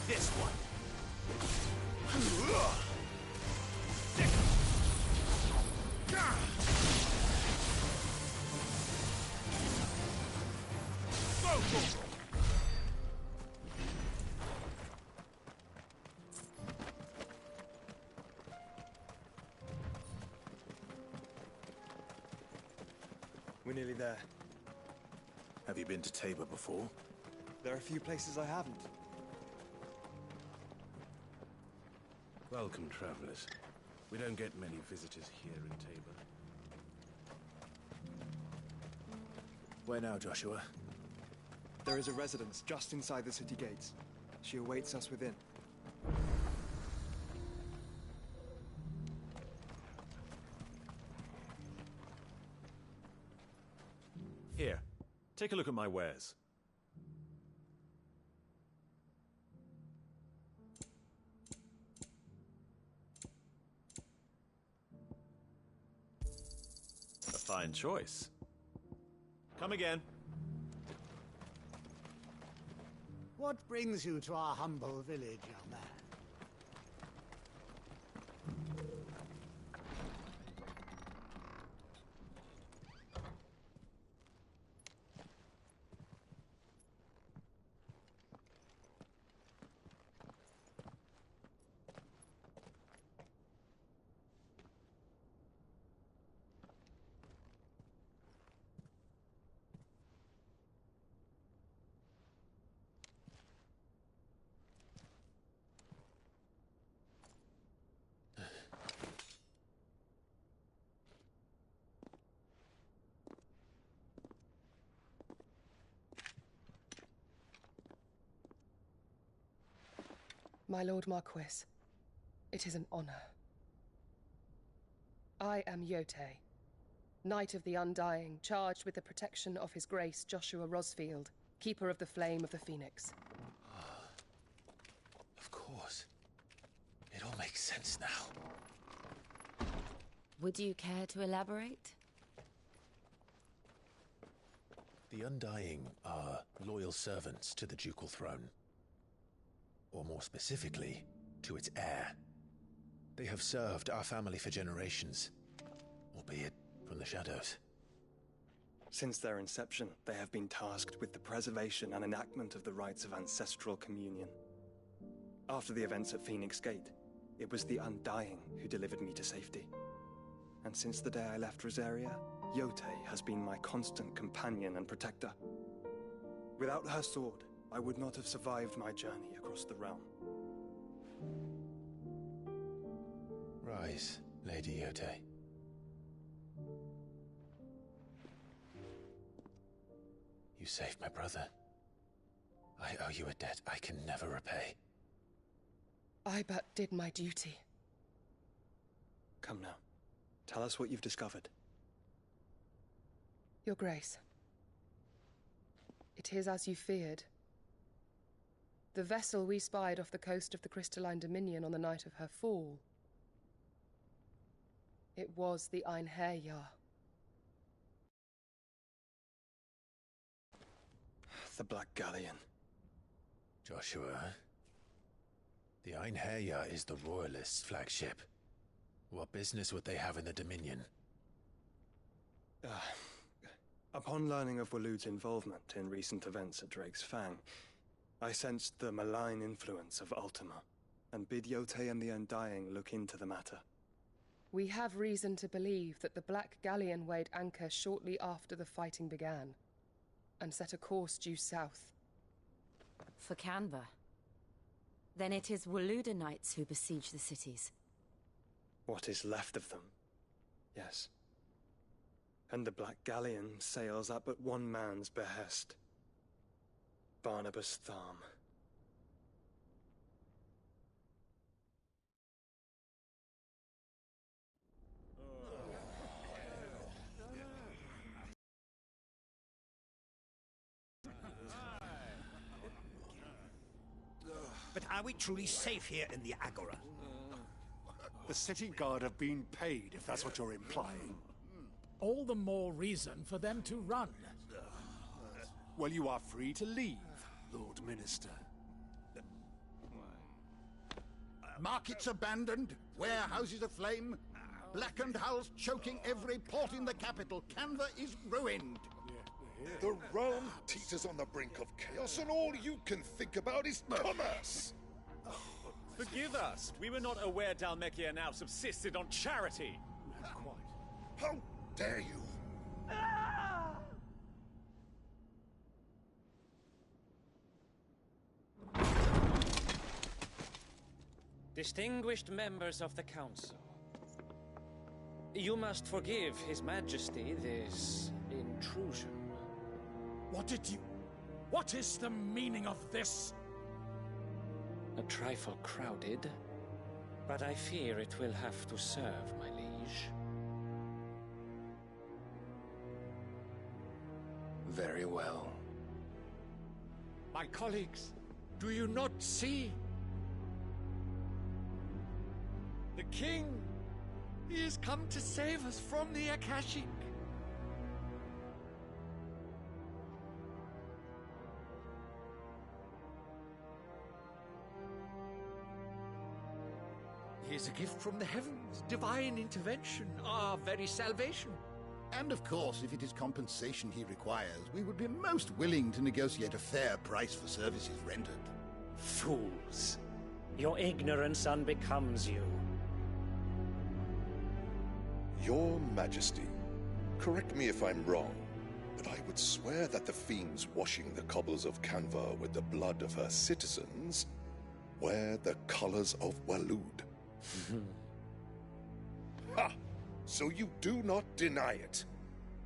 this one. We're nearly there. Have you been to Tabor before? There are a few places I haven't. Welcome, travelers. We don't get many visitors here in Tabor. Where now, Joshua? There is a residence just inside the city gates. She awaits us within. Here, take a look at my wares. A fine choice. Come again. What brings you to our humble village, young man? My Lord Marquis, it is an honor. I am Pt10, Knight of the Undying, charged with the protection of His Grace Joshua Rosfield, Keeper of the Flame of the Phoenix. Of course. It all makes sense now. Would you care to elaborate? The Undying are loyal servants to the ducal throne. Or more specifically, to its heir. They have served our family for generations, albeit from the shadows. Since their inception, they have been tasked with the preservation and enactment of the rites of ancestral communion. After the events at Phoenix Gate, it was the Undying who delivered me to safety. And since the day I left Rosaria, Pt10 has been my constant companion and protector. Without her sword, I would not have survived my journey across the realm. Rise, Lady Pt10. You saved my brother. I owe you a debt I can never repay. I but did my duty. Come now. Tell us what you've discovered. Your Grace. It is as you feared. The vessel we spied off the coast of the Crystalline Dominion on the night of her fall. It was the Einherjar. The Black Galleon. Joshua, the Einherjar is the Royalists' flagship. What business would they have in the Dominion? Upon learning of Waloed's involvement in recent events at Drake's Fang, I sensed the malign influence of Ultima, and bid Pt10 and the Undying look into the matter. We have reason to believe that the Black Galleon weighed anchor shortly after the fighting began, and set a course due south. For Canva. Then it is Waloed Knights who besiege the cities. What is left of them, yes. And the Black Galleon sails at but one man's behest. Barnabas Tharm. But are we truly safe here in the Agora? The city guard have been paid, if that's what you're implying. All the more reason for them to run. Well, you are free to leave, Lord Minister. Markets abandoned, warehouses aflame, blackened hulls choking every port in the capital. Canva is ruined. The realm teeters on the brink of chaos, and all you can think about is commerce. Forgive us. We were not aware Dhalmekia now subsisted on charity. How dare you? Distinguished members of the Council, you must forgive His Majesty this intrusion. What is the meaning of this? A trifle crowded, but I fear it will have to serve, my liege. Very well. My colleagues, do you not see? The king! He has come to save us from the Akashic! He is a gift from the heavens, divine intervention, our very salvation. And of course, if it is compensation he requires, we would be most willing to negotiate a fair price for services rendered. Fools! Your ignorance unbecomes you. Your Majesty, correct me if I'm wrong, but I would swear that the fiends washing the cobbles of Canva with the blood of her citizens wear the colors of Waloed. Ha! So you do not deny it.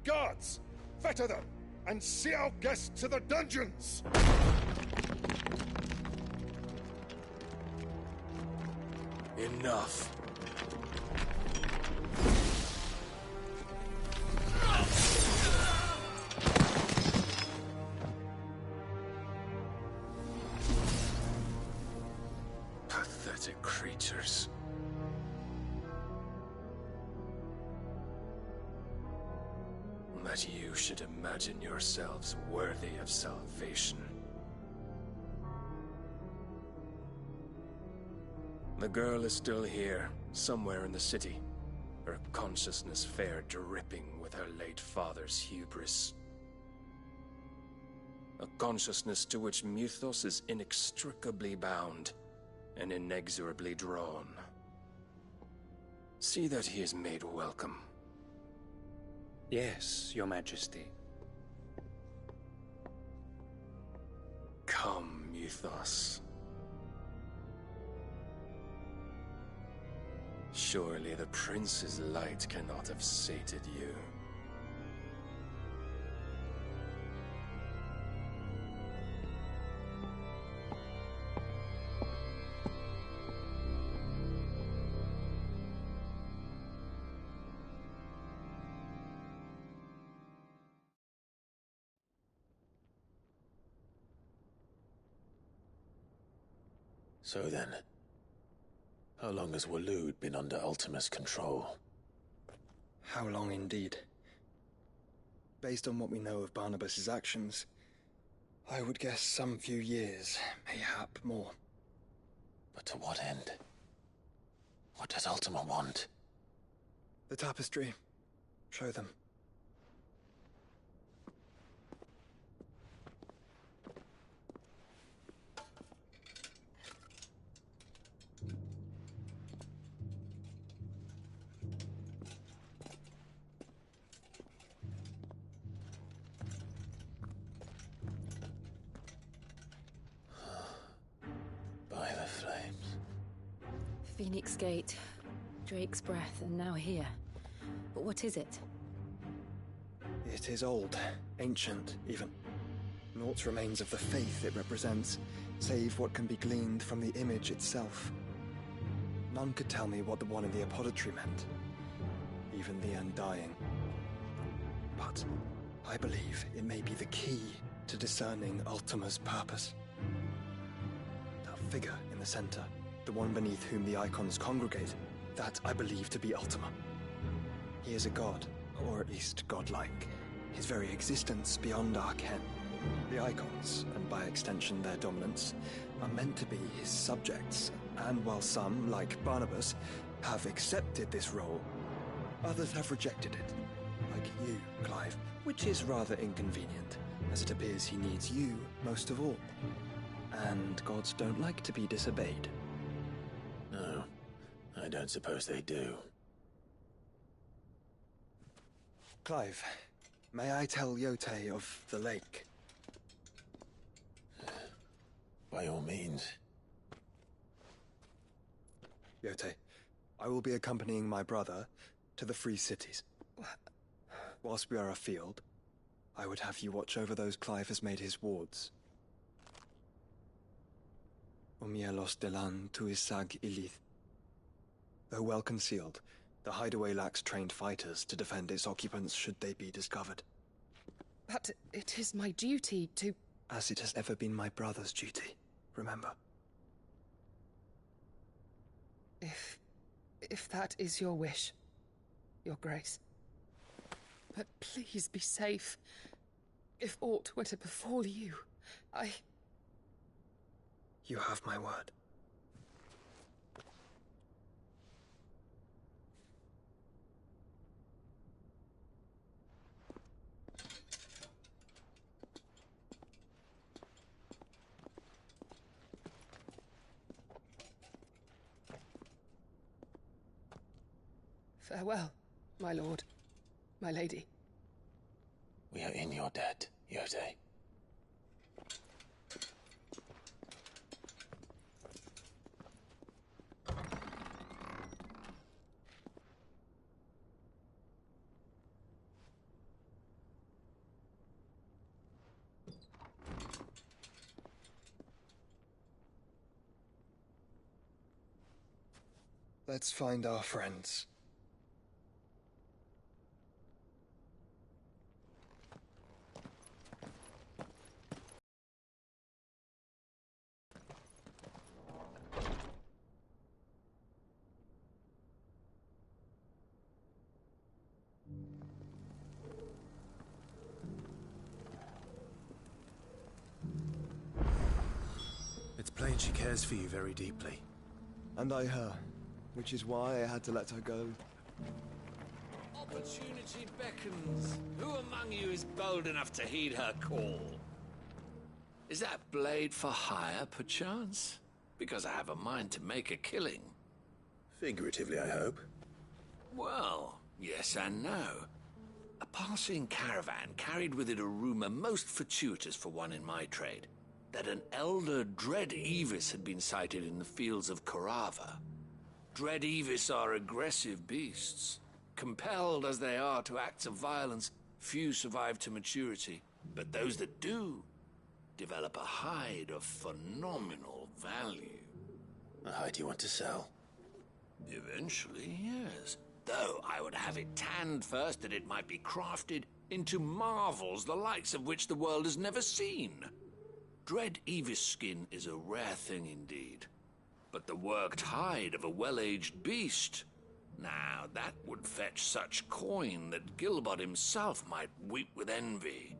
Guards, fetter them, and see our guests to the dungeons! Enough. Pathetic creatures. That you should imagine yourselves worthy of salvation. The girl is still here, somewhere in the city, her consciousness fair dripping with her late father's hubris. A consciousness to which Mythos is inextricably bound and inexorably drawn. See that he is made welcome. Yes, Your Majesty. Come, Mythos. Surely the prince's light cannot have sated you. So then, how long has Waloed been under Ultima's control? How long indeed? Based on what we know of Barnabas's actions, I would guess some few years, mayhap more. But to what end? What does Ultima want? The tapestry. Show them. Phoenix Gate, Drake's Breath, and now here. But what is it? It is old, ancient, even. Naught remains of the faith it represents, save what can be gleaned from the image itself. None could tell me what the one in the apothecary meant, even the Undying. But I believe it may be the key to discerning Ultima's purpose. That figure in the center, the one beneath whom the icons congregate, that I believe to be Ultima. He is a god, or at least godlike, his very existence beyond our ken. The Icons, and by extension their dominants, are meant to be his subjects, and while some, like Barnabas, have accepted this role, others have rejected it, like you, Clive, which is rather inconvenient, as it appears he needs you most of all. And gods don't like to be disobeyed. No, I don't suppose they do. Clive, may I tell Yote of the lake? By all means. Yote, I will be accompanying my brother to the Free Cities. Whilst we are afield, I would have you watch over those Clive has made his wards. Umielos delan tuisag ilith. Though well concealed, the hideaway lacks trained fighters to defend its occupants should they be discovered. But it is my duty to... As it has ever been my brother's duty, remember. If that is your wish, Your Grace. But please be safe. If aught were to befall you, You have my word. Farewell, my lord, my lady. We are in your debt, Yote. Let's find our friends. It's plain she cares for you very deeply. And I her, which is why I had to let her go. Opportunity beckons. Who among you is bold enough to heed her call? Is that blade for hire, perchance? Because I have a mind to make a killing. Figuratively, I hope. Well, yes and no. A passing caravan carried with it a rumor most fortuitous for one in my trade, that an elder Dread Evis had been sighted in the fields of Korava. Dread Evis are aggressive beasts. Compelled as they are to acts of violence, few survive to maturity, but those that do develop a hide of phenomenal value. A hide you want to sell? Eventually, yes. Though I would have it tanned first that it might be crafted into marvels the likes of which the world has never seen. Dread Evis skin is a rare thing indeed. But the worked hide of a well-aged beast, now that would fetch such coin that Gilbert himself might weep with envy.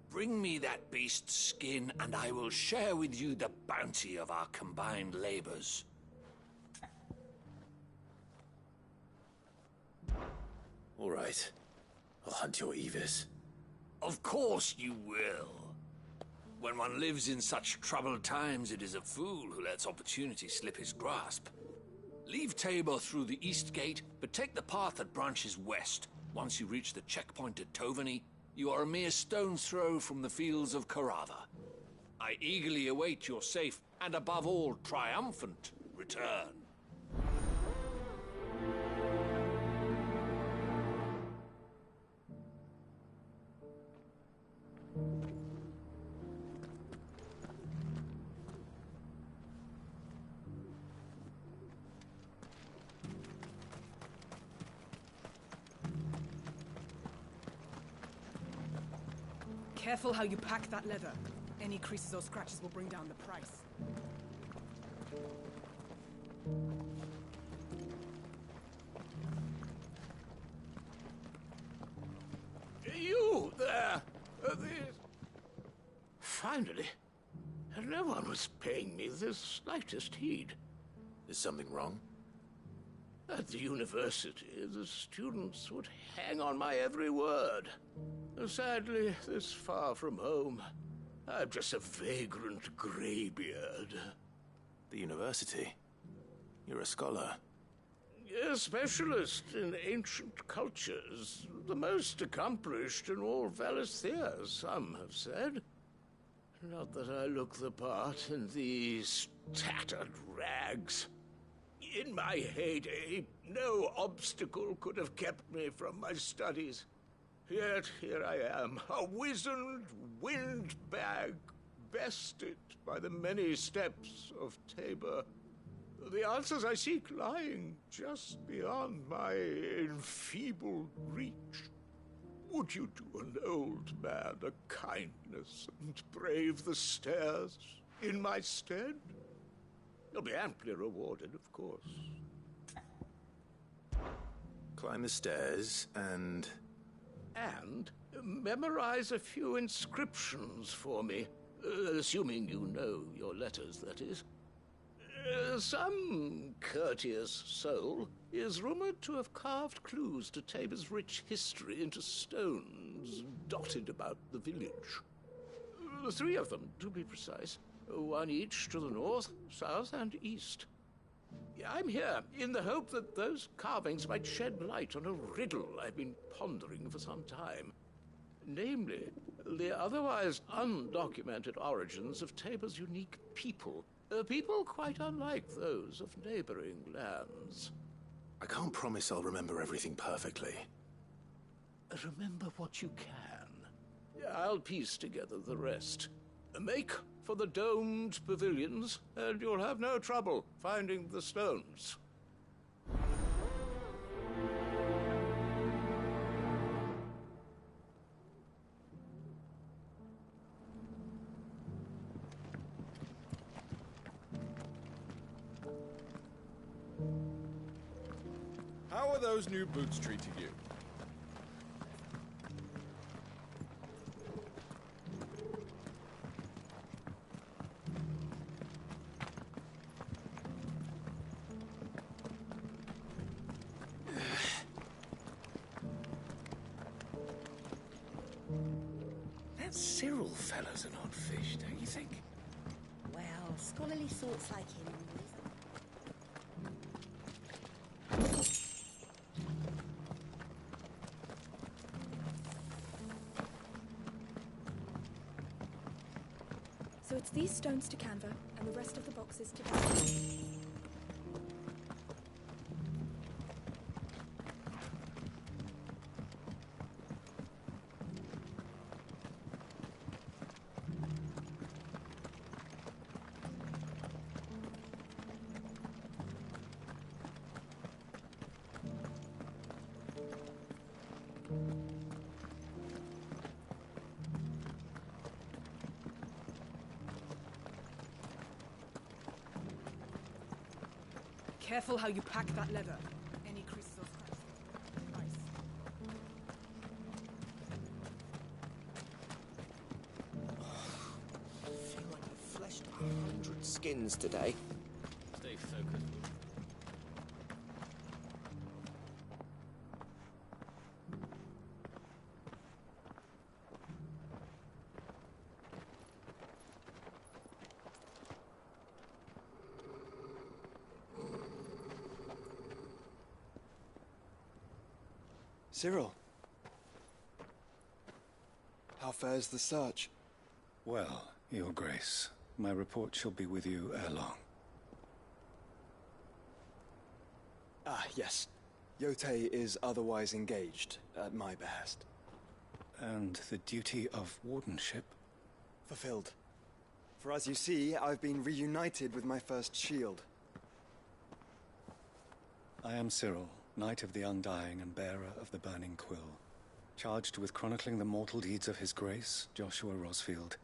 Bring me that beast's skin, and I will share with you the bounty of our combined labors. All right. I'll hunt your Evis. Of course you will. When one lives in such troubled times, it is a fool who lets opportunity slip his grasp. Leave Tabor through the east gate, but take the path that branches west. Once you reach the checkpoint at Tovany, you are a mere stone's throw from the fields of Korava. I eagerly await your safe, and above all, triumphant return. Careful how you pack that leather. Any creases or scratches will bring down the price. You there! candidly, no one was paying me the slightest heed. Is something wrong? At the university, the students would hang on my every word. Sadly, this far from home, I'm just a vagrant greybeard. The university? You're a scholar. A specialist in ancient cultures. The most accomplished in all Valisthea, some have said. Not that I look the part in these tattered rags. In my heyday, no obstacle could have kept me from my studies. Yet here I am, a wizened windbag, bested by the many steps of Tabor. The answers I seek lying just beyond my enfeebled reach. Would you do an old man a kindness and brave the stairs in my stead? You'll be amply rewarded, of course. Climb the stairs and memorize a few inscriptions for me. Assuming you know your letters, that is. Some courteous soul is rumored to have carved clues to Tabor's rich history into stones dotted about the village. 3 of them, to be precise. 1 each to the north, south, and east. I'm here in the hope that those carvings might shed light on a riddle I've been pondering for some time. Namely, the otherwise undocumented origins of Tabor's unique people. People quite unlike those of neighboring lands. I can't promise I'll remember everything perfectly. Remember what you can. I'll piece together the rest. Make for the domed pavilions, and you'll have no trouble finding the stones. How are those new boots treating you? That Cyril fellow's an odd fish, don't you think? Well, scholarly sorts like him. So it's these stones to Canva, and the rest of the boxes to Canva. Careful how you pack that leather. Any creases or scratches. Nice. I feel like I've fleshed 100 skins today. Stay focused. Cyril. How fares the search? Well, Your Grace, my report shall be with you ere long. Ah, yes. Yote is otherwise engaged, at my behest. And the duty of wardenship? Fulfilled. For as you see, I've been reunited with my first shield. I am Cyril, Knight of the Undying and bearer of the Burning Quill, charged with chronicling the mortal deeds of His Grace, Joshua Rosfield,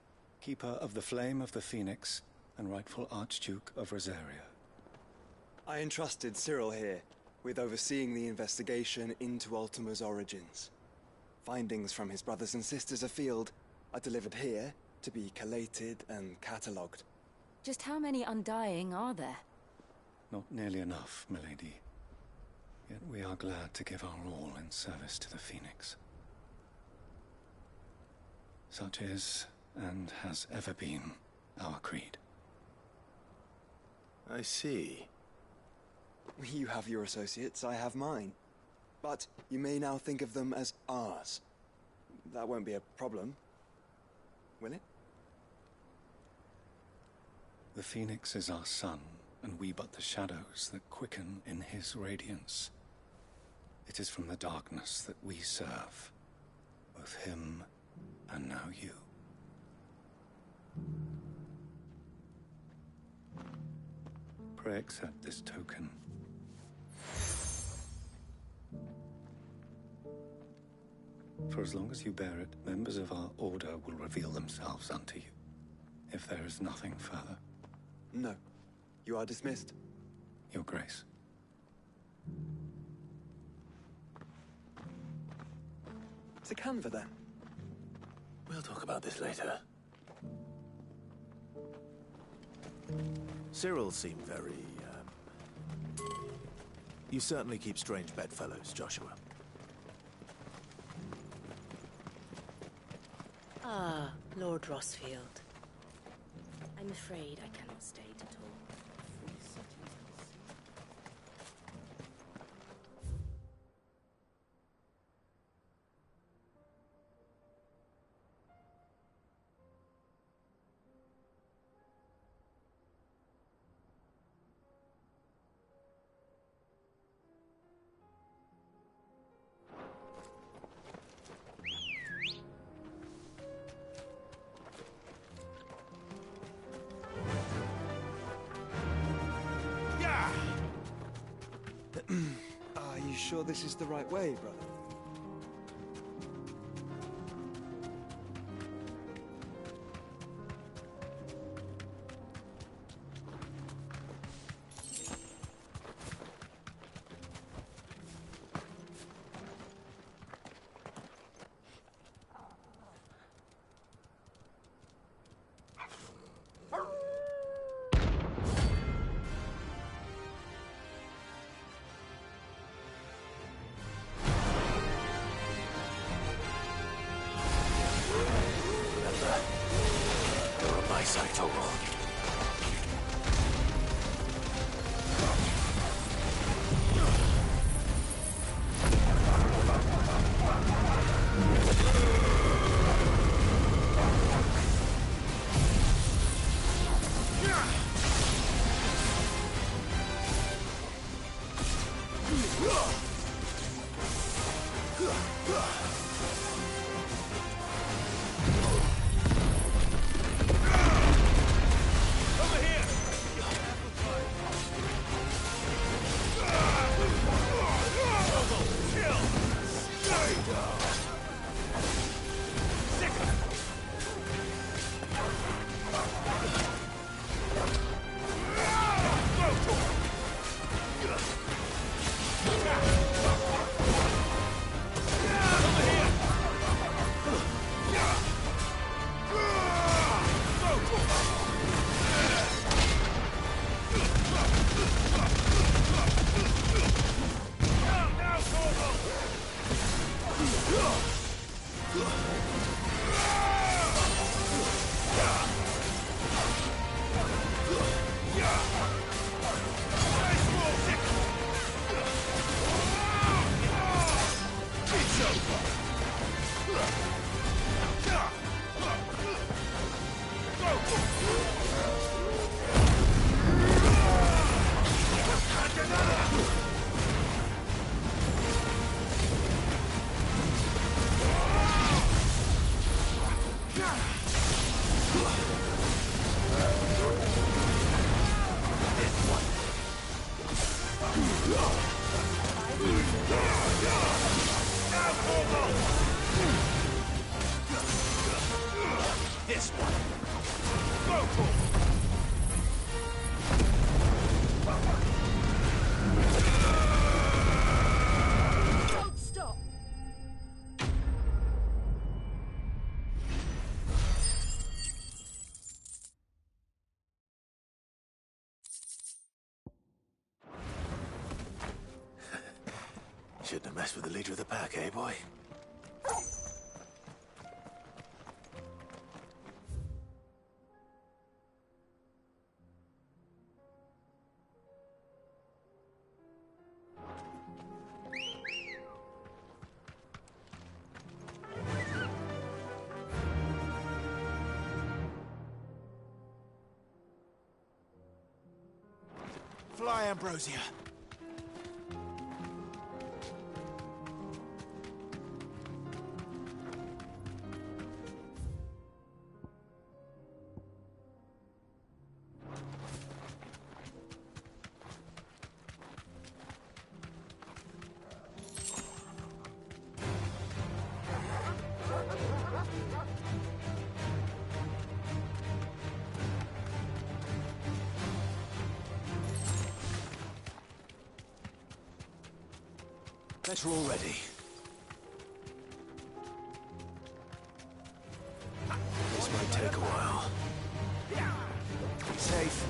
Keeper of the Flame of the Phoenix and rightful Archduke of Rosaria. I entrusted Cyril here with overseeing the investigation into Ultima's origins. Findings from his brothers and sisters afield are delivered here to be collated and catalogued. Just how many Undying are there? Not nearly enough, milady. Yet we are glad to give our all in service to the Phoenix. Such is, and has ever been, our creed. I see. You have your associates, I have mine. But you may now think of them as ours. That won't be a problem, will it? The Phoenix is our sun, and we but the shadows that quicken in his radiance. It is from the darkness that we serve, both him and now you. Pray accept this token. For as long as you bear it, members of our order will reveal themselves unto you, if there is nothing further. No. You are dismissed. Your Grace. To Canva, then. We'll talk about this later. Cyril seemed very, You certainly keep strange bedfellows, Joshua. Ah, Lord Rosfield. I'm afraid I cannot stay to talk. Are you sure this is the right way, brother? Yeah. Shouldn't have messed with the leader of the pack, eh, boy? Fly, Ambrosia. Better already. This might take a while. Be safe.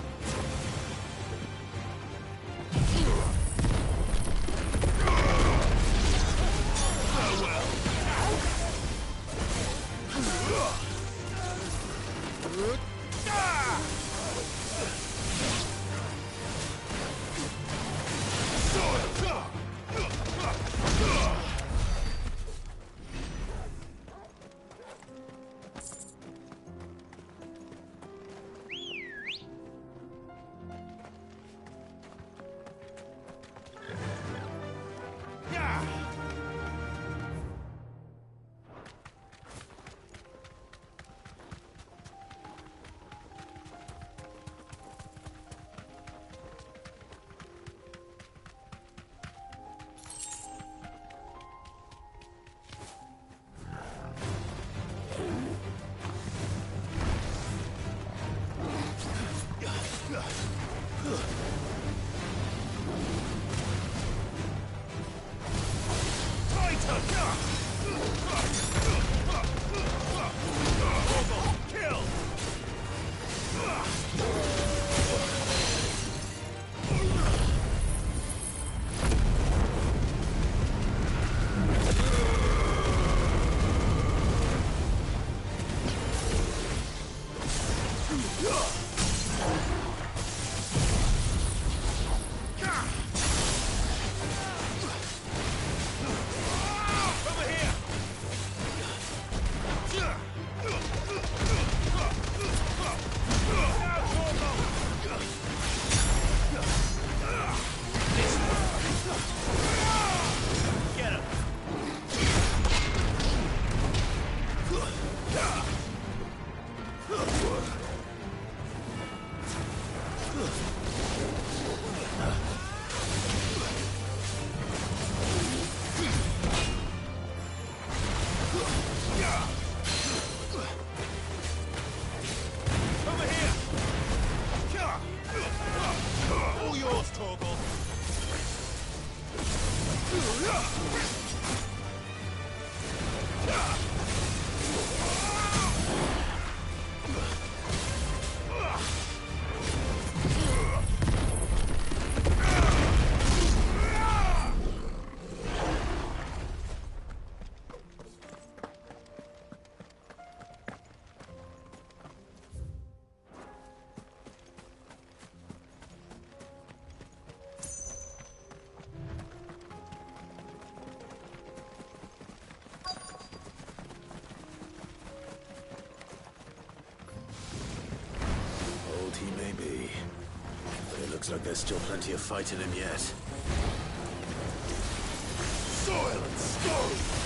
Looks like there's still plenty of fight in him yet. Soil and stone!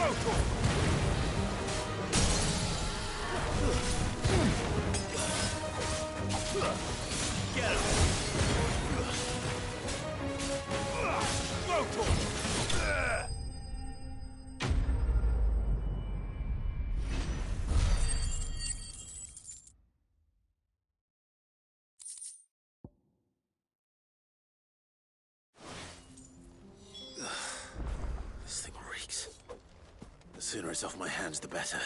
Get him! This thing reeks. The sooner it's off my hands, the better.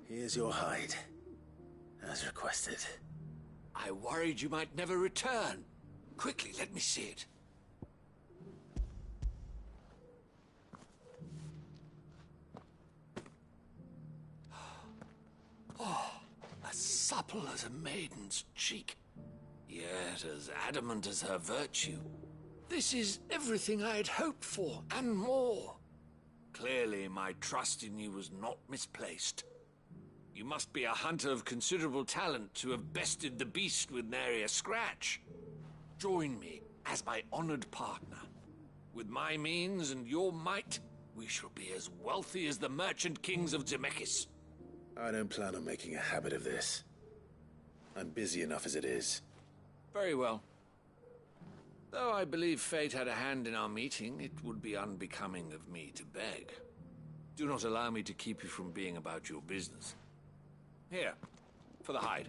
Here's your hide, as requested. I worried you might never return. Quickly, let me see it. Oh, as supple as a maiden's cheek, yet as adamant as her virtue. This is everything I had hoped for, and more. Clearly, my trust in you was not misplaced. You must be a hunter of considerable talent to have bested the beast with nary a scratch. Join me as my honored partner. With my means and your might, we shall be as wealthy as the merchant kings of Zemeckis. I don't plan on making a habit of this. I'm busy enough as it is. Very well. Though I believe fate had a hand in our meeting, it would be unbecoming of me to beg. Do not allow me to keep you from being about your business. Here, for the hide.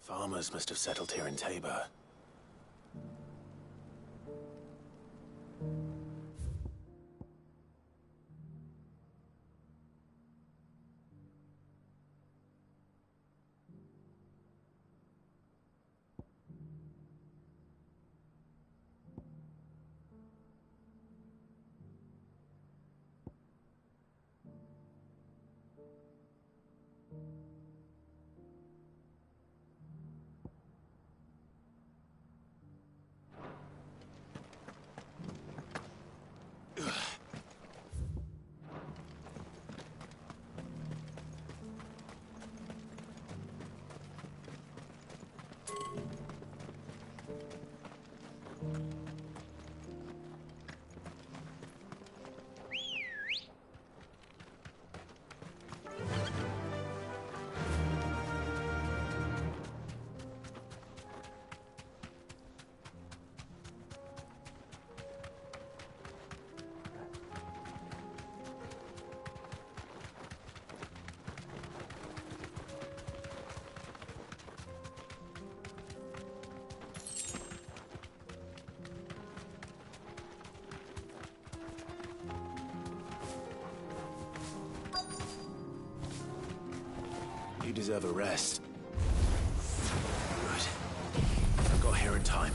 Farmers must have settled here in Tabor. You deserve a rest. Good. I got here in time.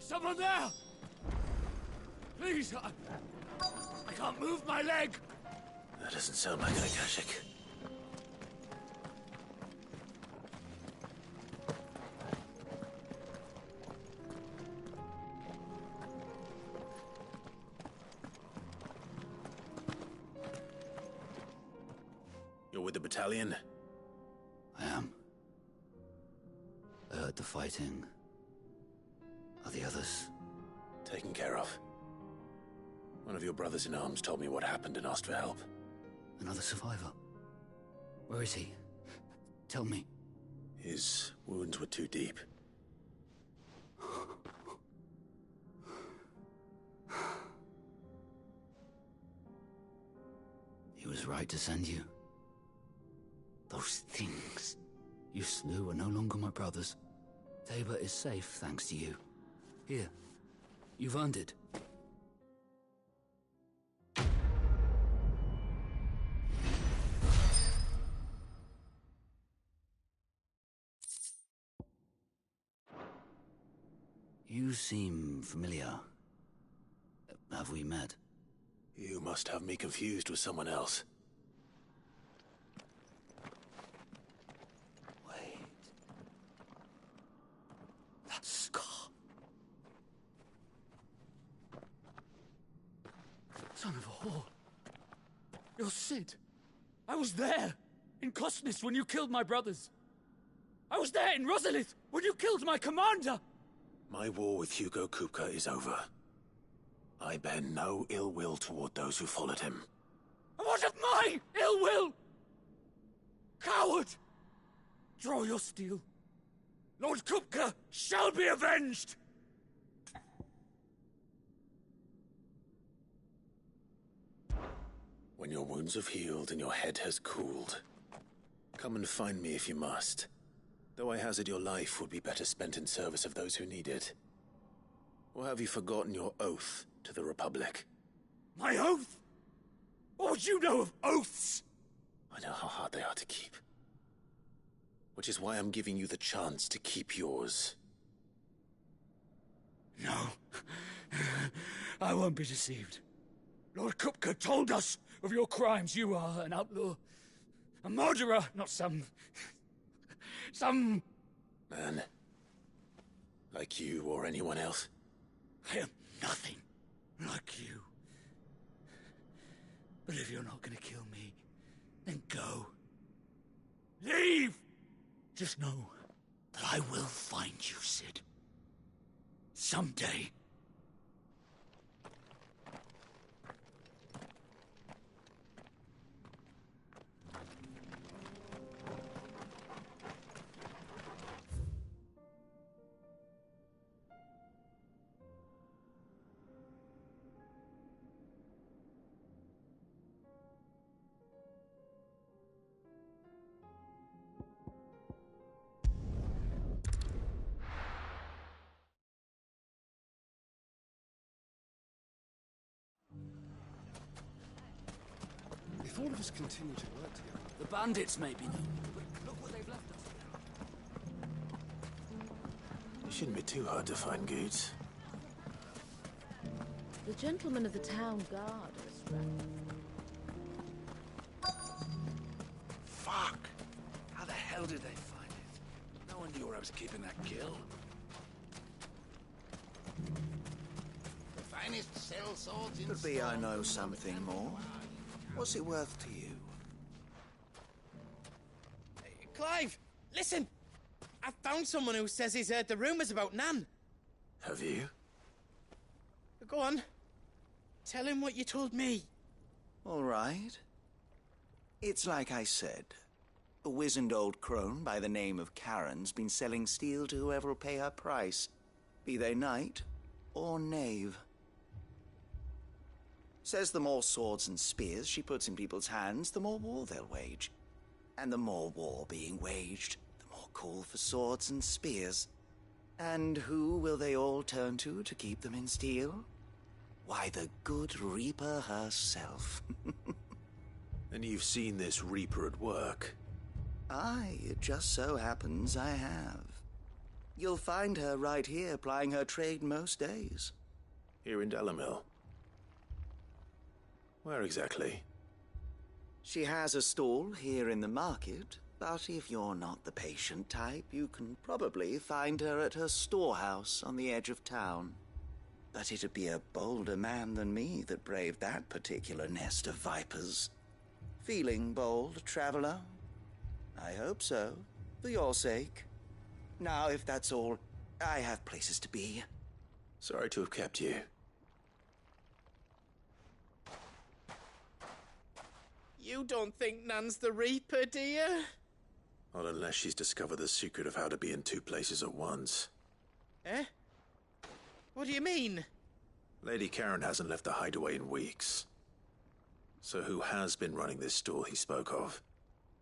Someone there! Please, I can't move my leg! That doesn't sound like an Akashic. You're with the battalion? I am. I heard the fighting. Are the others? Taken care of. One of your brothers in arms told me what happened and asked for help. Another survivor? Where is he? Tell me. His wounds were too deep. He was right to send you. Those things you slew are no longer my brothers. Tabor is safe thanks to you. Here, you've earned it. You seem familiar. Have we met? You must have me confused with someone else. Wait. That scar. Son of a whore. You're Sid. I was there, in Cosnes, when you killed my brothers. I was there in Rosalith, when you killed my commander! My war with Hugo Kupka is over. I bear no ill will toward those who followed him. What of my ill will? Coward! Draw your steel. Lord Kupka shall be avenged! When your wounds have healed and your head has cooled, come and find me if you must. Though I hazard your life would be better spent in service of those who need it. Or have you forgotten your oath to the Republic? My oath? What would you know of oaths? I know how hard they are to keep. Which is why I'm giving you the chance to keep yours. No. I won't be deceived. Lord Kupka told us of your crimes. You are an outlaw. A murderer, not some man. Like you or anyone else. I am nothing like you. But if you're not gonna kill me, then go. Leave! Just know that I will find you, Sid. Someday. If all of us continue to work together... The bandits may be known, but look what they've left us. It shouldn't be too hard to find goods. The gentlemen of the town guard are strapped. did they find it? No one knew where I was keeping that gill. The finest cell swords in Could be I know something more. What's it worth to you? Clive, listen! I've found someone who says he's heard the rumours about Nan. Have you? Go on. Tell him what you told me. All right. It's like I said. A wizened old crone by the name of Karen's been selling steel to whoever'll pay her price, be they knight or knave. Says the more swords and spears she puts in people's hands, the more war they'll wage. And the more war being waged, the more call for swords and spears. And who will they all turn to keep them in steel? Why, the good Reaper herself. And you've seen this Reaper at work? Aye, it just so happens I have. You'll find her right here plying her trade most days. Here in Dalamil? Where exactly? She has a stall here in the market, but if you're not the patient type, you can probably find her at her storehouse on the edge of town. But it'd be a bolder man than me that braved that particular nest of vipers. Feeling bold, traveler? I hope so, for your sake. Now, if that's all, I have places to be. Sorry to have kept you. You don't think Nan's the Reaper, do you? Not unless she's discovered the secret of how to be in two places at once. Eh? What do you mean? Lady Karen hasn't left the hideaway in weeks. So who has been running this stall he spoke of?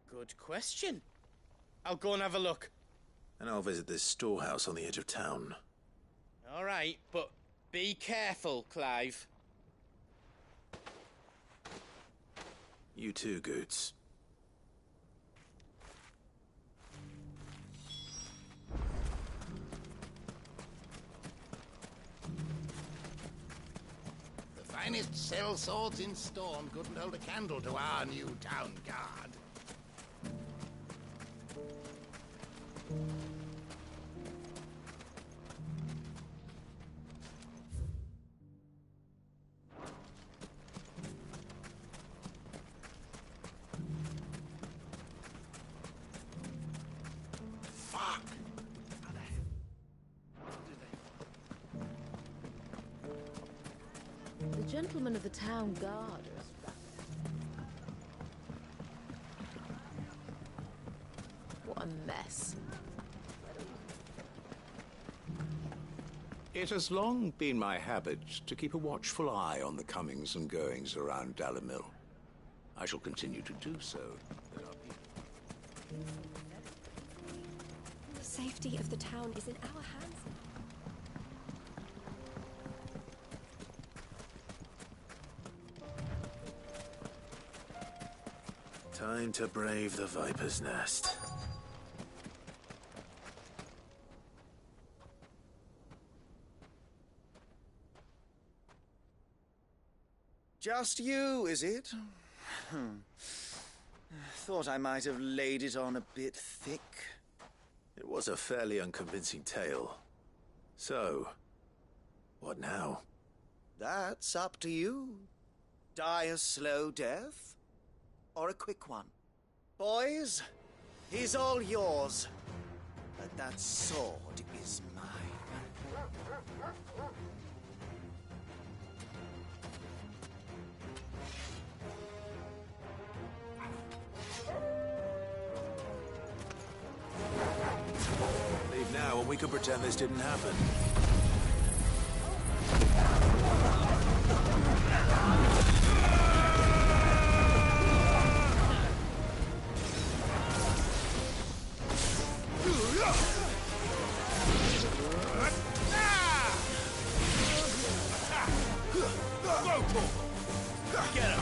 Good question. I'll go and have a look. And I'll visit this storehouse on the edge of town. All right, but be careful, Clive. You too, Goots. The finest cell swords in Storm couldn't hold a candle to our new town guard. The gentleman of the town guard is back. What a mess. It has long been my habit to keep a watchful eye on the comings and goings around Dalamil. I shall continue to do so. The safety of the town is in our hands. Time to brave the Viper's Nest. Just you, is it? Thought I might have laid it on a bit thick. It was a fairly unconvincing tale. So, what now? That's up to you. Die a slow death, or a quick one. Boys, he's all yours. But that sword is mine. Leave now and we can pretend this didn't happen. Get him!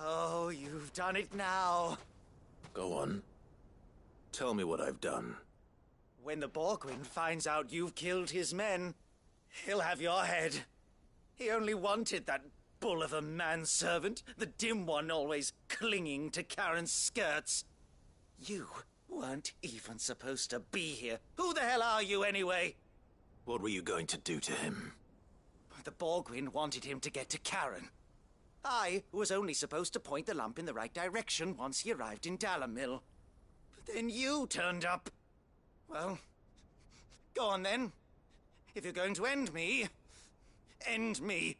Oh, you've done it now. Go on. Tell me what I've done. When the Borgwyn finds out you've killed his men, he'll have your head. He only wanted that bull of a manservant, the dim one always clinging to Karen's skirts. You weren't even supposed to be here. Who the hell are you anyway? What were you going to do to him? The Borgwyn wanted him to get to Karen. I was only supposed to point the lamp in the right direction once he arrived in Dalamil. But then you turned up. Well, go on then. If you're going to end me, end me.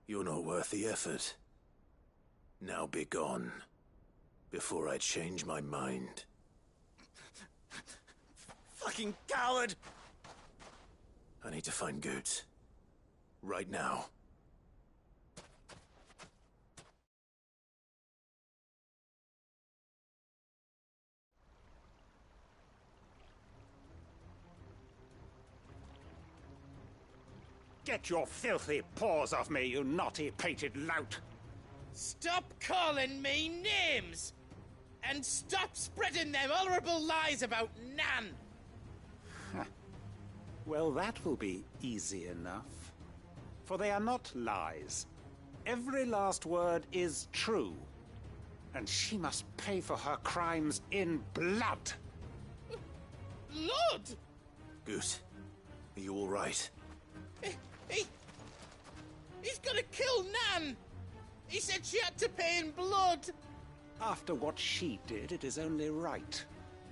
You're not worth the effort. Now be gone, before I change my mind. Fucking coward! I need to find Goots. Right now. Get your filthy paws off me, you naughty-pated lout! Stop calling me names! And stop spreading them horrible lies about Nan! Well, that will be easy enough. For they are not lies. Every last word is true. And she must pay for her crimes in blood. Blood? Goot, are you all right? He's gonna kill Nan! He said she had to pay in blood! After what she did, it is only right.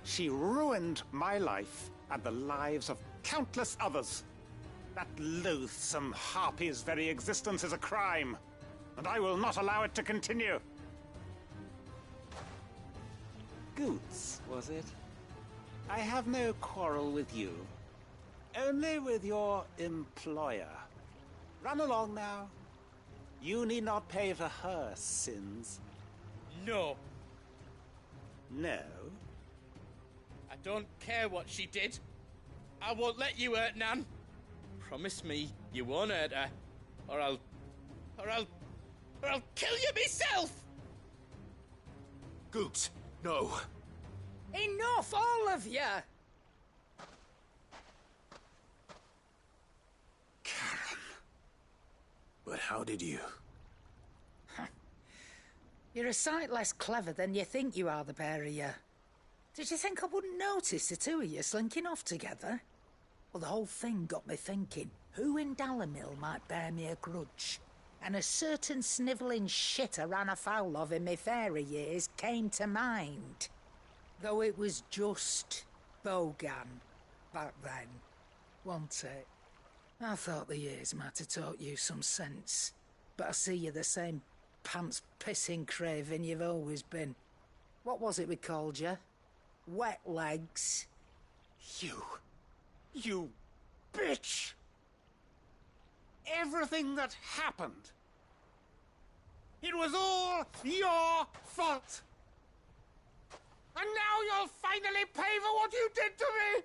She ruined my life and the lives of countless others. That loathsome harpy's very existence is a crime, and I will not allow it to continue. Goots, was it? I have no quarrel with you. Only with your employer. Run along now. You need not pay for her sins. No. No? I don't care what she did. I won't let you hurt Nan. Promise me you won't hurt her, or I'll kill you myself! Goots, no. Enough, all of you! But how did you? You're a sight less clever than you think you are, the pair of you. Did you think I wouldn't notice the two of you slinking off together? Well, the whole thing got me thinking, who in Dalamil might bear me a grudge? And a certain snivelling shit I ran afoul of in my fairy years came to mind. Though it was just Bogan back then, wasn't it? I thought the years might have taught you some sense, but I see you're the same pants-pissing craven you've always been. What was it we called you? Wet legs? You bitch! Everything that happened, it was all your fault! And now you'll finally pay for what you did to me!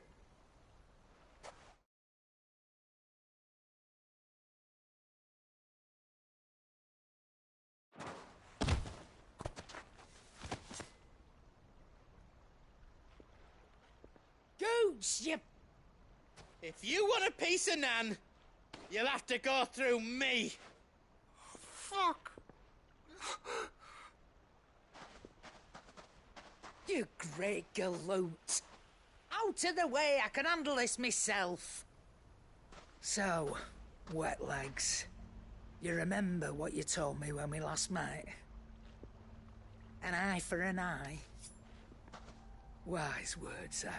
Goots, you... If you want a piece of Nan, you'll have to go through me. Fuck! You great galoot. Out of the way, I can handle this myself. So, wet legs. You remember what you told me when we last met? An eye for an eye. Wise words, Sam.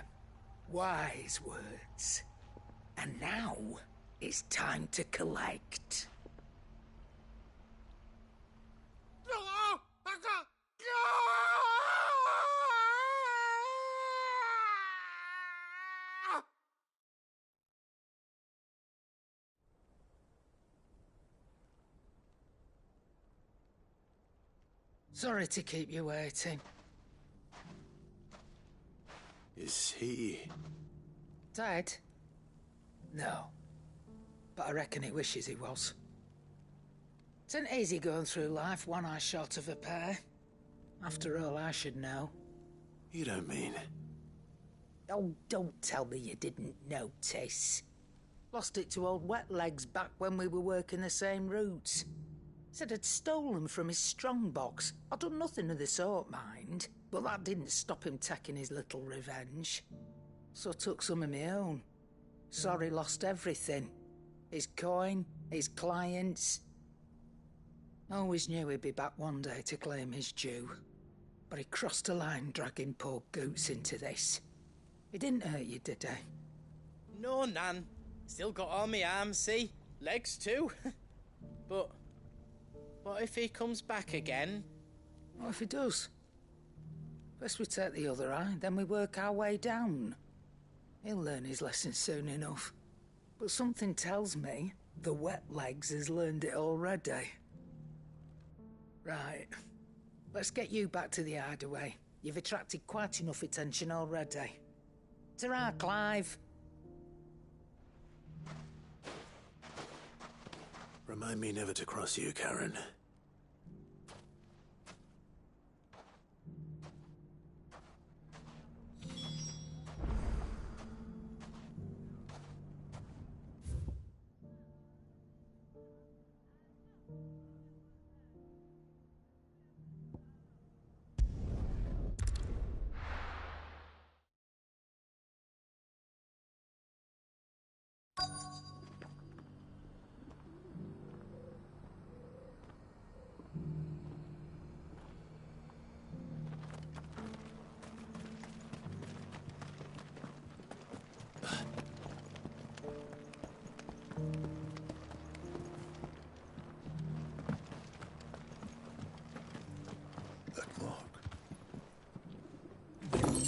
Wise words. And now, it's time to collect. Sorry to keep you waiting. Is he... Dead? No. But I reckon he wishes he was. It ain't easy going through life one eye short of a pair. After all, I should know. You don't mean... Oh, don't tell me you didn't notice. Lost it to old Wet Legs back when we were working the same routes. Said I'd stolen from his strongbox. I'd done nothing of the sort, mind. But that didn't stop him taking his little revenge. So I took some of my own. Sorry, lost everything. His coin, his clients. Always knew he'd be back one day to claim his due. But he crossed a line dragging poor Goots into this. He didn't hurt you, did he? No, Nan. Still got all my arms, see? Legs too. But what if he comes back again? What if he does? First we take the other eye, then we work our way down. He'll learn his lesson soon enough. But something tells me the Wet Legs has learned it already. Right. Let's get you back to the hideaway. You've attracted quite enough attention already. Ta-ra, Clive. Remind me never to cross you, Karen.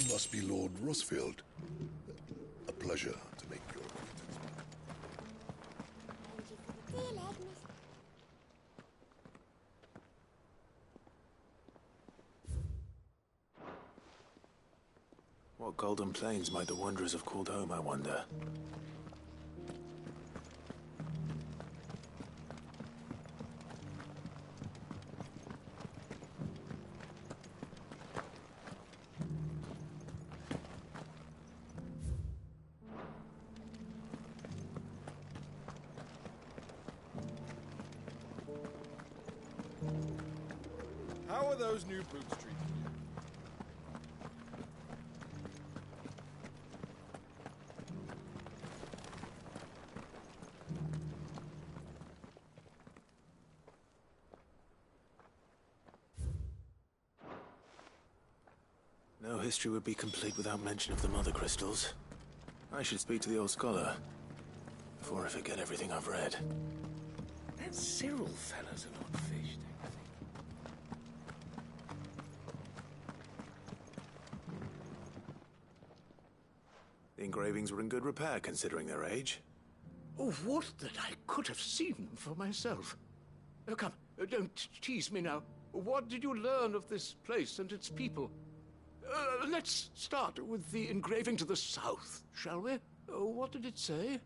Must be Lord Rosfield. A pleasure to make your acquaintance. What golden plains might the wanderers have called home, I wonder? How are those new boots treating you? No history would be complete without mention of the Mother Crystals. I should speak to the old scholar before I forget everything I've read. That Cyril fellow's an odd fish, don't you think? The engravings were in good repair, considering their age. Oh, would that I could have seen them for myself. Oh, come, don't tease me now. What did you learn of this place and its people? Let's start with the engraving to the south, shall we? What did it say?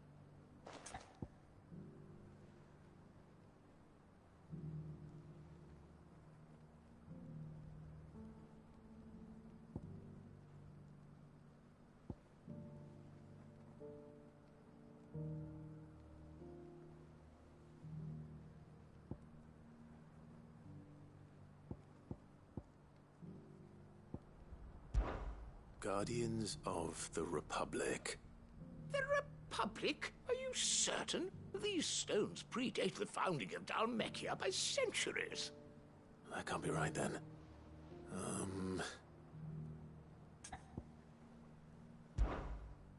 Guardians of the Republic. The Republic? Are you certain? These stones predate the founding of Dhalmekia by centuries. That can't be right, then.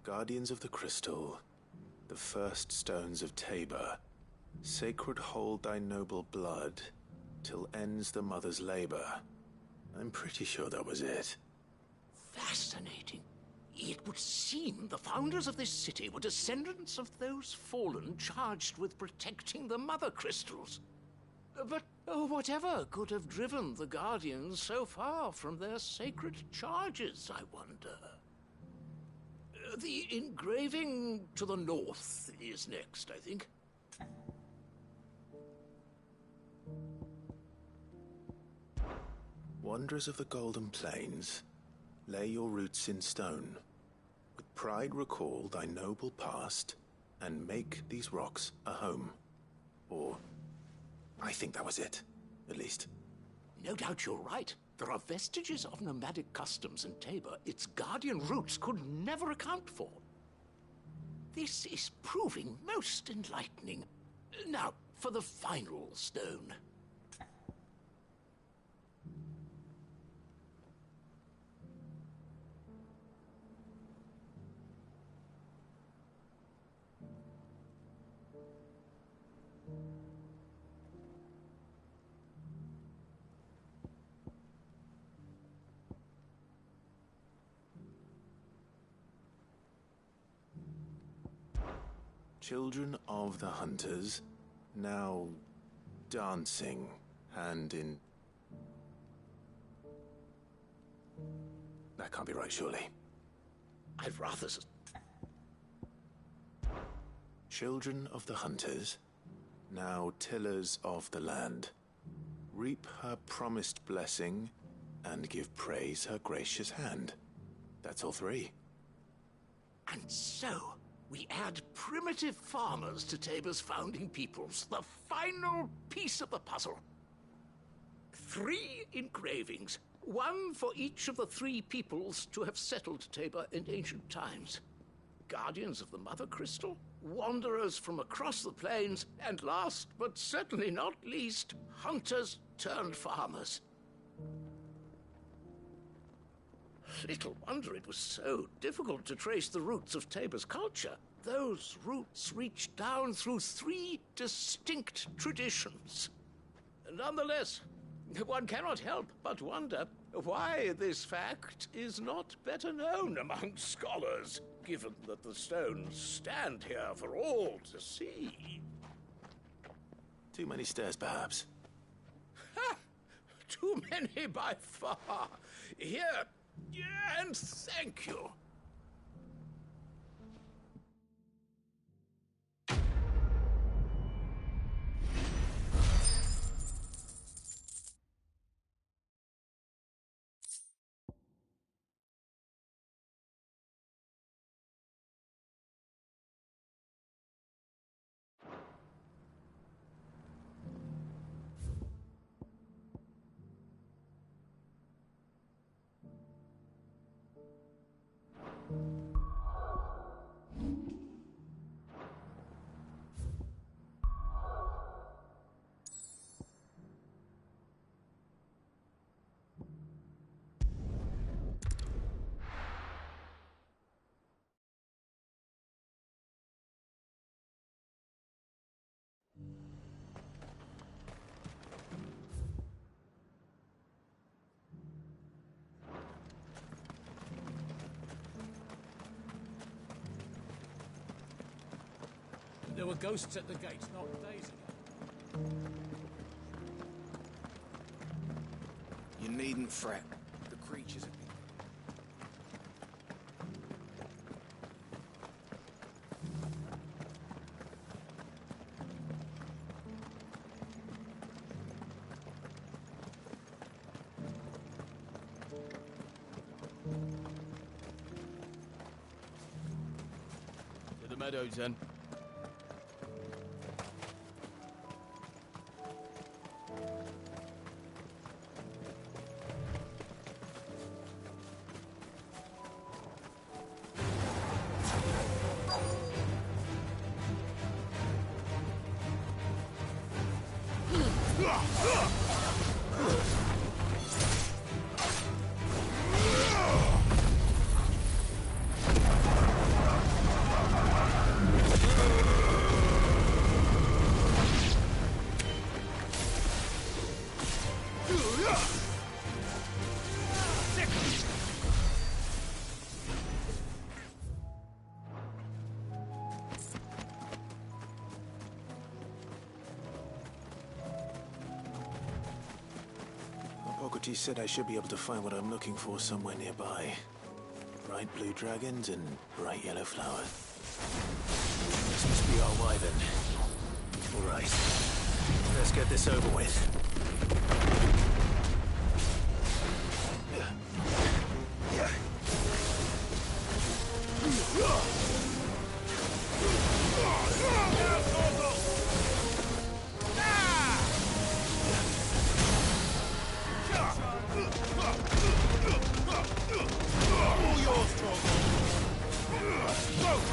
Guardians of the Crystal, the first stones of Tabor, sacred hold thy noble blood, till ends the mother's labor. I'm pretty sure that was it. Fascinating. It would seem the founders of this city were descendants of those fallen charged with protecting the mother crystals. But whatever could have driven the Guardians so far from their sacred charges, I wonder? The engraving to the north is next, I think. Wanderers of the Golden Plains, lay your roots in stone. With pride recall thy noble past, and make these rocks a home. Or, I think that was it, at least. No doubt you're right. There are vestiges of nomadic customs in Tabor its guardian roots could never account for. This is proving most enlightening. Now, for the final stone. Children of the Hunters, now dancing hand in... That can't be right, surely. I'd rather... Children of the Hunters, now tillers of the land, reap her promised blessing and give praise her gracious hand. That's all three. And so, we add primitive farmers to Tabor's founding peoples, the final piece of the puzzle. 3 engravings, one for each of the 3 peoples to have settled Tabor in ancient times. Guardians of the Mother Crystal, wanderers from across the plains, and last, but certainly not least, hunters turned farmers. Little wonder it was so difficult to trace the roots of Tabor's culture. Those roots reach down through 3 distinct traditions. Nonetheless, one cannot help but wonder why this fact is not better known among scholars, given that the stones stand here for all to see. Too many stairs, perhaps. Ha! Too many by far. Here, and thank you. There were ghosts at the gate not days ago. You needn't fret. The creatures have been... To the meadows, then. Socrates said I should be able to find what I'm looking for somewhere nearby. Bright blue dragons and bright yellow flowers. This must be our wyvern. All right. Let's get this over with. All yours, Torgal. Go!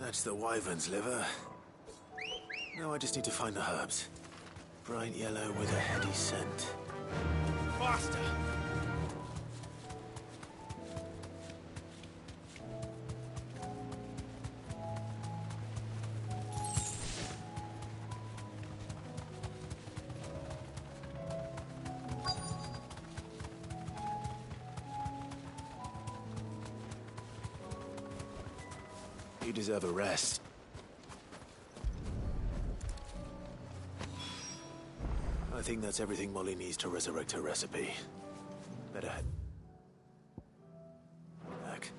That's the wyvern's liver. Now I just need to find the herbs. Bright yellow with a heady scent. Faster! You deserve a rest. I think that's everything Molly needs to resurrect her recipe. Better head back.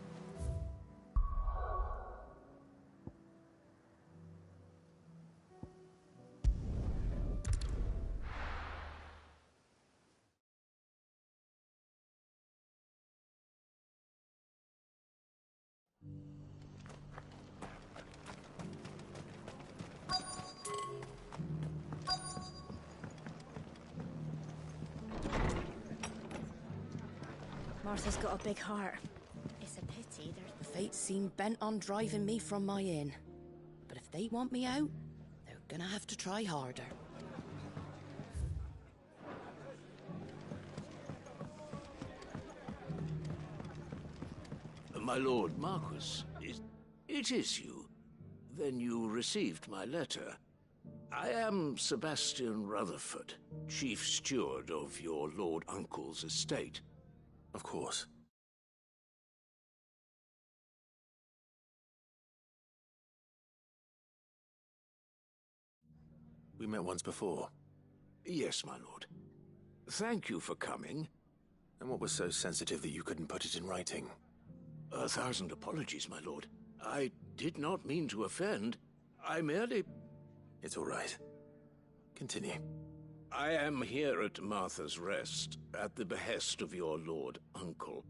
Martha's got a big heart. It's a pity the fates seem bent on driving me from my inn. But if they want me out, they're gonna have to try harder. My lord Marquis, it is you. Then you received my letter. I am Sebastian Rutherford, chief steward of your lord uncle's estate. Of course. We met once before. Yes, my lord. Thank you for coming. And what was so sensitive that you couldn't put it in writing? 1,000 apologies, my lord. I did not mean to offend. I merely... It's all right. Continue. I am here at Martha's Rest, at the behest of your lord uncle,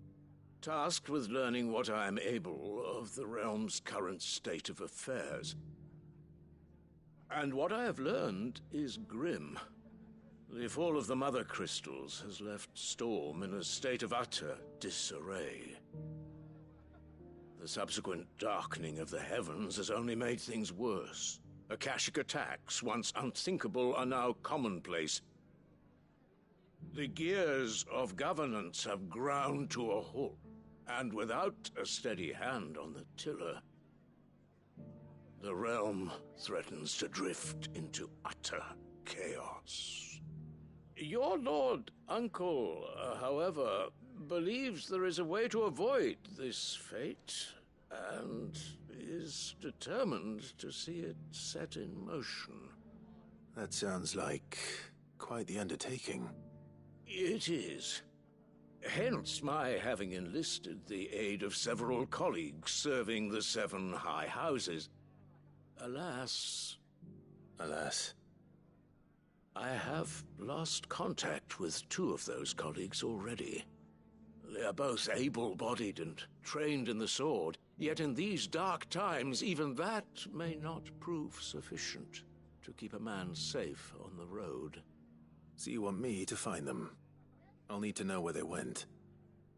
tasked with learning what I am able of the realm's current state of affairs. And what I have learned is grim. The fall of the Mother Crystals has left Storm in a state of utter disarray. The subsequent darkening of the heavens has only made things worse. Akashic attacks, once unthinkable, are now commonplace. The gears of governance have ground to a halt, and without a steady hand on the tiller, the realm threatens to drift into utter chaos. Your lord uncle, however, believes there is a way to avoid this fate, and is determined to see it set in motion. That sounds like quite the undertaking. It is. Hence my having enlisted the aid of several colleagues serving the 7 high houses. Alas, I have lost contact with 2 of those colleagues already. They are both able-bodied and trained in the sword, yet in these dark times even that may not prove sufficient to keep a man safe on the road. So you want me to find them? I'll need to know where they went.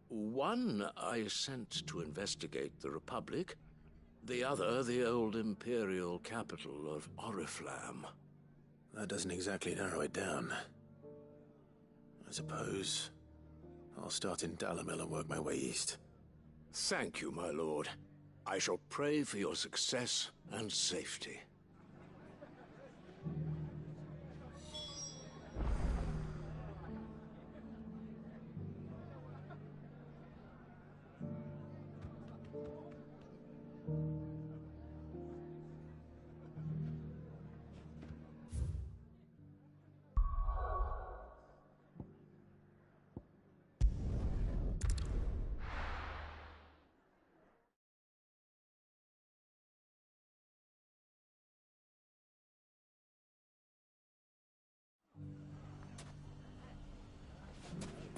One I sent to investigate the Republic, the other the old Imperial capital of Oriflamme. That doesn't exactly narrow it down. I suppose I'll start in Dalamil and work my way east. Thank you, my lord. I shall pray for your success and safety.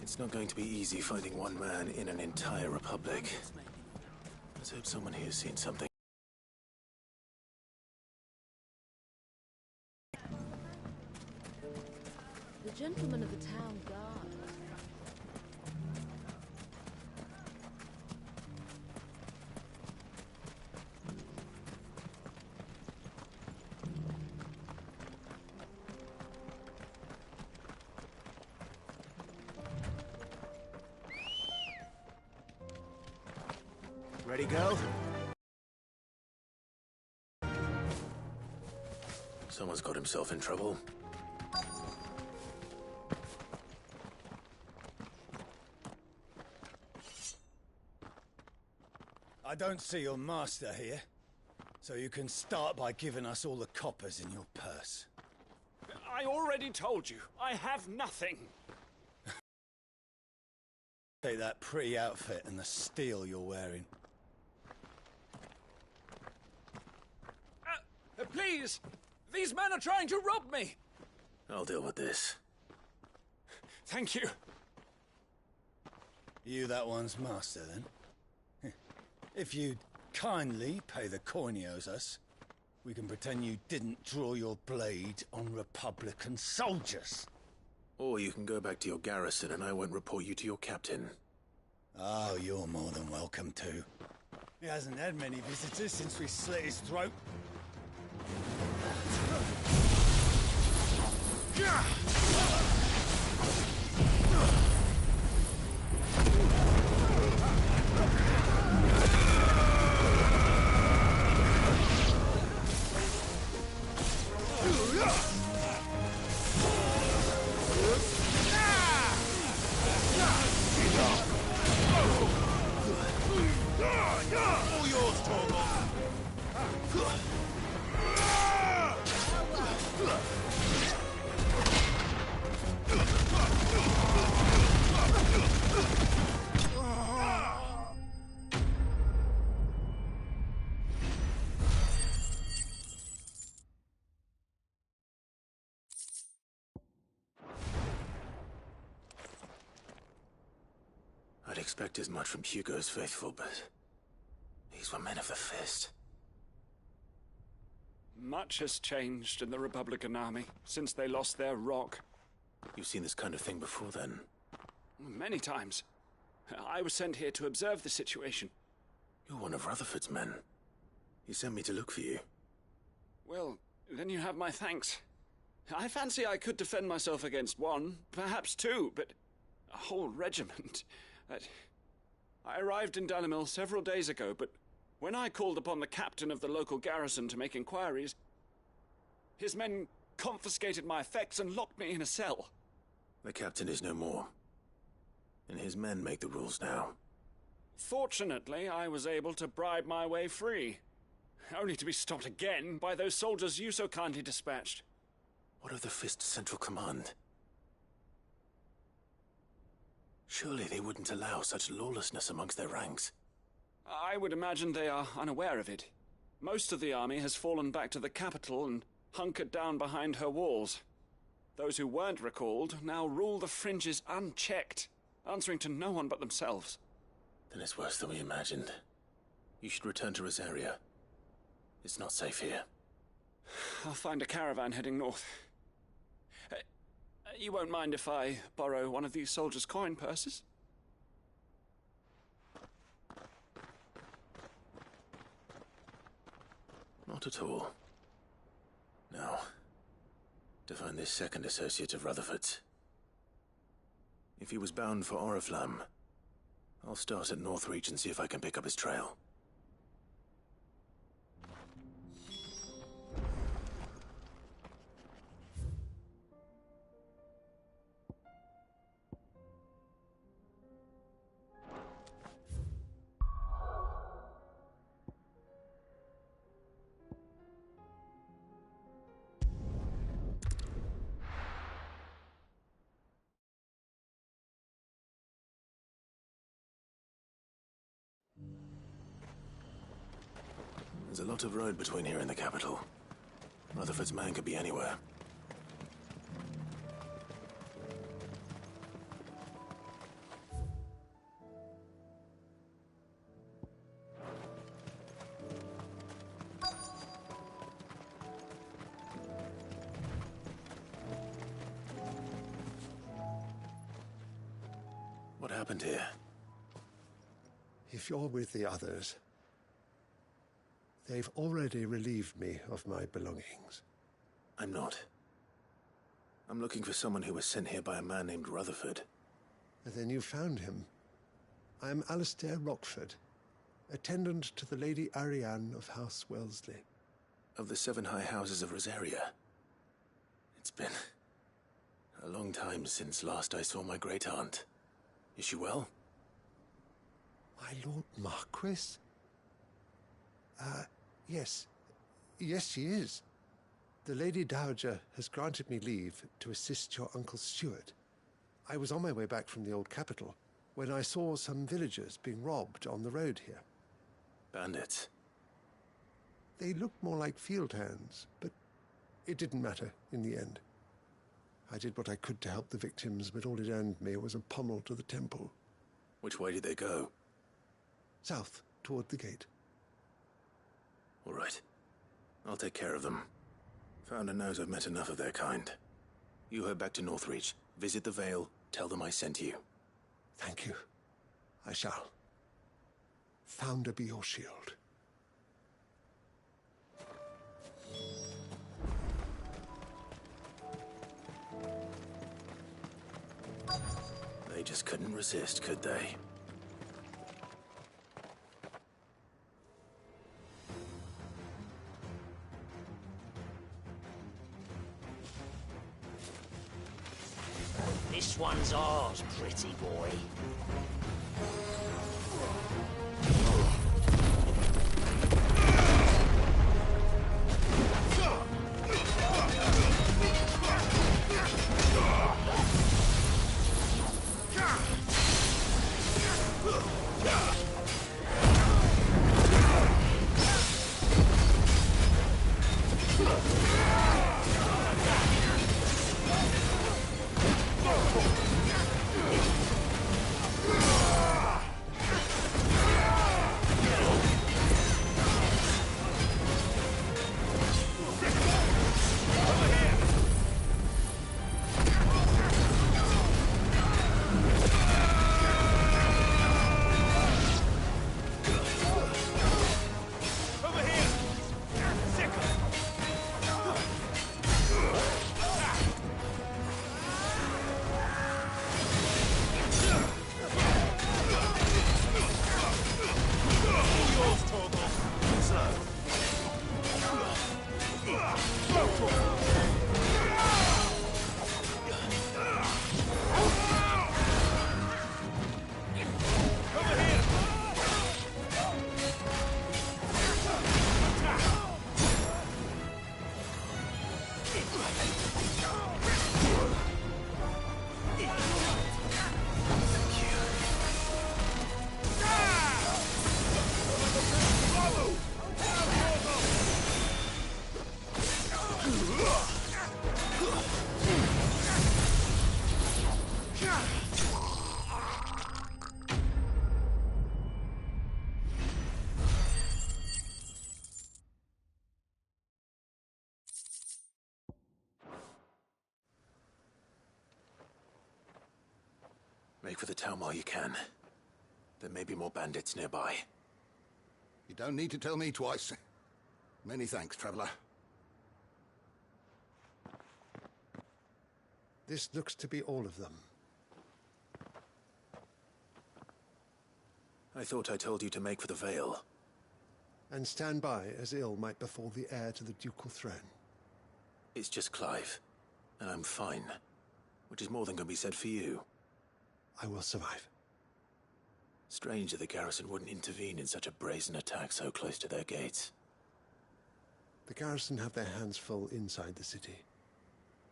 It's not going to be easy finding one man in an entire republic. Let's hope someone here's seen something. The gentleman of the town guard. Ready, girl? Someone's got himself in trouble. I don't see your master here, so you can start by giving us all the coppers in your purse. I already told you, I have nothing. Take that pretty outfit and the steel you're wearing. Please! These men are trying to rob me! I'll deal with this. Thank you. You that one's master, then? If you'd kindly pay the coin he owes us, we can pretend you didn't draw your blade on Republican soldiers. Or you can go back to your garrison and I won't report you to your captain. Oh, you're more than welcome to. He hasn't had many visitors since we slit his throat. All yours, Torvald. I'd expect as much from Hugo's faithful, but these were men of the fist. Much has changed in the Republican army since they lost their rock. You've seen this kind of thing before, then? Many times. I was sent here to observe the situation. You're one of Rutherford's men. He sent me to look for you. Well, then you have my thanks. I fancy I could defend myself against one, perhaps 2, but a whole regiment. I arrived in Dalamil several days ago, but when I called upon the captain of the local garrison to make inquiries, his men confiscated my effects and locked me in a cell. The captain is no more, and his men make the rules now. Fortunately, I was able to bribe my way free, only to be stopped again by those soldiers you so kindly dispatched. What of the Fist's central command? Surely they wouldn't allow such lawlessness amongst their ranks. I would imagine they are unaware of it. Most of the army has fallen back to the capital and hunkered down behind her walls. Those who weren't recalled now rule the fringes unchecked, answering to no one but themselves. Then it's worse than we imagined. You should return to Rosaria. It's not safe here. I'll find a caravan heading north. You won't mind if I borrow one of these soldiers' coin purses? Not at all. Now, to find this second associate of Rutherford's. If he was bound for Oriflamme, I'll start at Northreach and see if I can pick up his trail. There's a lot of road between here and the capital. Rutherford's man could be anywhere. What happened here? If you're with the others, they've already relieved me of my belongings. I'm not. I'm looking for someone who was sent here by a man named Rutherford. Then you found him. I'm Alistair Rockford, attendant to the Lady Ariane of House Wellesley. Of the 7 high houses of Rosaria. It's been a long time since last I saw my great-aunt. Is she well? My Lord Marquis? Yes. Yes, she is. The Lady Dowager has granted me leave to assist your Uncle Stuart. I was on my way back from the old capital when I saw some villagers being robbed on the road here. Bandits? They looked more like field hands, but it didn't matter in the end. I did what I could to help the victims, but all it earned me was a pommel to the temple. Which way did they go? South, toward the gate. All right. I'll take care of them. Founder knows I've met enough of their kind. You head back to Northreach, visit the Vale, tell them I sent you. Thank you. I shall. Founder be your shield. They just couldn't resist, could they? This one's ours, pretty boy. Make for the town while you can. There may be more bandits nearby. You don't need to tell me twice. Many thanks, traveler. This looks to be all of them. I thought I told you to make for the Vale. And stand by as ill might befall the heir to the ducal throne. It's just Clive, and I'm fine. Which is more than can be said for you. I will survive. Strange that the garrison wouldn't intervene in such a brazen attack so close to their gates. The garrison have their hands full inside the city.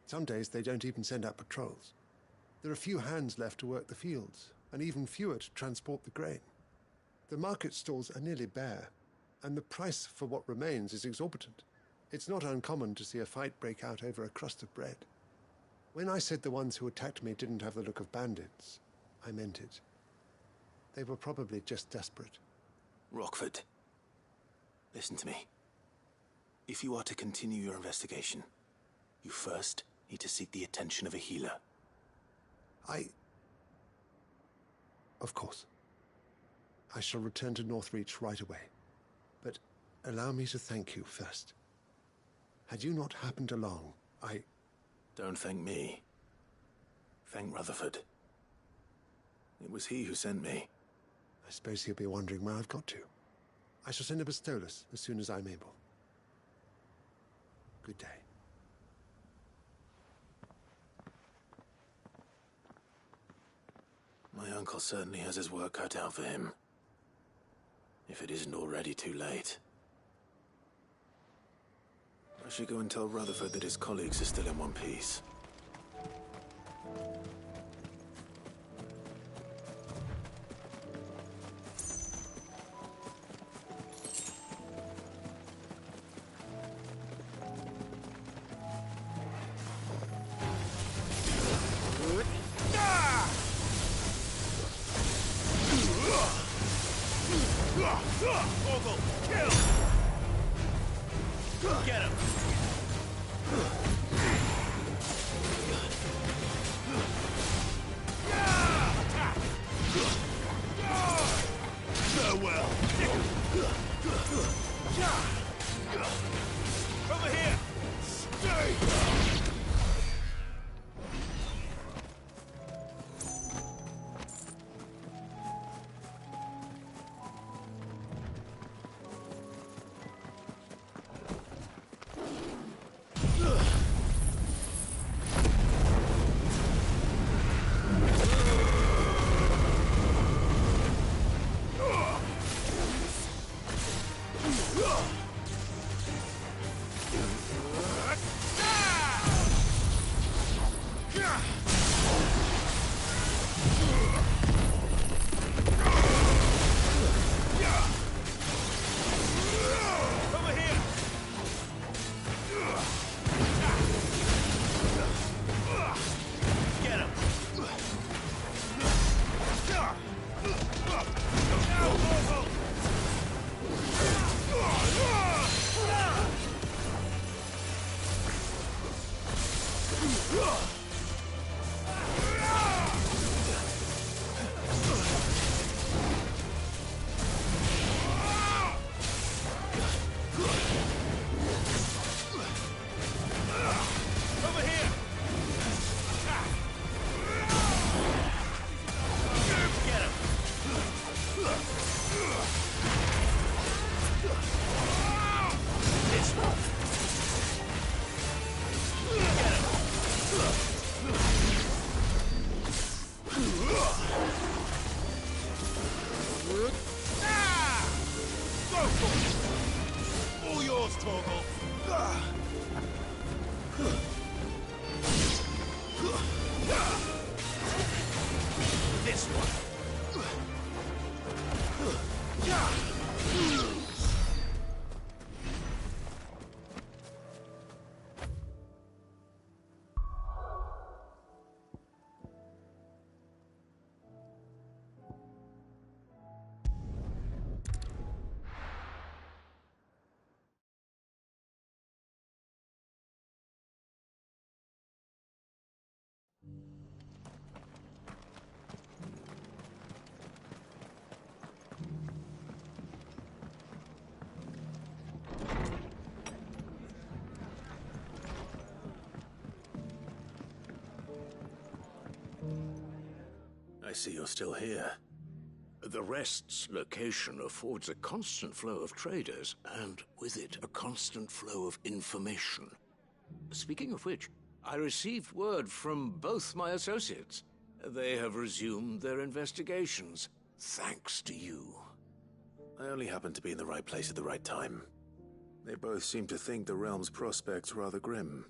Some days they don't even send out patrols. There are few hands left to work the fields, and even fewer to transport the grain. The market stalls are nearly bare, and the price for what remains is exorbitant. It's not uncommon to see a fight break out over a crust of bread. When I said the ones who attacked me didn't have the look of bandits, I meant it. They were probably just desperate. Rockford, listen to me. If you are to continue your investigation, you first need to seek the attention of a healer. Of course. I shall return to Northreach right away. But allow me to thank you first. Had you not happened along, Don't thank me. Thank Rutherford. It was he who sent me. I suppose he'll be wondering where I've got to. I shall send a Bastolus as soon as I'm able. Good day. My uncle certainly has his work cut out for him. If it isn't already too late. I should go and tell Rutherford that his colleagues are still in one piece. Ogle, kill! Get him! Farewell! Over here! Stay! All yours, Torgal. This one. I see you're still here. The Rest's location affords a constant flow of traders, and with it, a constant flow of information. Speaking of which, I received word from both my associates. They have resumed their investigations, thanks to you. I only happened to be in the right place at the right time. They both seem to think the realm's prospects rather grim.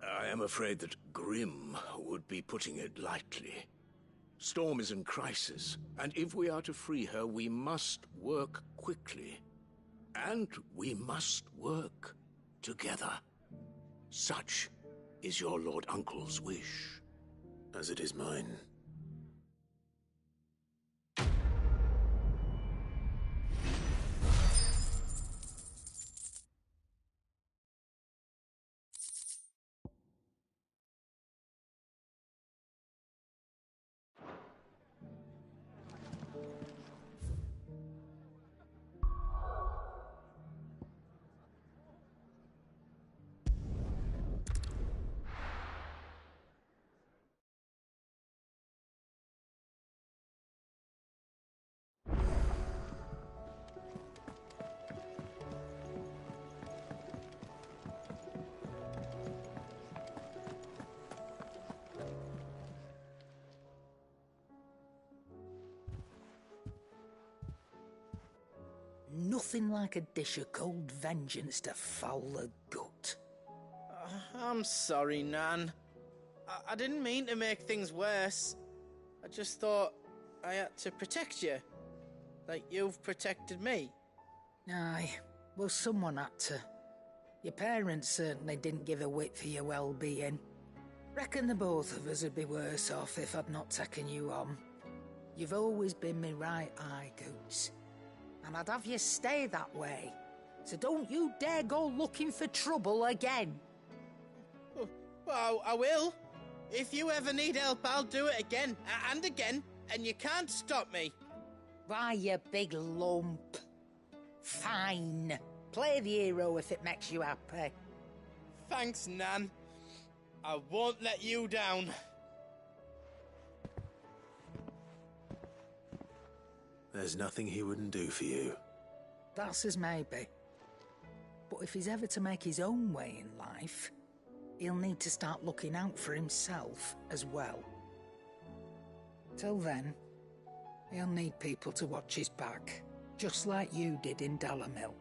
I am afraid that grim would be putting it lightly. Storm is in crisis, and if we are to free her, we must work quickly. And we must work together. Such is your Lord Uncle's wish. As it is mine. Nothing like a dish of cold vengeance to foul the gut. I'm sorry, Nan. I didn't mean to make things worse. I just thought I had to protect you. Like you've protected me. Aye, well, someone had to. Your parents certainly didn't give a whit for your well-being. Reckon the both of us would be worse off if I'd not taken you on. You've always been me right eye, Goots. And I'd have you stay that way. So don't you dare go looking for trouble again. Well, I will. If you ever need help, I'll do it again and again, and you can't stop me. Why, you big lump. Fine. Play the hero if it makes you happy. Thanks, Nan. I won't let you down. There's nothing he wouldn't do for you. That's as maybe. But if he's ever to make his own way in life, he'll need to start looking out for himself as well. Till then, he'll need people to watch his back, just like you did in Dalamil.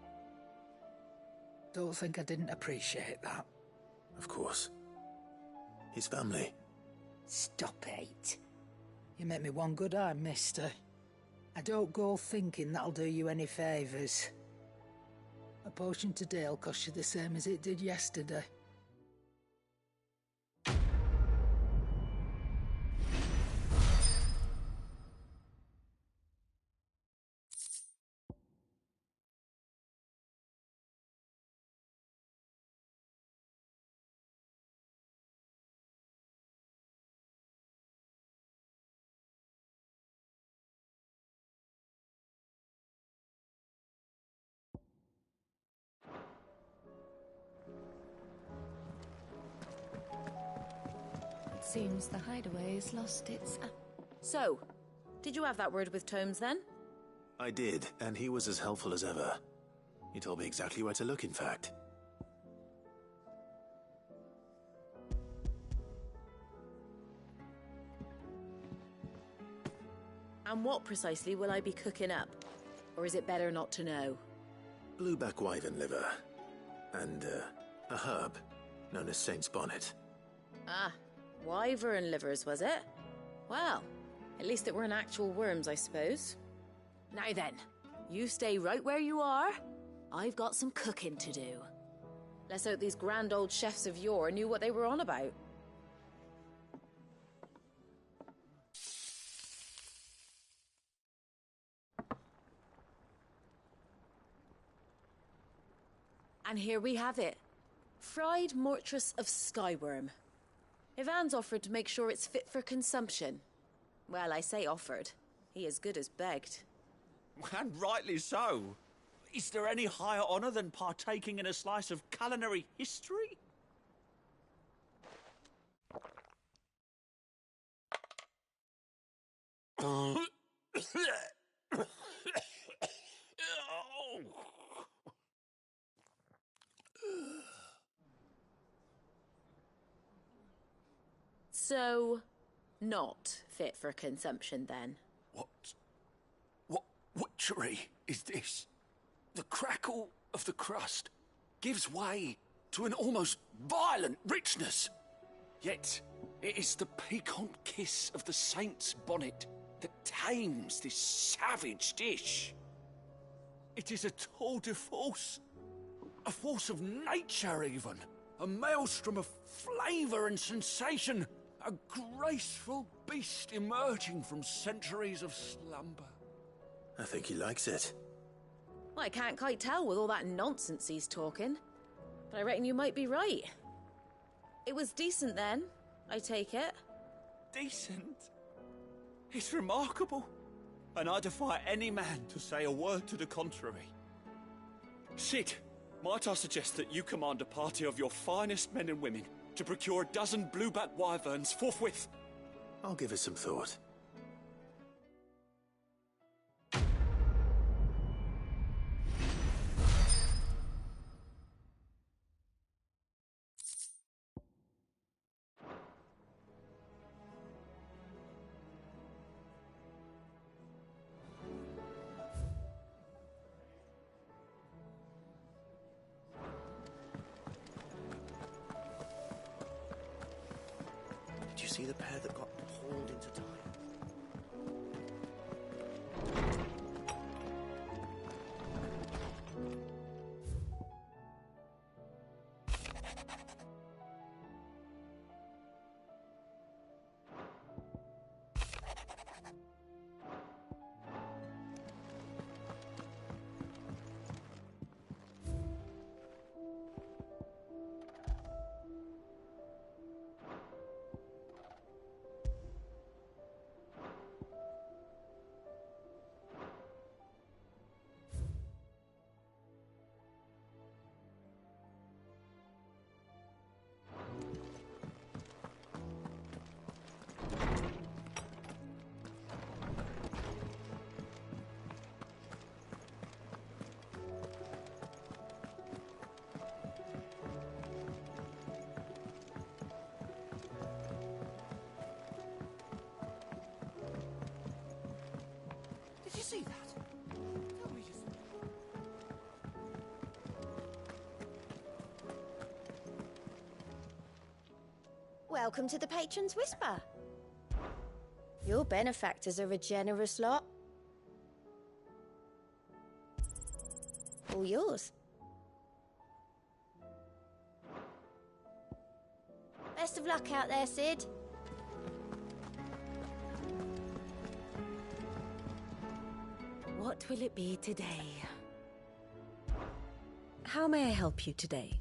Don't think I didn't appreciate that. Of course. His family. Stop it. You make me one good eye, mister. I don't go thinking that'll do you any favours. A potion today'll cost you the same as it did yesterday. Seems the hideaway's lost its... So, did you have that word with Tomes then? I did, and he was as helpful as ever. He told me exactly where to look, in fact. And what precisely will I be cooking up? Or is it better not to know? Blueback wyvern liver. And, a herb known as Saint's Bonnet. Ah, wyvern livers, was it? Well, at least it weren't actual worms, I suppose. Now then, you stay right where you are. I've got some cooking to do. Let's hope these grand old chefs of yore knew what they were on about. And here we have it. Fried mortress of skyworm. Ivan's offered to make sure it's fit for consumption. Well, I say offered. He as good as begged. And rightly so. Is there any higher honour than partaking in a slice of culinary history? So, not fit for consumption then? What witchery is this? The crackle of the crust gives way to an almost violent richness. Yet, it is the piquant kiss of the saint's bonnet that tames this savage dish. It is a tour de force. A force of nature, even. A maelstrom of flavour and sensation. A graceful beast emerging from centuries of slumber. I think he likes it. Well, I can't quite tell with all that nonsense he's talking. But I reckon you might be right. It was decent then, I take it. Decent? It's remarkable. And I defy any man to say a word to the contrary. Sid, might I suggest that you command a party of your finest men and women to procure a dozen blueback wyverns forthwith? I'll give it some thought. Did you see the pair that got hauled into time? Did you see that? Tell me just... Welcome to the Patron's Whisper. Your benefactors are a generous lot. All yours. Best of luck out there, Sid. What will it be today? How may I help you today?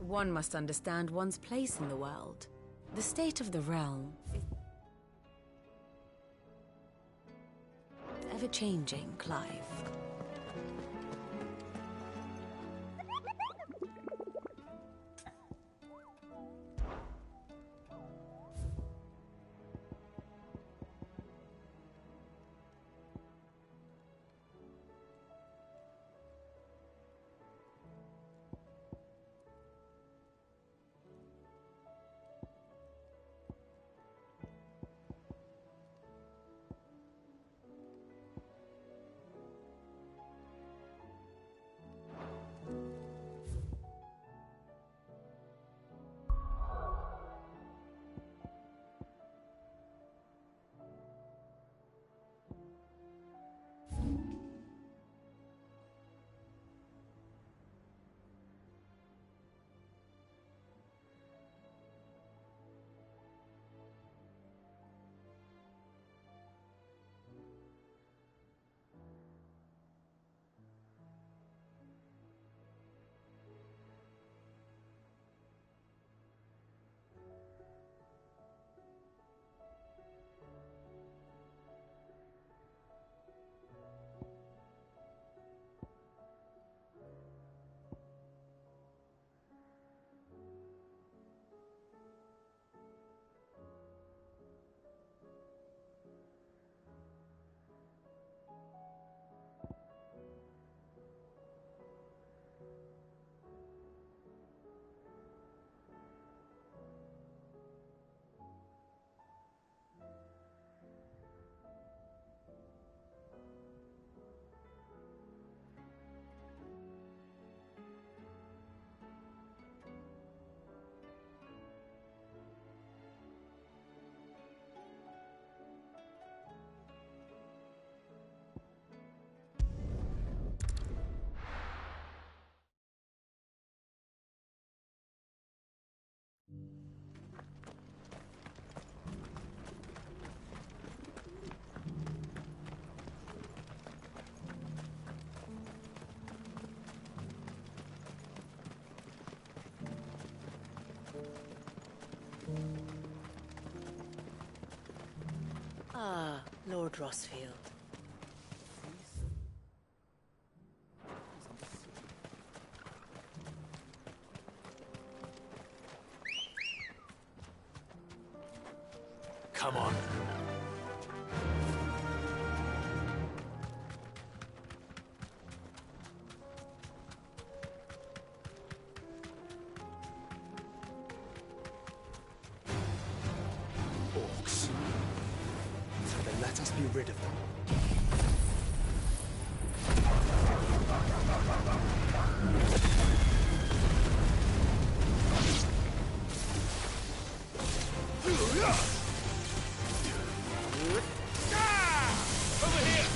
One must understand one's place in the world. The state of the realm is ever-changing, Clive. Ah, Lord Rosfield. Come on. Orcs. Then let us be rid of them. Over here!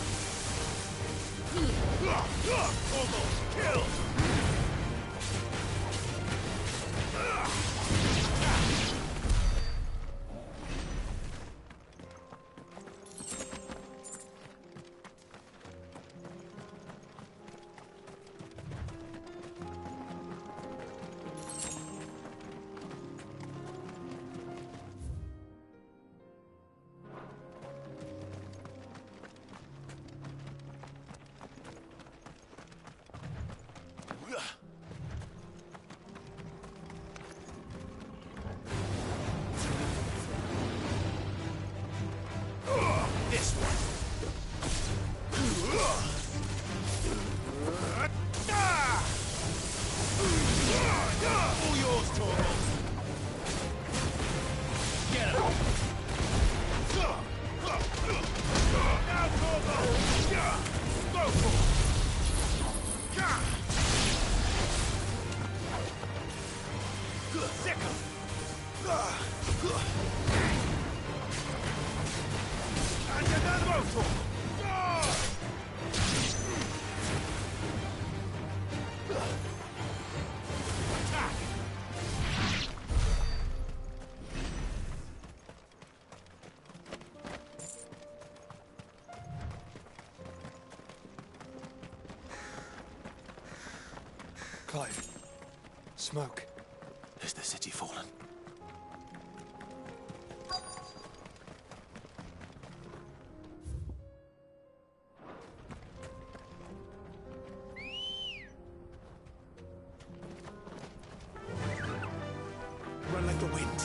Almost killed! This one. All yours, Torvald. Get him. Now, Torvald. Go for it. Sick him. And another motor! Attack! Clive. Smoke. Is the city fallen? Run like the wind.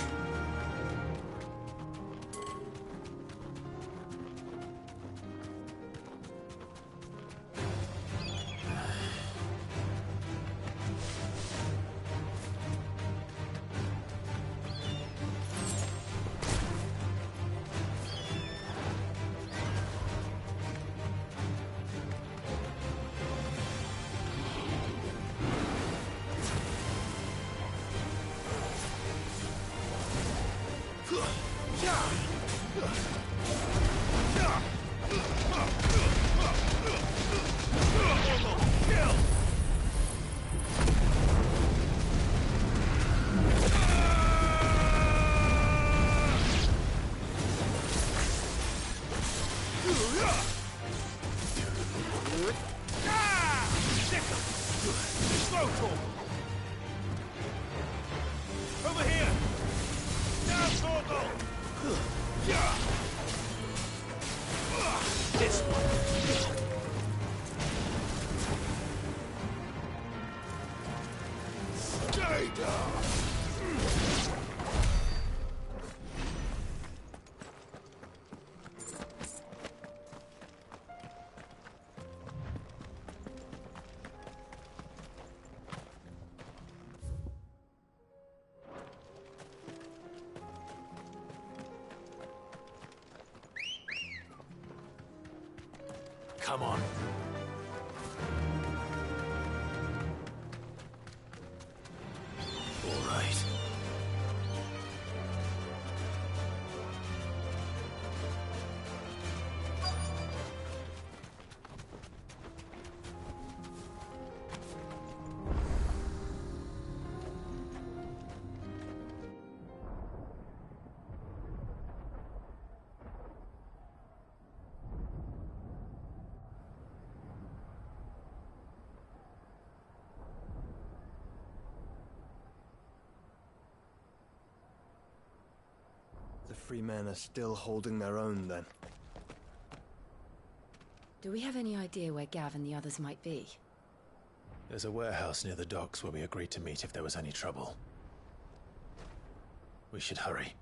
Over here! Now, Torvald! This one! Stay down! Come on. All right. Free men are still holding their own, then. Do we have any idea where Gav and the others might be? There's a warehouse near the docks where we agreed to meet if there was any trouble. We should hurry.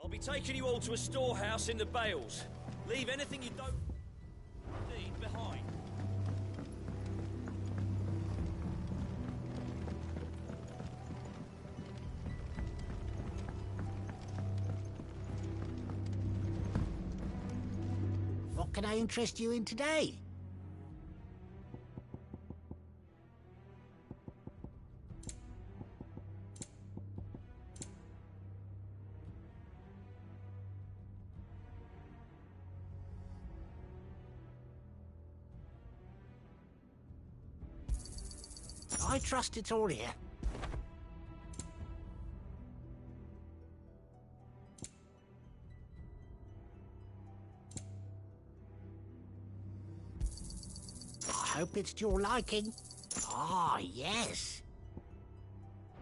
I'll be taking you all to a storehouse in the Bales. Leave anything you don't need behind. What can I interest you in today? I trust it's all here. I hope it's to your liking. Ah, yes.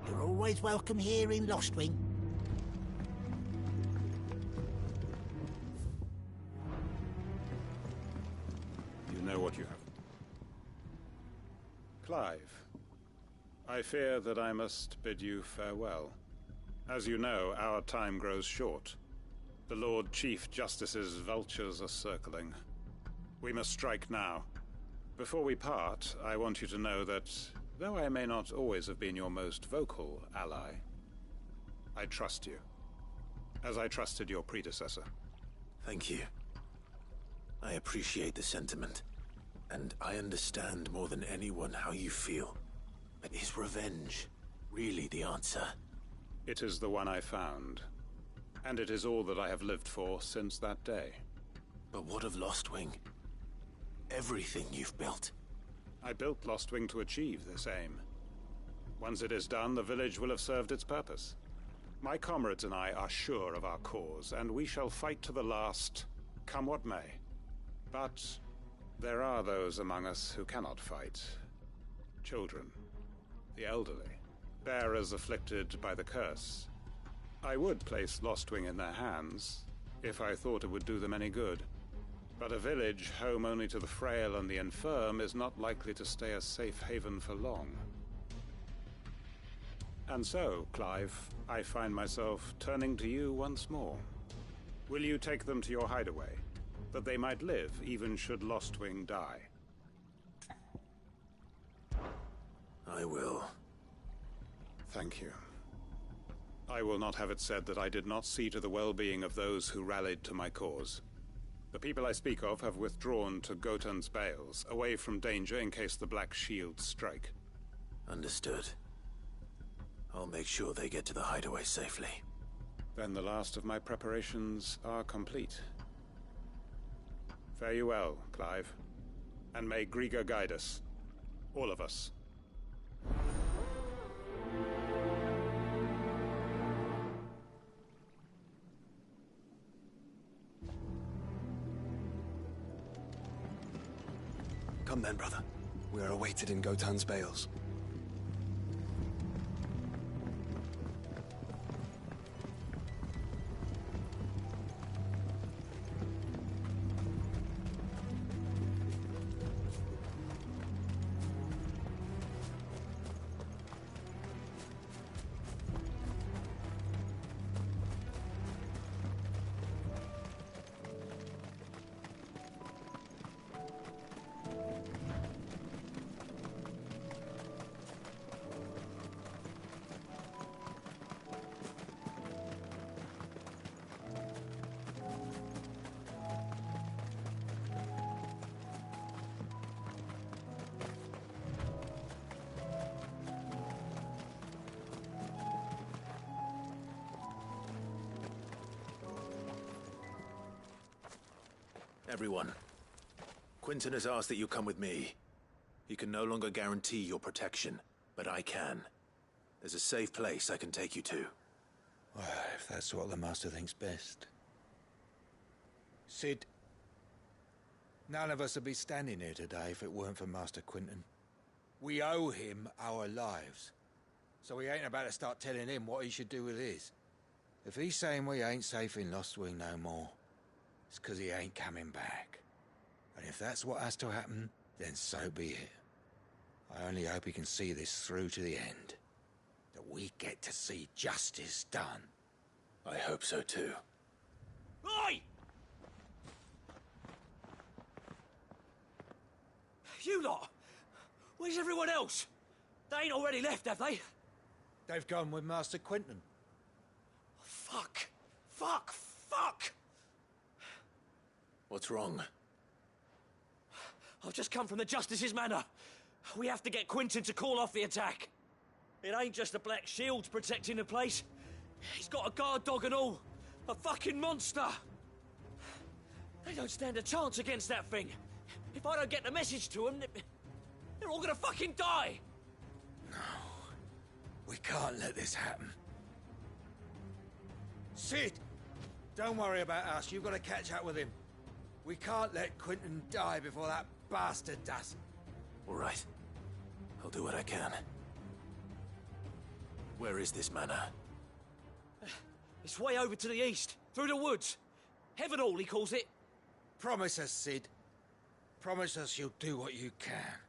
You're always welcome here in Lostwing. You know what you have. Clive, I fear that I must bid you farewell. As you know, our time grows short. The Lord Chief Justice's vultures are circling. We must strike now. Before we part, I want you to know that, though I may not always have been your most vocal ally, I trust you, as I trusted your predecessor. Thank you. I appreciate the sentiment, and I understand more than anyone how you feel. But is revenge really the answer? It is the one I found, and it is all that I have lived for since that day. But what of Lostwing? Everything you've built. I built Lostwing to achieve this aim. Once it is done, the village will have served its purpose. My comrades and I are sure of our cause, and we shall fight to the last, come what may. But there are those among us who cannot fight. Children, the elderly, bearers afflicted by the curse. I would place Lostwing in their hands, if I thought it would do them any good. But a village home only to the frail and the infirm is not likely to stay a safe haven for long. And so, Clive, I find myself turning to you once more. Will you take them to your hideaway, that they might live even should Lostwing die? I will. Thank you. I will not have it said that I did not see to the well-being of those who rallied to my cause. The people I speak of have withdrawn to Gotan's Bales, away from danger in case the Black Shields strike. Understood. I'll make sure they get to the hideaway safely. Then the last of my preparations are complete. Fare you well, Clive. And may Griga guide us. All of us. Come then, brother. We are awaited in Gotan's Bales. Everyone, Quinton has asked that you come with me. He can no longer guarantee your protection, but I can. There's a safe place I can take you to. Well, if that's what the Master thinks best. Sid, none of us would be standing here today if it weren't for Master Quinton. We owe him our lives. So we ain't about to start telling him what he should do with his. If he's saying we ain't safe in Lost Wing no more, it's 'cause he ain't coming back. And if that's what has to happen, then so be it. I only hope he can see this through to the end. That we get to see justice done. I hope so too. Oi! You lot! Where's everyone else? They ain't already left, have they? They've gone with Master Quinton. Fuck! Fuck! Fuck! What's wrong? I've just come from the Justice's Manor. We have to get Quinton to call off the attack. It ain't just the Black Shields protecting the place. He's got a guard dog and all. A fucking monster. They don't stand a chance against that thing. If I don't get the message to them, they're all gonna fucking die. No. We can't let this happen. Sid! Don't worry about us. You've got to catch up with him. We can't let Quinton die before that bastard does. All right. I'll do what I can. Where is this manor? It's way over to the east, through the woods. Heaven Hall, he calls it. Promise us, Sid. Promise us you'll do what you can.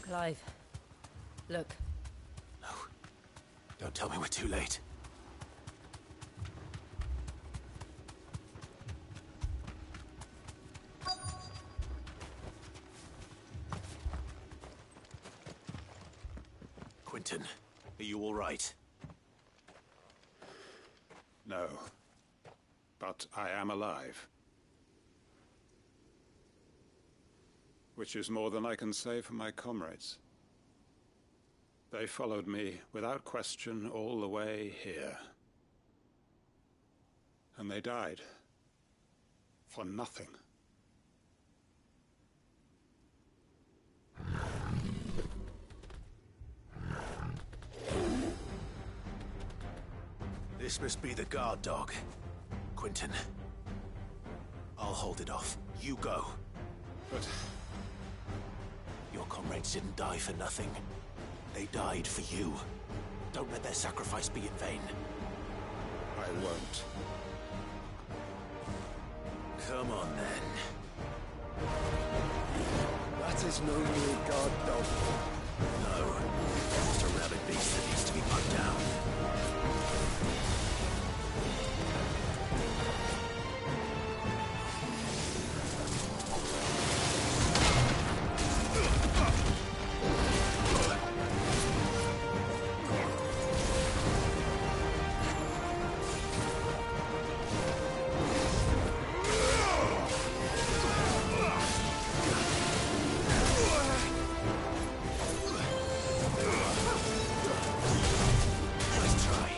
Clive, look. No. Don't tell me we're too late. Quinton, are you all right? No. But I am alive. Which is more than I can say for my comrades. They followed me without question all the way here. And they died. For nothing. This must be the guard dog. Quinton. I'll hold it off. You go. But... your comrades didn't die for nothing. They died for you. Don't let their sacrifice be in vain. I won't. Come on, then. That is no mere guard dog. No. Just a rabid beast that needs to be put down. Nice try.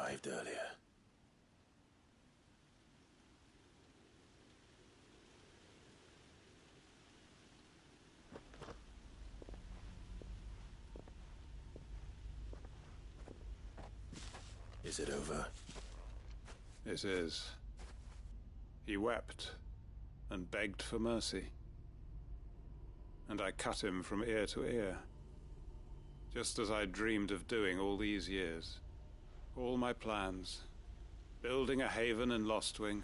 arrived earlier. Is it over? It is. He wept and begged for mercy. And I cut him from ear to ear. Just as I dreamed of doing all these years. All my plans. Building a haven in Lostwing.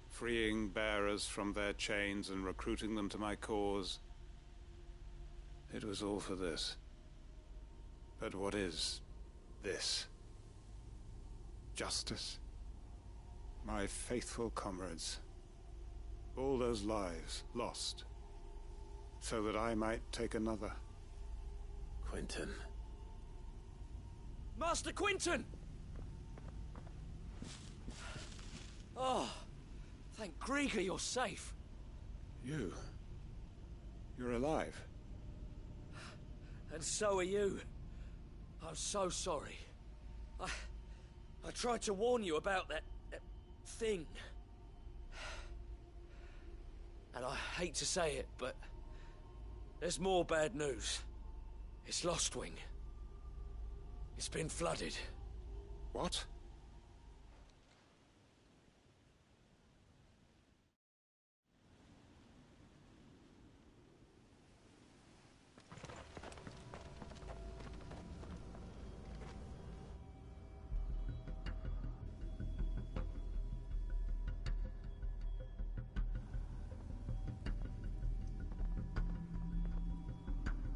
Freeing bearers from their chains and recruiting them to my cause. It was all for this. But what is this? Justice? My faithful comrades. All those lives lost. So that I might take another. Quentin. Master Quentin! Oh, thank Grieger you're safe. You're alive. And so are you. I'm so sorry. I tried to warn you about that thing. And I hate to say it, but there's more bad news. It's Lostwing. It's been flooded. What?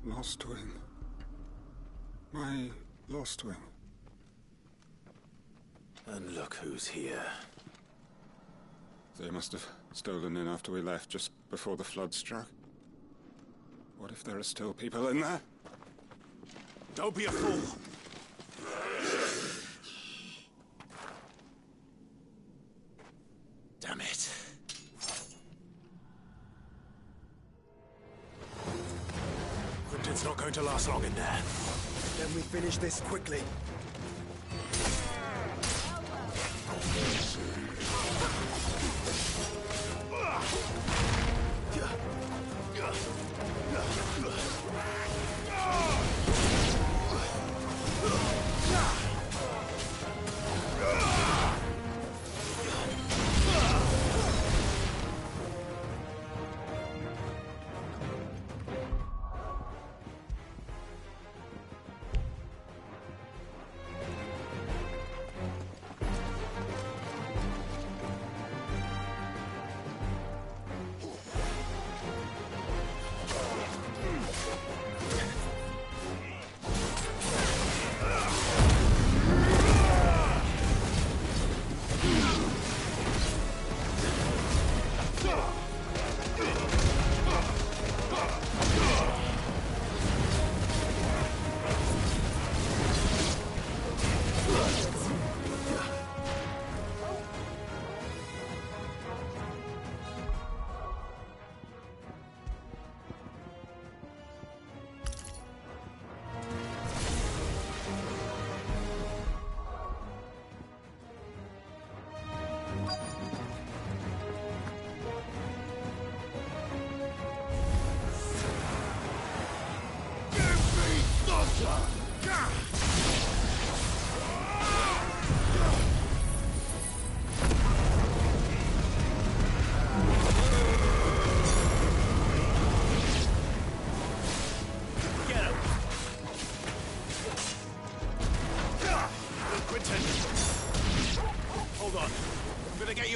Lostwing. My Lostwing. And look who's here. They must have stolen in after we left, just before the flood struck. What if there are still people in there? Don't be a fool! Damn it. Quentin's not going to last long in there. Then we finish this quickly.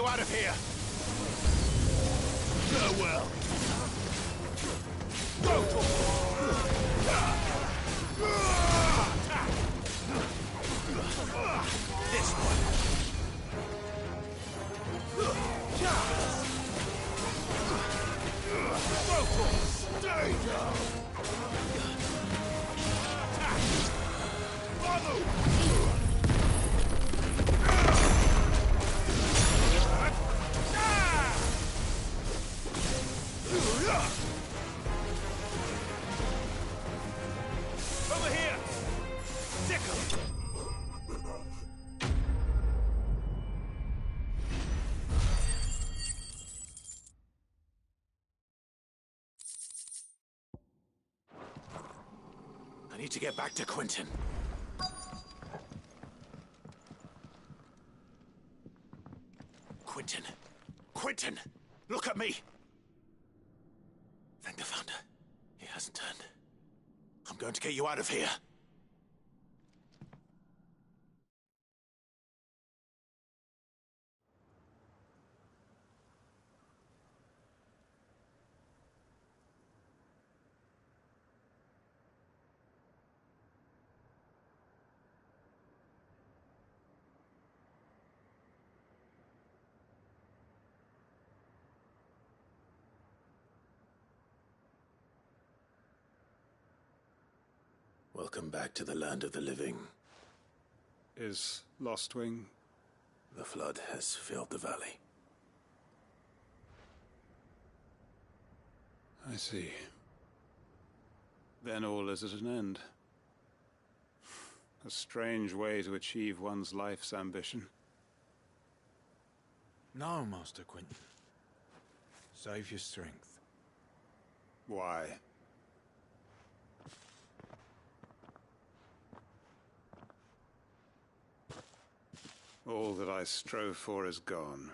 Out of here! Farewell! This one! Stay down! Follow! need to get back to Quentin. Quentin! Quentin! Look at me! Thank the Founder. He hasn't turned. I'm going to get you out of here. Welcome back to the land of the living. Is Lostwing? The flood has filled the valley. I see. Then all is at an end. A strange way to achieve one's life's ambition. No, Master Quentin. Save your strength. Why? All that I strove for is gone.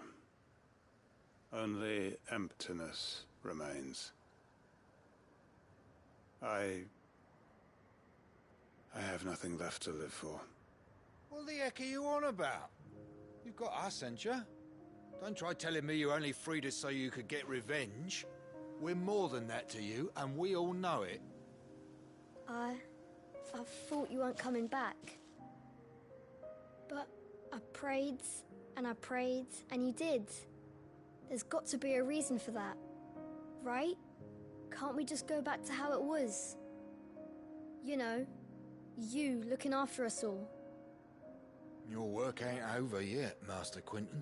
Only emptiness remains. I have nothing left to live for. What the heck are you on about? You've got us, ain't you? Don't try telling me you only freed us so you could get revenge. We're more than that to you, and we all know it. I thought you weren't coming back. But I prayed, and you did. There's got to be a reason for that, right? Can't we just go back to how it was? You know, you looking after us all. Your work ain't over yet, Master Quentin.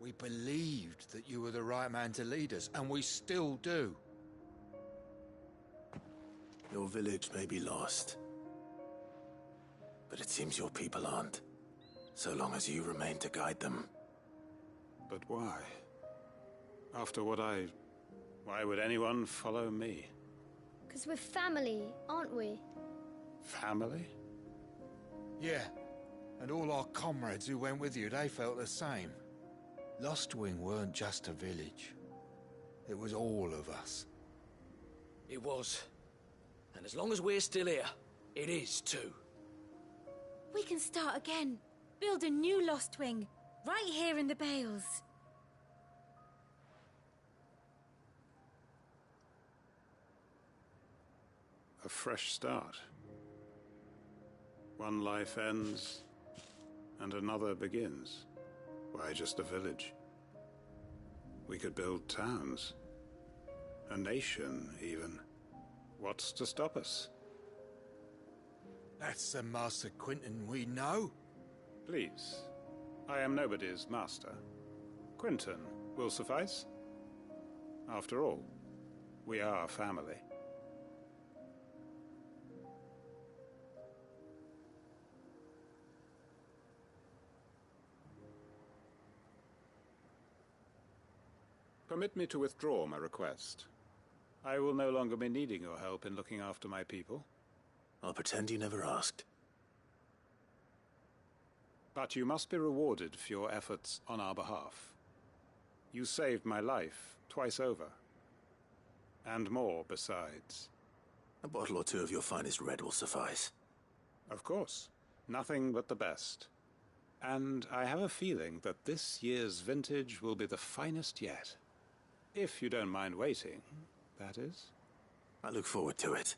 We believed that you were the right man to lead us, and we still do. Your village may be lost, but it seems your people aren't, so long as you remain to guide them. But why? After what why would anyone follow me? 'Cause we're family, aren't we? Family? Yeah, and all our comrades who went with you, they felt the same. Lostwing weren't just a village. It was all of us. It was. And as long as we're still here, it is too. We can start again. Build a new Lostwing, right here in the Bales. A fresh start. One life ends, and another begins. Why, just a village. We could build towns. A nation, even. What's to stop us? That's the Master Quentin we know. Please. I am nobody's master. Quentin will suffice. After all, we are family. Permit me to withdraw my request. I will no longer be needing your help in looking after my people. I'll pretend you never asked. But you must be rewarded for your efforts on our behalf. You saved my life twice over. And more besides. A bottle or two of your finest red will suffice. Of course. Nothing but the best. And I have a feeling that this year's vintage will be the finest yet. If you don't mind waiting, that is. I look forward to it.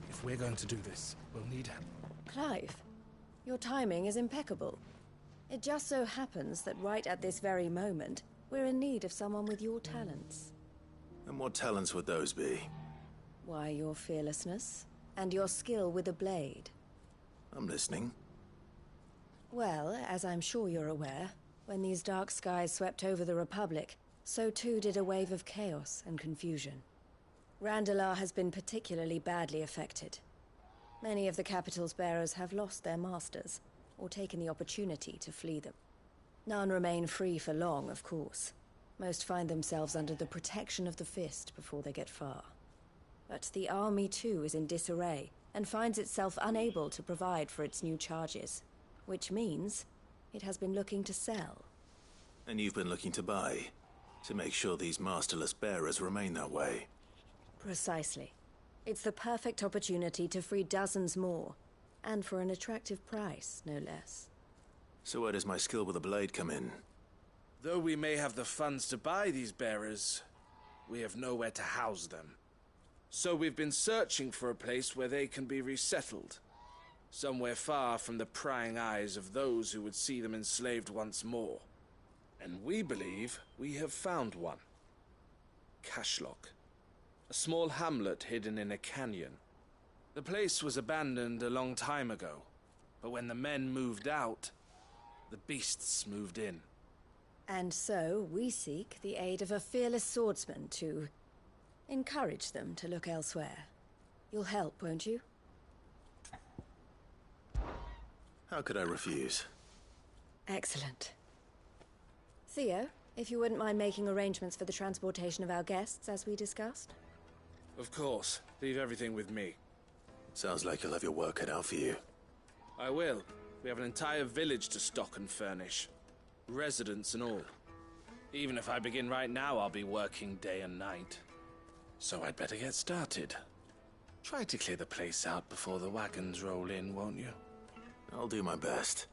If we're going to do this, we'll need help. Clive, your timing is impeccable. It just so happens that right at this very moment, we're in need of someone with your talents. And what talents would those be? Why, your fearlessness, and your skill with a blade. I'm listening. Well, as I'm sure you're aware, when these dark skies swept over the Republic, so too did a wave of chaos and confusion. Randalar has been particularly badly affected. Many of the capital's bearers have lost their masters, or taken the opportunity to flee them. None remain free for long, of course. Most find themselves under the protection of the Fist before they get far. But the army too is in disarray, and finds itself unable to provide for its new charges. Which means it has been looking to sell. And you've been looking to buy, to make sure these masterless bearers remain that way. Precisely. It's the perfect opportunity to free dozens more, and for an attractive price, no less. So where does my skill with a blade come in? Though we may have the funds to buy these bearers, we have nowhere to house them. So we've been searching for a place where they can be resettled. Somewhere far from the prying eyes of those who would see them enslaved once more. And we believe we have found one. Cashlock. A small hamlet hidden in a canyon. The place was abandoned a long time ago, but when the men moved out, the beasts moved in. And so we seek the aid of a fearless swordsman to encourage them to look elsewhere. You'll help, won't you? How could I refuse? Excellent. Theo, if you wouldn't mind making arrangements for the transportation of our guests, as we discussed. Of course. Leave everything with me. Sounds like you'll have your work cut out for you. I will. We have an entire village to stock and furnish. Residents and all. Even if I begin right now, I'll be working day and night. So I'd better get started. Try to clear the place out before the wagons roll in, won't you? I'll do my best.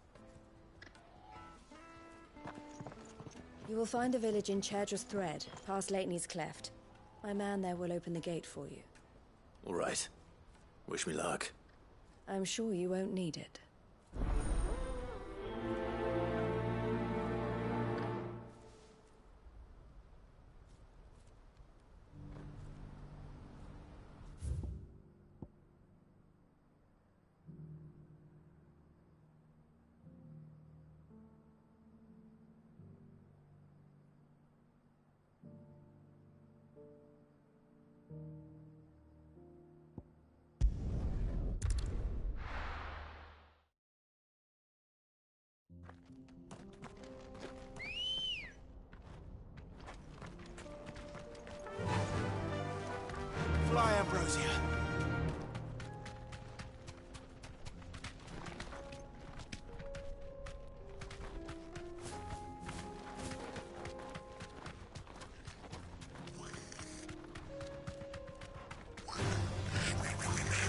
You will find a village in Chairdress Thread, past Lateney's Cleft. My man there will open the gate for you. All right. Wish me luck. I'm sure you won't need it. Fly, Ambrosia.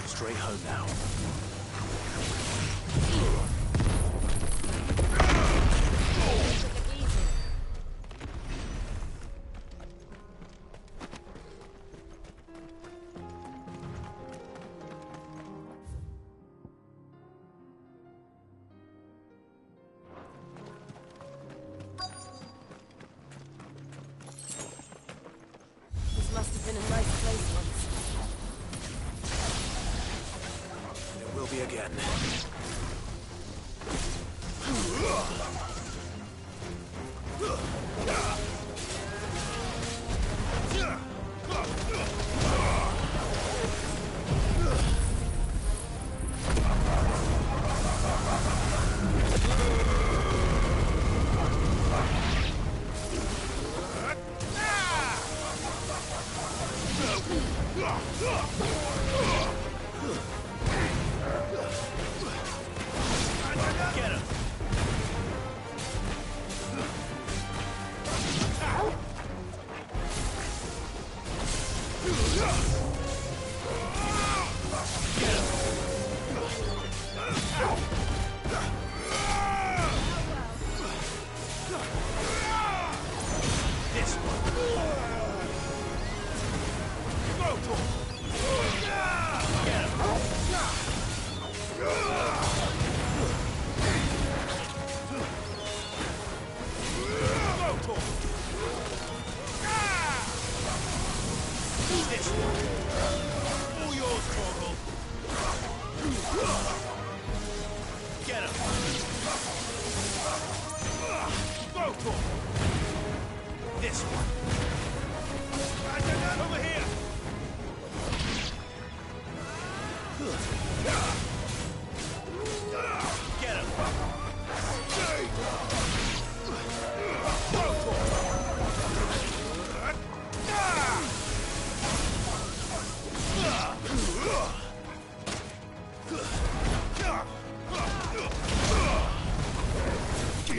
Straight home now. This must have been a nice place once. It will be again.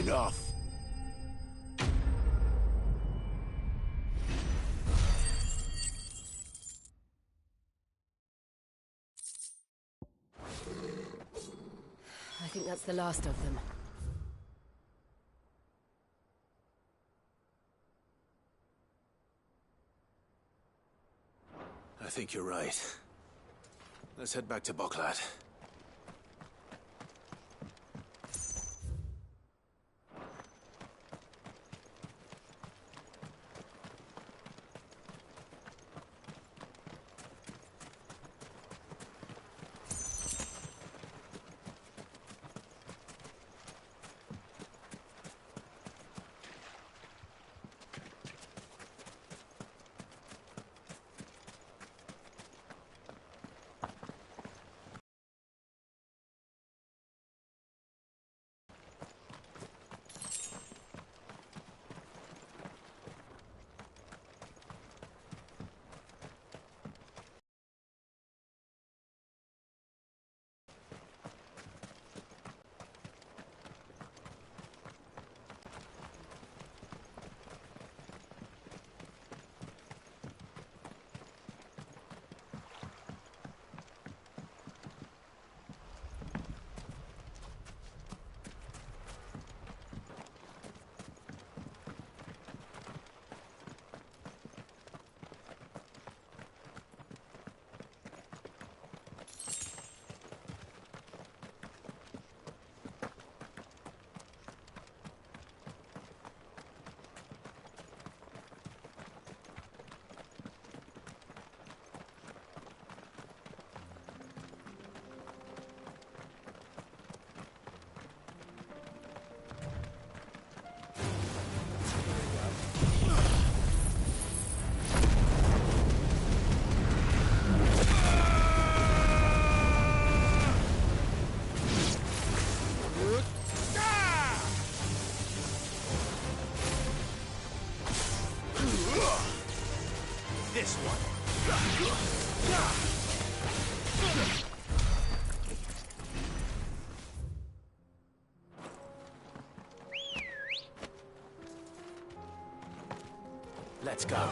Enough. I think that's the last of them. I think you're right. Let's head back to Boklat. This one. Let's go.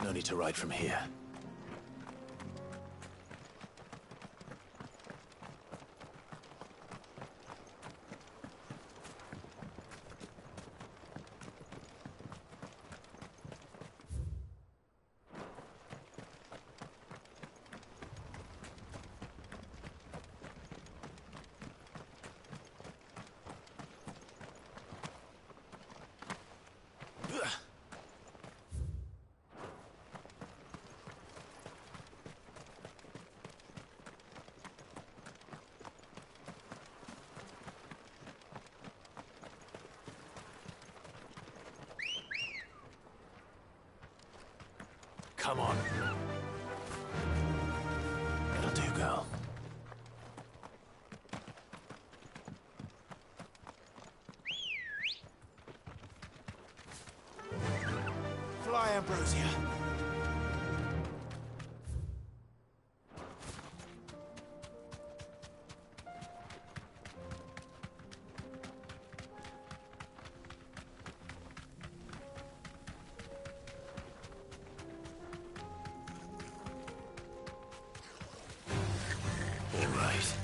No need to ride from here. Come on. It'll do, girl. Fly, Ambrosia. All right.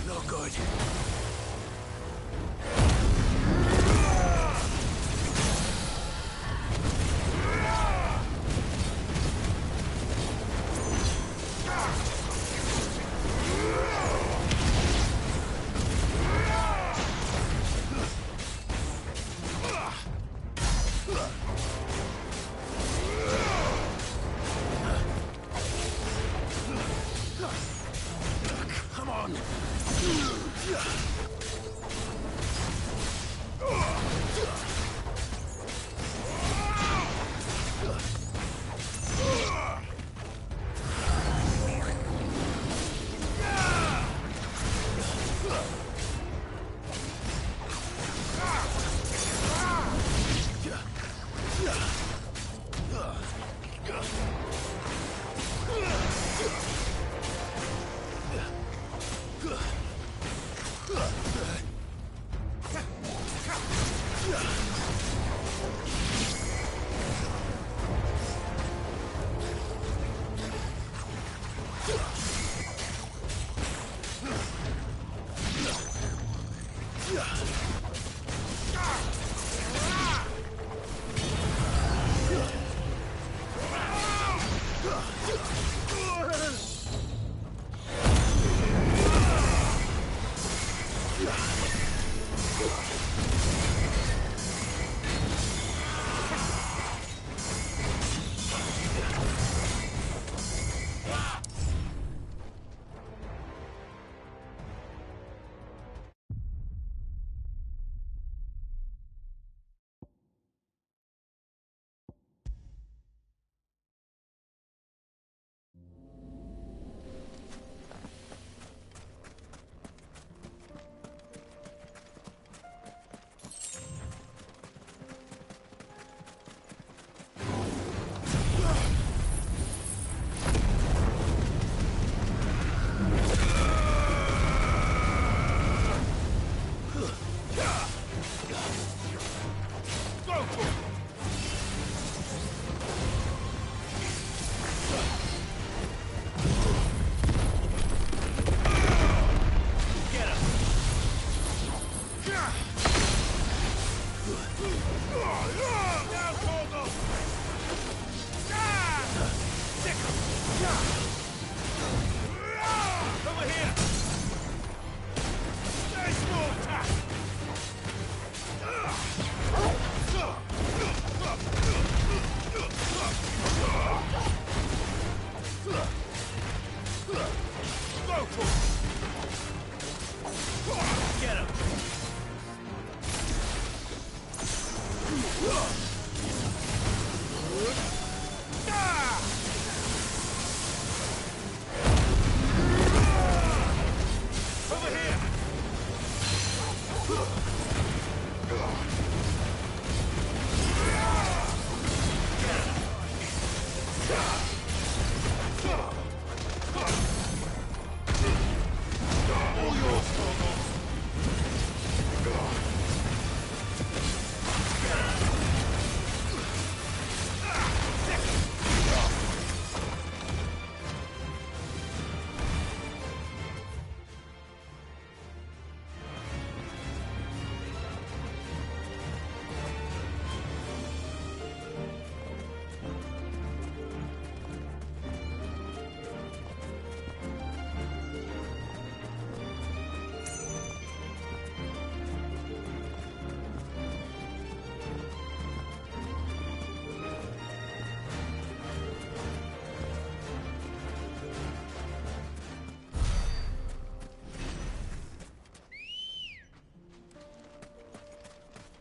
Not good. Come on.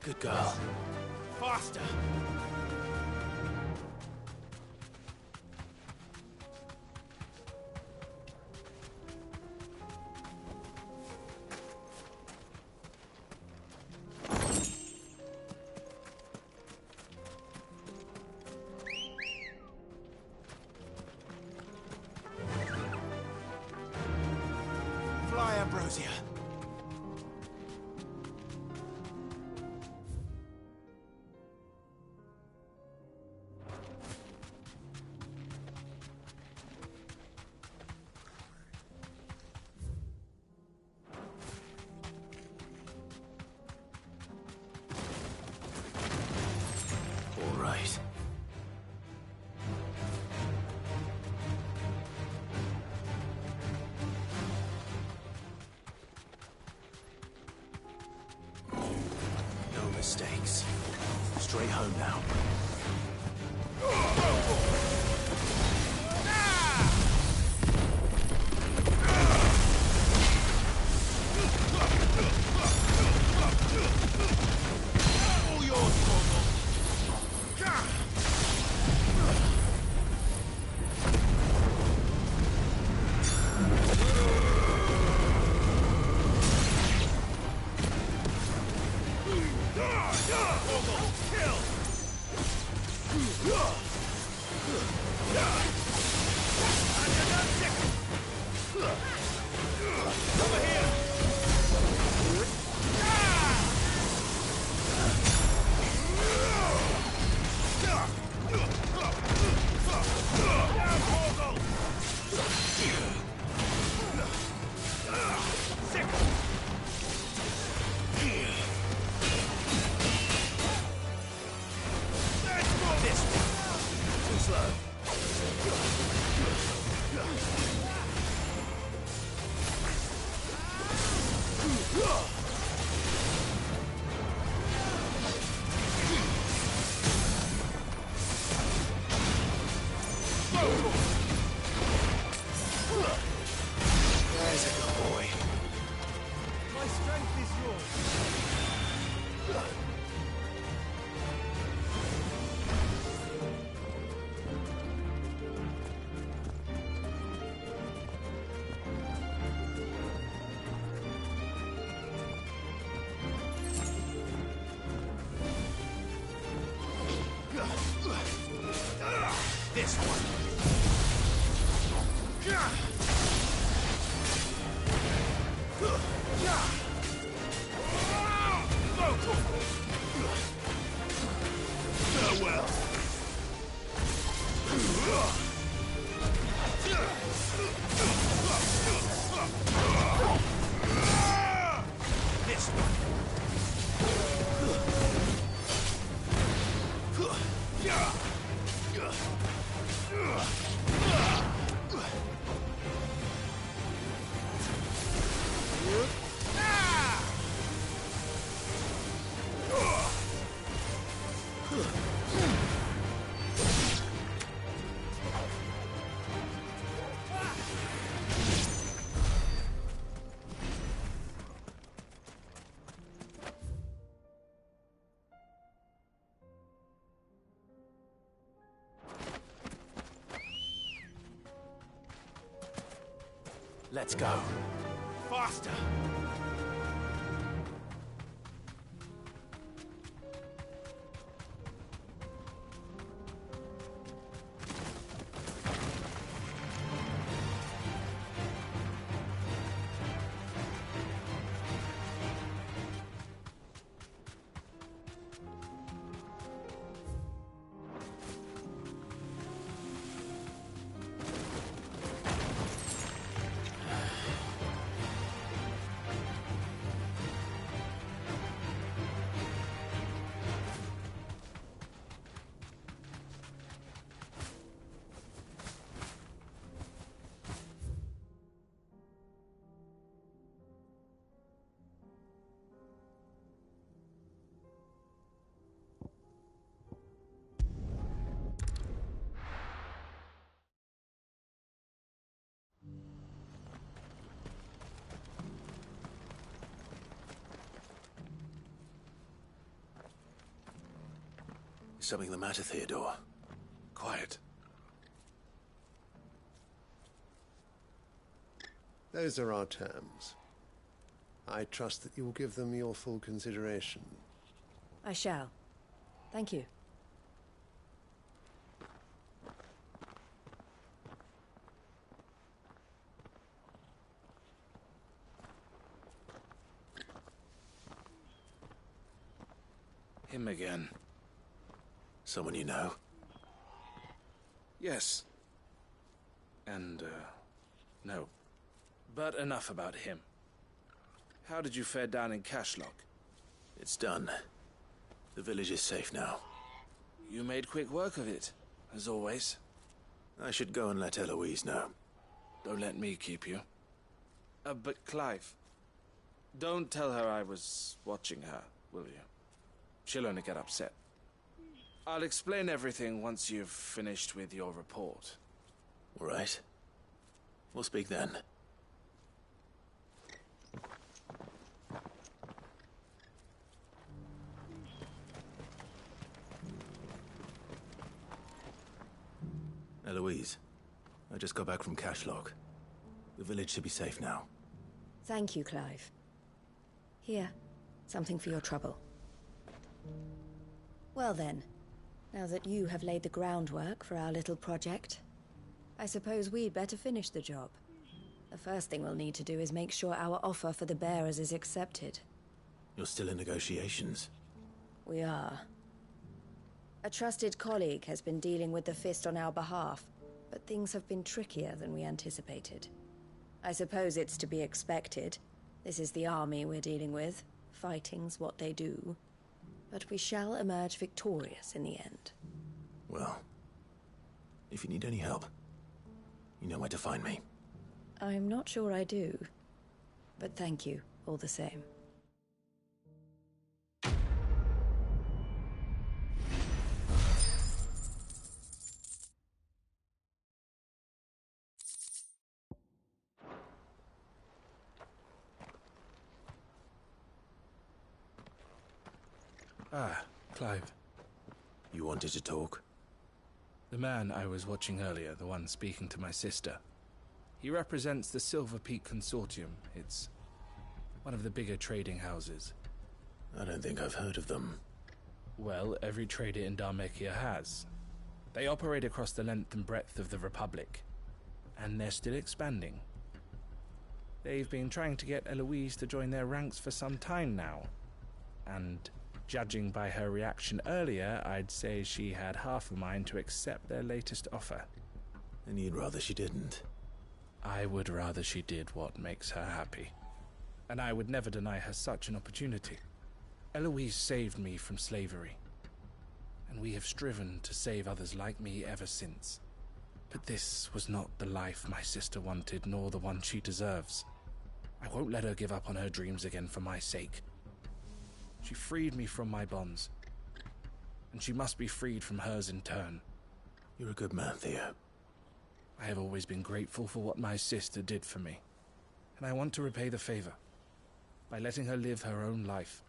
Good girl. Faster! Fly, Ambrosia. All right. No mistakes. Straight home now. All yours, Corporal. There's a good boy. My strength is yours. This one. Farewell. This one. Let's go. Faster! Something the matter, Theodore? Quiet. Those are our terms. I trust that you will give them your full consideration. I shall. Thank you. Him again. Someone you know? Yes. And, no. But enough about him. How did you fare down in Cashlock? It's done. The village is safe now. You made quick work of it, as always. I should go and let Eloise know. Don't let me keep you. But Clive, don't tell her I was watching her, will you? She'll only get upset. I'll explain everything once you've finished with your report. All right. We'll speak then. Eloise, I just got back from Cashlock. The village should be safe now. Thank you, Clive. Here, something for your trouble. Well then, now that you have laid the groundwork for our little project, I suppose we'd better finish the job. The first thing we'll need to do is make sure our offer for the bearers is accepted. You're still in negotiations? We are. A trusted colleague has been dealing with the Fist on our behalf, but things have been trickier than we anticipated. I suppose it's to be expected. This is the army we're dealing with. Fighting's what they do. But we shall emerge victorious in the end. Well, if you need any help, you know where to find me. I'm not sure I do, but thank you all the same. Ah, Clive. You wanted to talk? The man I was watching earlier, the one speaking to my sister. He represents the Silver Peak Consortium. It's one of the bigger trading houses. I don't think I've heard of them. Well, every trader in Dharmekia has. They operate across the length and breadth of the Republic. And they're still expanding. They've been trying to get Eloise to join their ranks for some time now. And judging by her reaction earlier, I'd say she had half a mind to accept their latest offer. And you'd rather she didn't? I would rather she did what makes her happy. And I would never deny her such an opportunity. Eloise saved me from slavery. And we have striven to save others like me ever since. But this was not the life my sister wanted, nor the one she deserves. I won't let her give up on her dreams again for my sake. She freed me from my bonds, and she must be freed from hers in turn. You're a good man, Theo. I have always been grateful for what my sister did for me, and I want to repay the favor by letting her live her own life.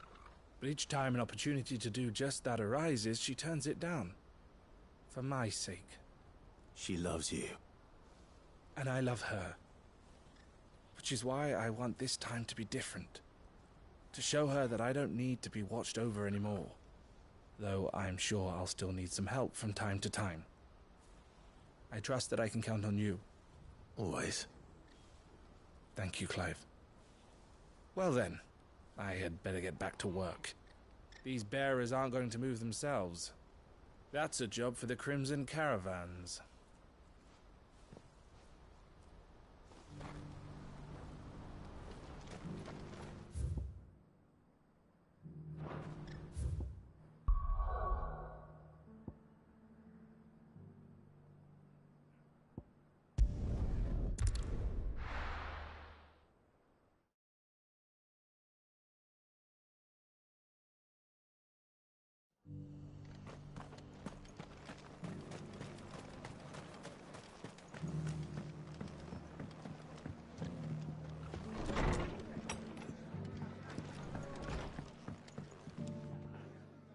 But each time an opportunity to do just that arises, she turns it down. For my sake. She loves you. And I love her. Which is why I want this time to be different. To show her that I don't need to be watched over anymore. Though I'm sure I'll still need some help from time to time. I trust that I can count on you. Always. Thank you, Clive. Well then, I had better get back to work. These bearers aren't going to move themselves. That's a job for the Crimson Caravans.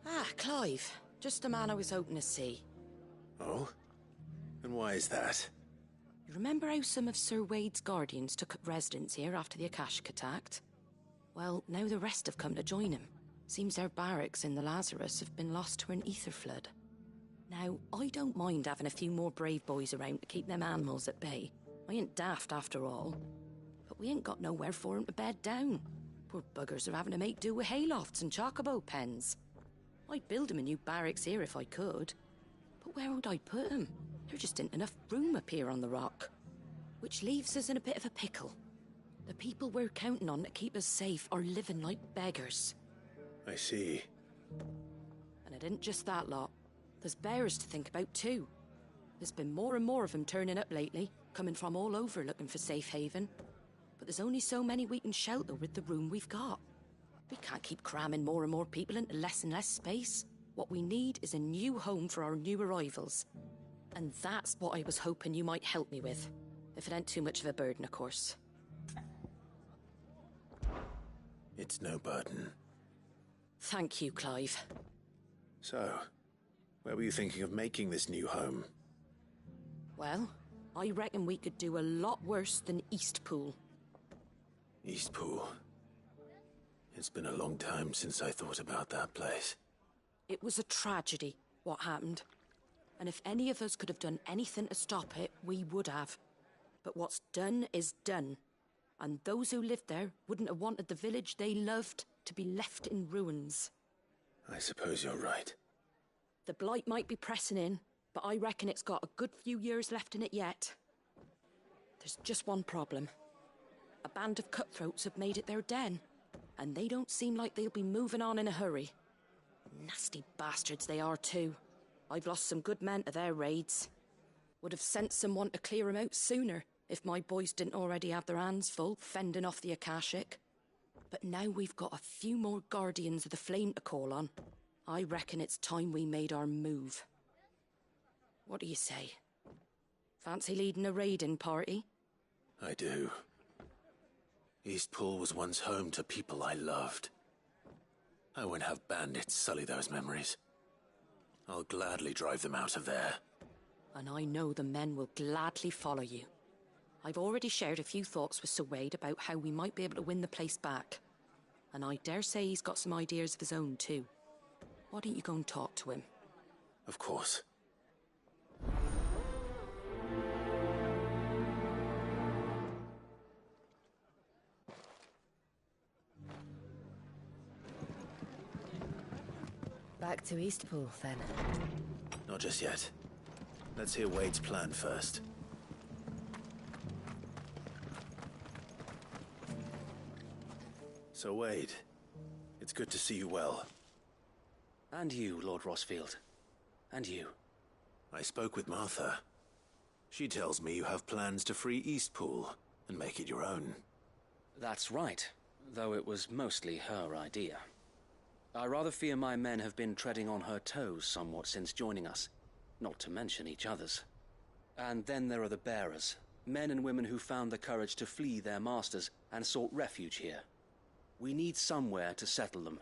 Ah, Clive. Just a man I was hoping to see. Oh? And why is that? You remember how some of Sir Wade's guardians took up residence here after the Akashic attacked? Well, now the rest have come to join him. Seems their barracks in the Lazarus have been lost to an ether flood. Now, I don't mind having a few more brave boys around to keep them animals at bay. I ain't daft after all. But we ain't got nowhere for 'em to bed down. Poor buggers are having to make do with haylofts and chocobo pens. I'd build 'em a new barracks here if I could. But where would I put 'em? There just ain't enough room up here on the rock. Which leaves us in a bit of a pickle. The people we're counting on to keep us safe are living like beggars. I see. And it isn't just that lot. There's bears to think about too. There's been more and more of them turning up lately, coming from all over looking for safe haven. But there's only so many we can shelter with the room we've got. We can't keep cramming more and more people into less and less space. What we need is a new home for our new arrivals. And that's what I was hoping you might help me with. If it ain't too much of a burden, of course. It's no burden. Thank you, Clive. So, where were you thinking of making this new home? Well, I reckon we could do a lot worse than Eastpool. Eastpool. It's been a long time since I thought about that place. It was a tragedy, what happened. And if any of us could have done anything to stop it, we would have. But what's done is done. And those who lived there wouldn't have wanted the village they loved to be left in ruins. I suppose you're right. The blight might be pressing in, but I reckon it's got a good few years left in it yet. There's just one problem. A band of cutthroats have made it their den, and they don't seem like they'll be moving on in a hurry. Nasty bastards they are too. I've lost some good men to their raids. Would have sent someone to clear 'em out sooner, if my boys didn't already have their hands full fending off the Akashic. But now we've got a few more guardians of the flame to call on. I reckon it's time we made our move. What do you say? Fancy leading a raiding party? I do. Eastpool was once home to people I loved. I won't have bandits sully those memories. I'll gladly drive them out of there. And I know the men will gladly follow you. I've already shared a few thoughts with Sir Wade about how we might be able to win the place back. And I dare say he's got some ideas of his own too. Why don't you go and talk to him? Of course. Back to Eastpool, then. Not just yet. Let's hear Wade's plan first. So, Wade, it's good to see you well. And you, Lord Rossfield. And you. I spoke with Martha. She tells me you have plans to free Eastpool and make it your own. That's right, though it was mostly her idea. I rather fear my men have been treading on her toes somewhat since joining us, not to mention each other's. And then there are the bearers, men and women who found the courage to flee their masters and sought refuge here. We need somewhere to settle them,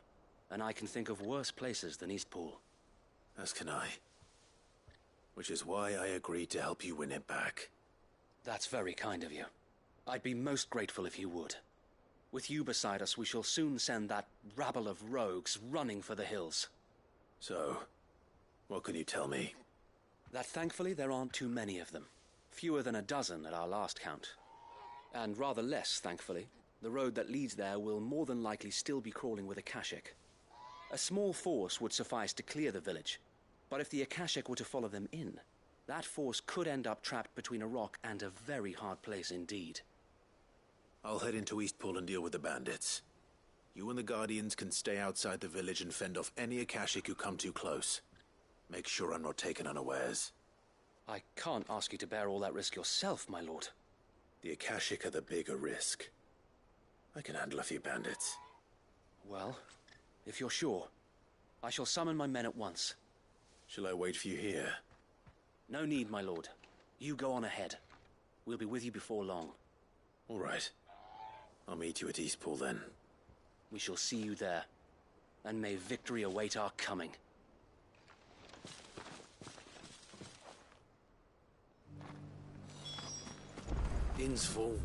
and I can think of worse places than Eastpool. As can I. Which is why I agreed to help you win it back. That's very kind of you. I'd be most grateful if you would. With you beside us, we shall soon send that rabble of rogues running for the hills. So, what can you tell me? That thankfully there aren't too many of them. Fewer than a dozen at our last count. And rather less, thankfully. The road that leads there will more than likely still be crawling with Akashic. A small force would suffice to clear the village, but if the Akashic were to follow them in, that force could end up trapped between a rock and a very hard place indeed. I'll head into Eastpool and deal with the bandits. You and the Guardians can stay outside the village and fend off any Akashic who come too close. Make sure I'm not taken unawares. I can't ask you to bear all that risk yourself, my lord. The Akashic are the bigger risk. I can handle a few bandits. Well, if you're sure, I shall summon my men at once. Shall I wait for you here? No need, my lord. You go on ahead. We'll be with you before long. All right. I'll meet you at Eastpool then. We shall see you there. And may victory await our coming. skin's full.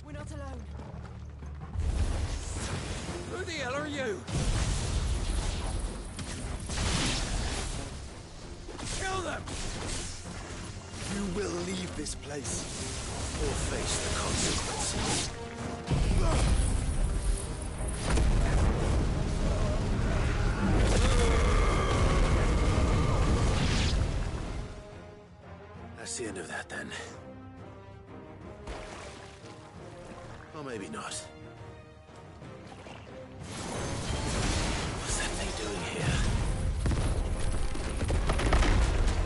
We're not alone. Who the hell are you? Kill them! You will leave this place, or face the consequences. That's the end of that, then. Or maybe not. What's that thing doing here?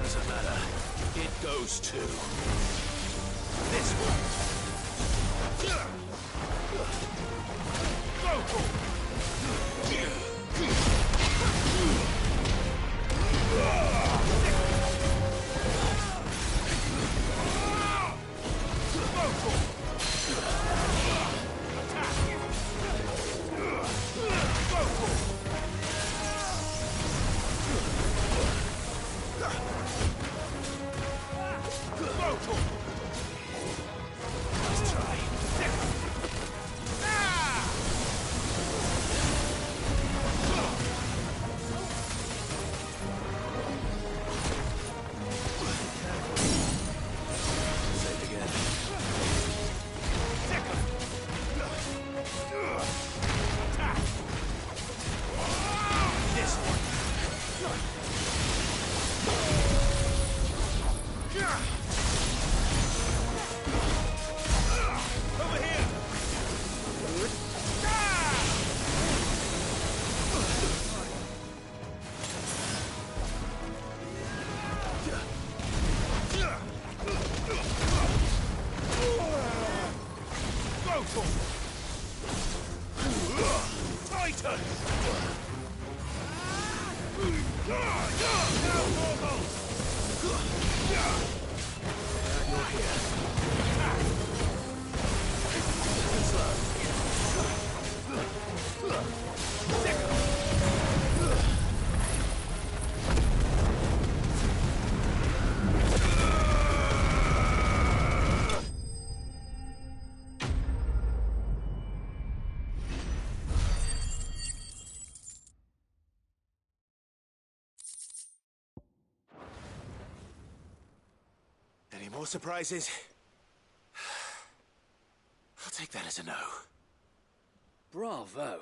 Doesn't matter. It goes to this one. Any more surprises? I'll take that as a no. Bravo.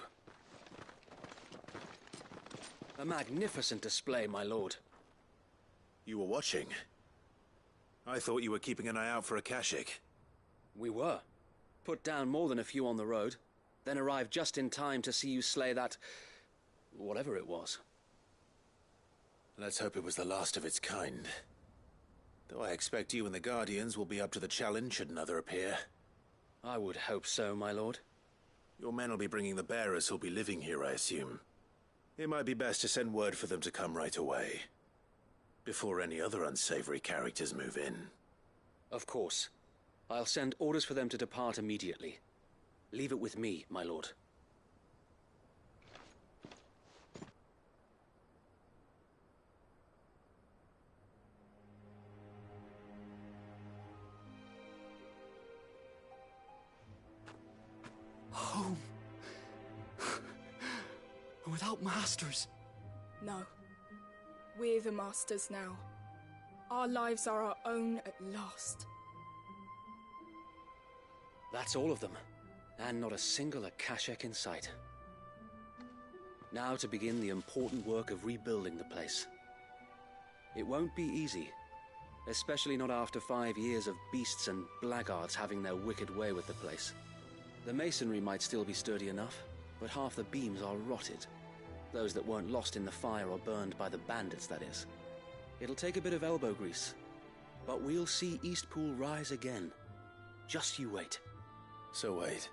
A magnificent display, my lord. You were watching? I thought you were keeping an eye out for a Kashik. We were. Put down more than a few on the road, then arrived just in time to see you slay that... whatever it was. Let's hope it was the last of its kind. Though I expect you and the Guardians will be up to the challenge should another appear. I would hope so, my lord. Your men will be bringing the bearers who'll be living here, I assume. It might be best to send word for them to come right away, before any other unsavory characters move in. Of course. I'll send orders for them to depart immediately. Leave it with me, my lord. Home. Without masters. No. We're the masters now. Our lives are our own at last. That's all of them. And not a single Akashek in sight. Now to begin the important work of rebuilding the place. It won't be easy. Especially not after 5 years of beasts and blackguards having their wicked way with the place. The masonry might still be sturdy enough, but half the beams are rotted. Those that weren't lost in the fire or burned by the bandits, that is. It'll take a bit of elbow grease. But we'll see Eastpool rise again. Just you wait. So wait.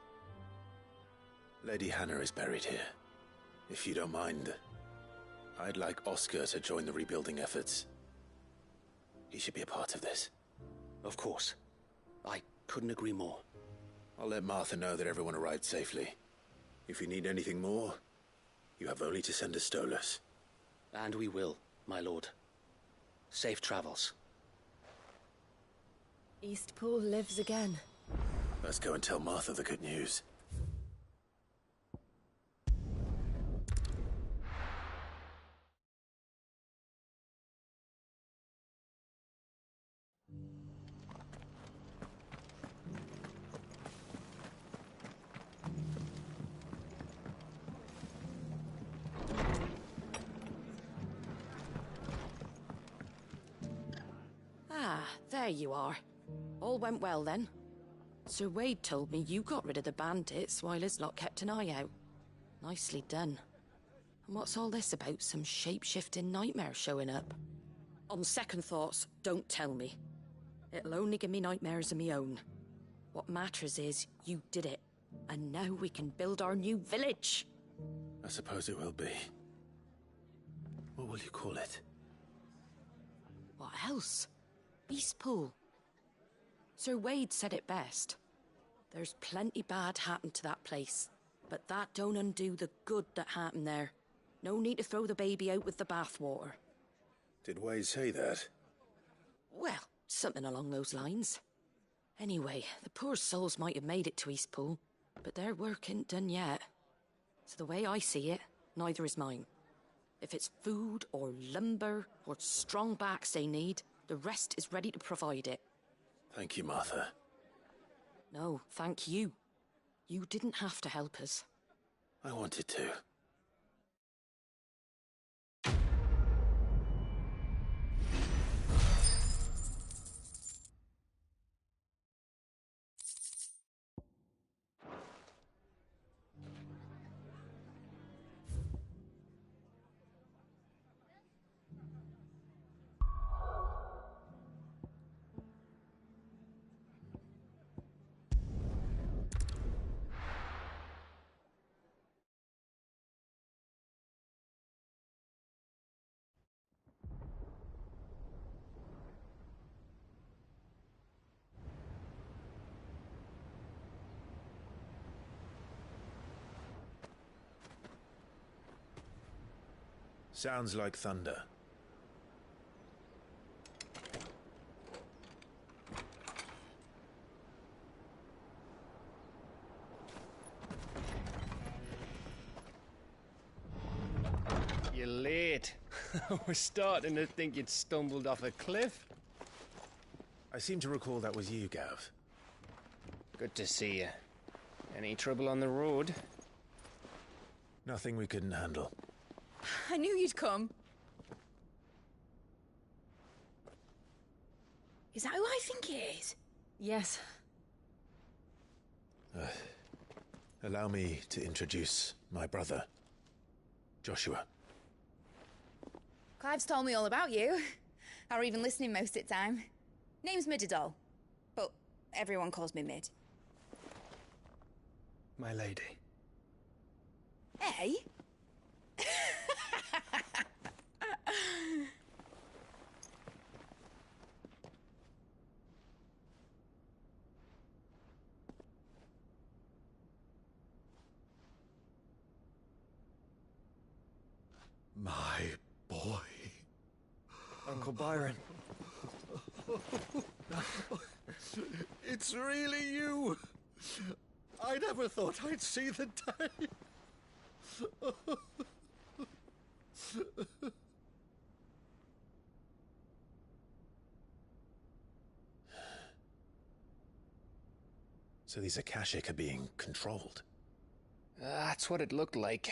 Lady Hannah is buried here. If you don't mind, I'd like Oscar to join the rebuilding efforts. He should be a part of this. Of course. I couldn't agree more. I'll let Martha know that everyone arrived safely. If you need anything more, you have only to send a Stolas. And we will, my lord. Safe travels. Eastpool lives again. Let's go and tell Martha the good news. Ah, there you are. All went well then. Sir Wade told me you got rid of the bandits while his lot kept an eye out. Nicely done. And what's all this about some shape-shifting nightmare showing up? On second thoughts, don't tell me. It'll only give me nightmares of me own. What matters is you did it. And now we can build our new village. I suppose it will be. What will you call it? What else? Eastpool. Sir Wade said it best. There's plenty bad happened to that place, but that don't undo the good that happened there. No need to throw the baby out with the bathwater. Did Wade say that? Well, something along those lines. Anyway, the poor souls might have made it to Eastpool, but their work ain't done yet. So the way I see it, neither is mine. If it's food or lumber or strong backs they need, the rest is ready to provide it. Thank you, Martha. No, thank you. You didn't have to help us. I wanted to. Sounds like thunder. You're late. I was starting to think you'd stumbled off a cliff. I seem to recall that was you, Gav. Good to see you. Any trouble on the road? Nothing we couldn't handle. I knew you'd come. Is that who I think it is? Yes. Allow me to introduce my brother, Joshua. Clive's told me all about you. Or even listening most of the time. Name's Midadol, but everyone calls me Mid. My lady. Eh? My boy. Uncle Byron. It's really you. I never thought I'd see the day. So these Akashic are being controlled? That's what it looked like.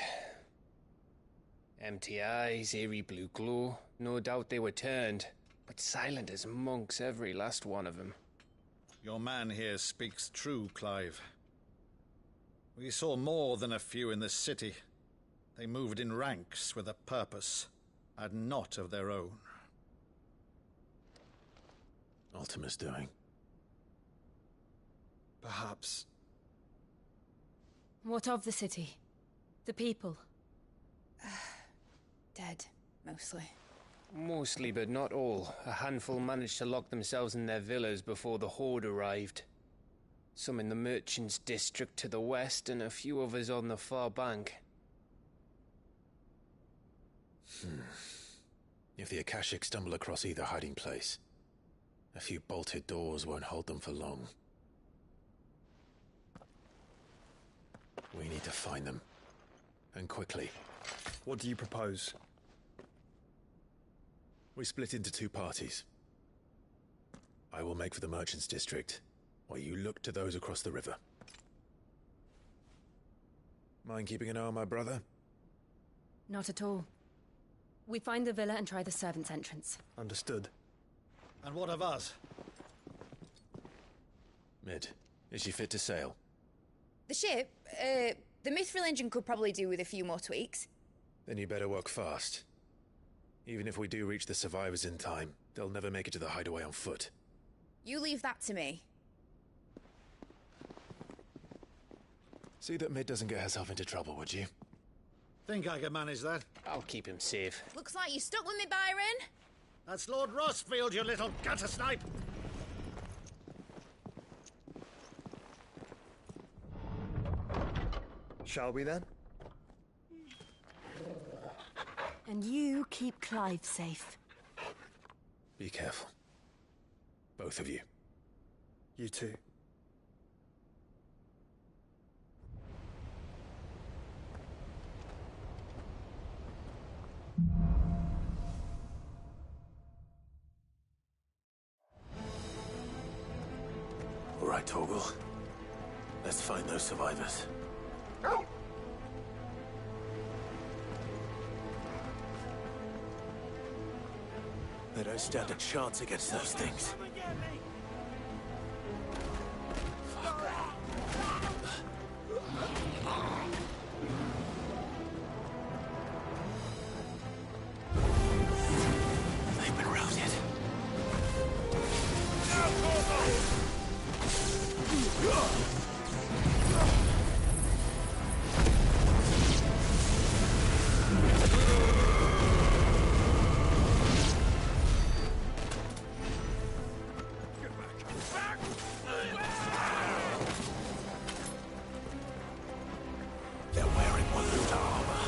Empty eyes, eerie blue glow. No doubt they were turned, but silent as monks, every last one of them. Your man here speaks true, Clive. We saw more than a few in the city. They moved in ranks with a purpose, and not of their own. Ultima's doing. Perhaps. What of the city? The people? Dead. mostly. Mostly, but not all. A handful managed to lock themselves in their villas before the Horde arrived. Some in the Merchants' District to the west, and a few others on the far bank. If the Akashic stumble across either hiding place, a few bolted doors won't hold them for long. We need to find them. And quickly. What do you propose? We split into two parties. I will make for the Merchants' District, while you look to those across the river. Mind keeping an eye on my brother? Not at all. We find the villa and try the servants' entrance. Understood. And what of us? Mid, is she fit to sail? The ship, the Mithril engine could probably do with a few more tweaks. Then you better work fast. Even if we do reach the survivors in time, they'll never make it to the hideaway on foot. You leave that to me. See that Mid doesn't get herself into trouble, would you? Think I can manage that? I'll keep him safe. Looks like you stuck with me, Byron. That's Lord Rossfield, you little gutter snipe! Shall we then? And you keep Clive safe. Be careful. Both of you. You too. All right, Torgal. Let's find those survivors. They don't stand a chance against those things. They've been routed. They're wearing Waluta armor.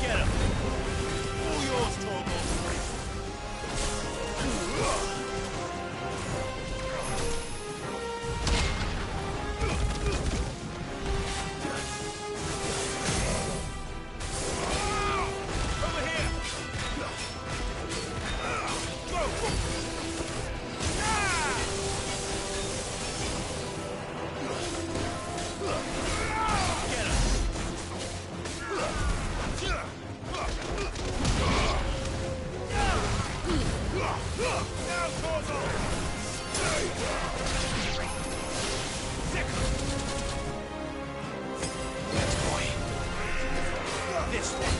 Get him! All yours, Torgal! Over here! Go! This one.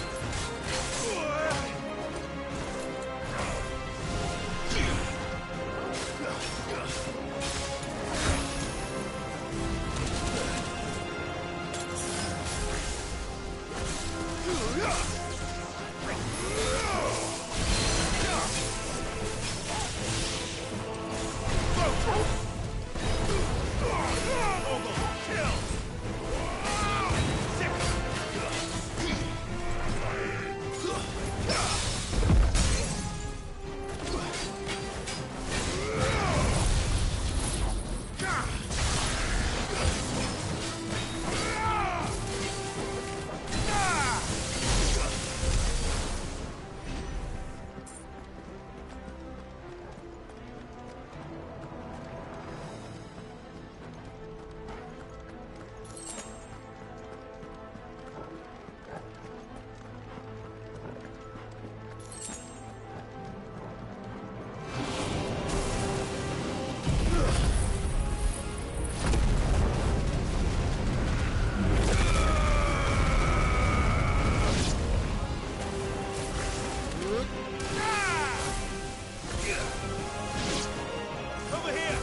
Over here!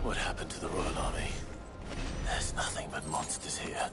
What happened to the Royal Army? There's nothing but monsters here.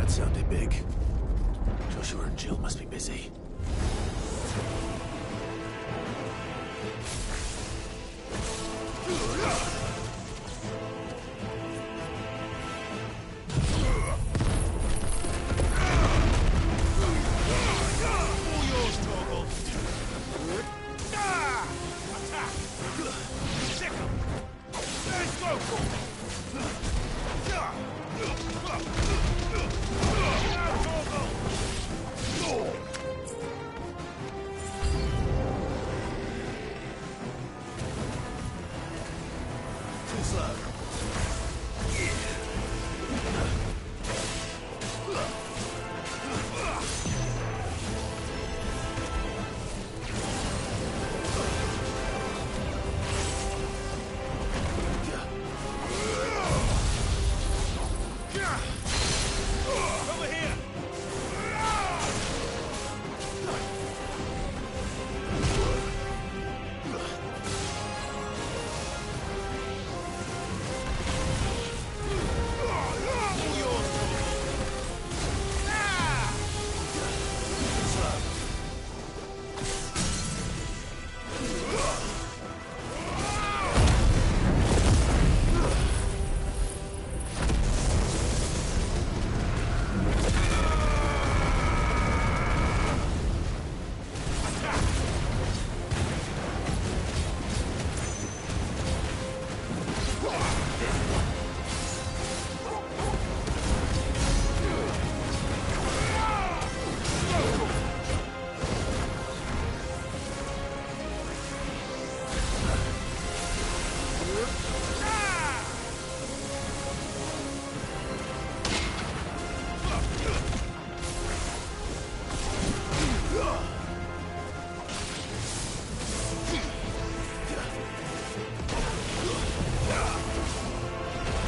Sounded big. Joshua and Jill must be busy.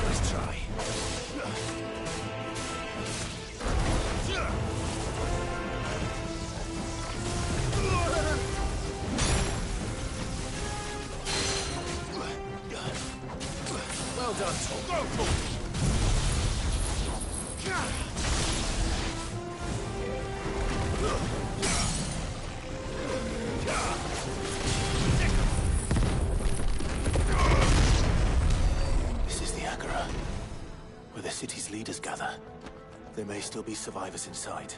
Let's try. Well done, Tom. Go, This is the Agora, where the city's leaders gather. There may still be survivors inside.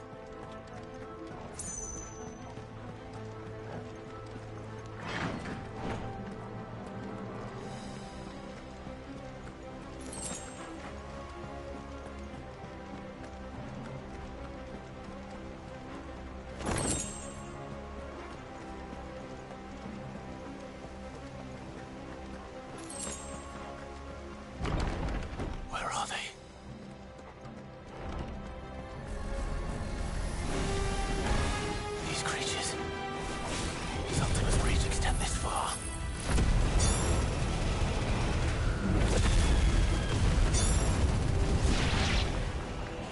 Where are they? These creatures. Sometimes reach extend this far.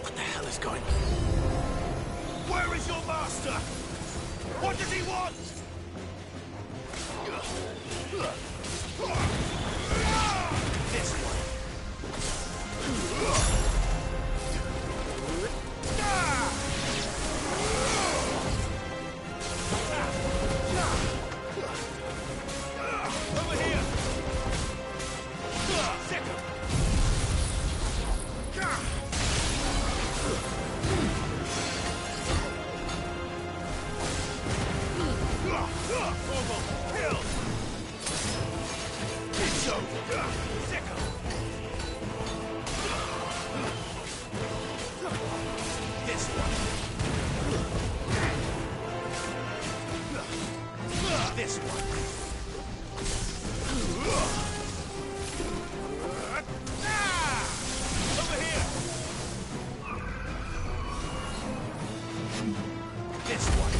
What the hell is going on? Where is your master? What does he want? This one. Over here! Second! Kill! Second! This one. This one. Over here! This one.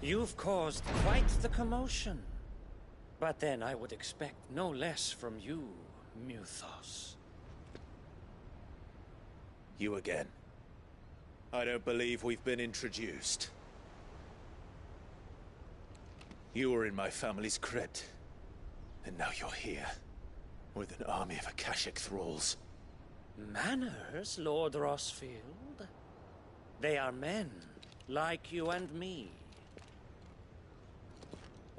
You've caused quite the commotion. But then I would expect no less from you, Muthos. You again. I don't believe we've been introduced. You were in my family's crypt. And now you're here. With an army of Akashic thralls. Manners, Lord Rossfield? They are men, like you and me.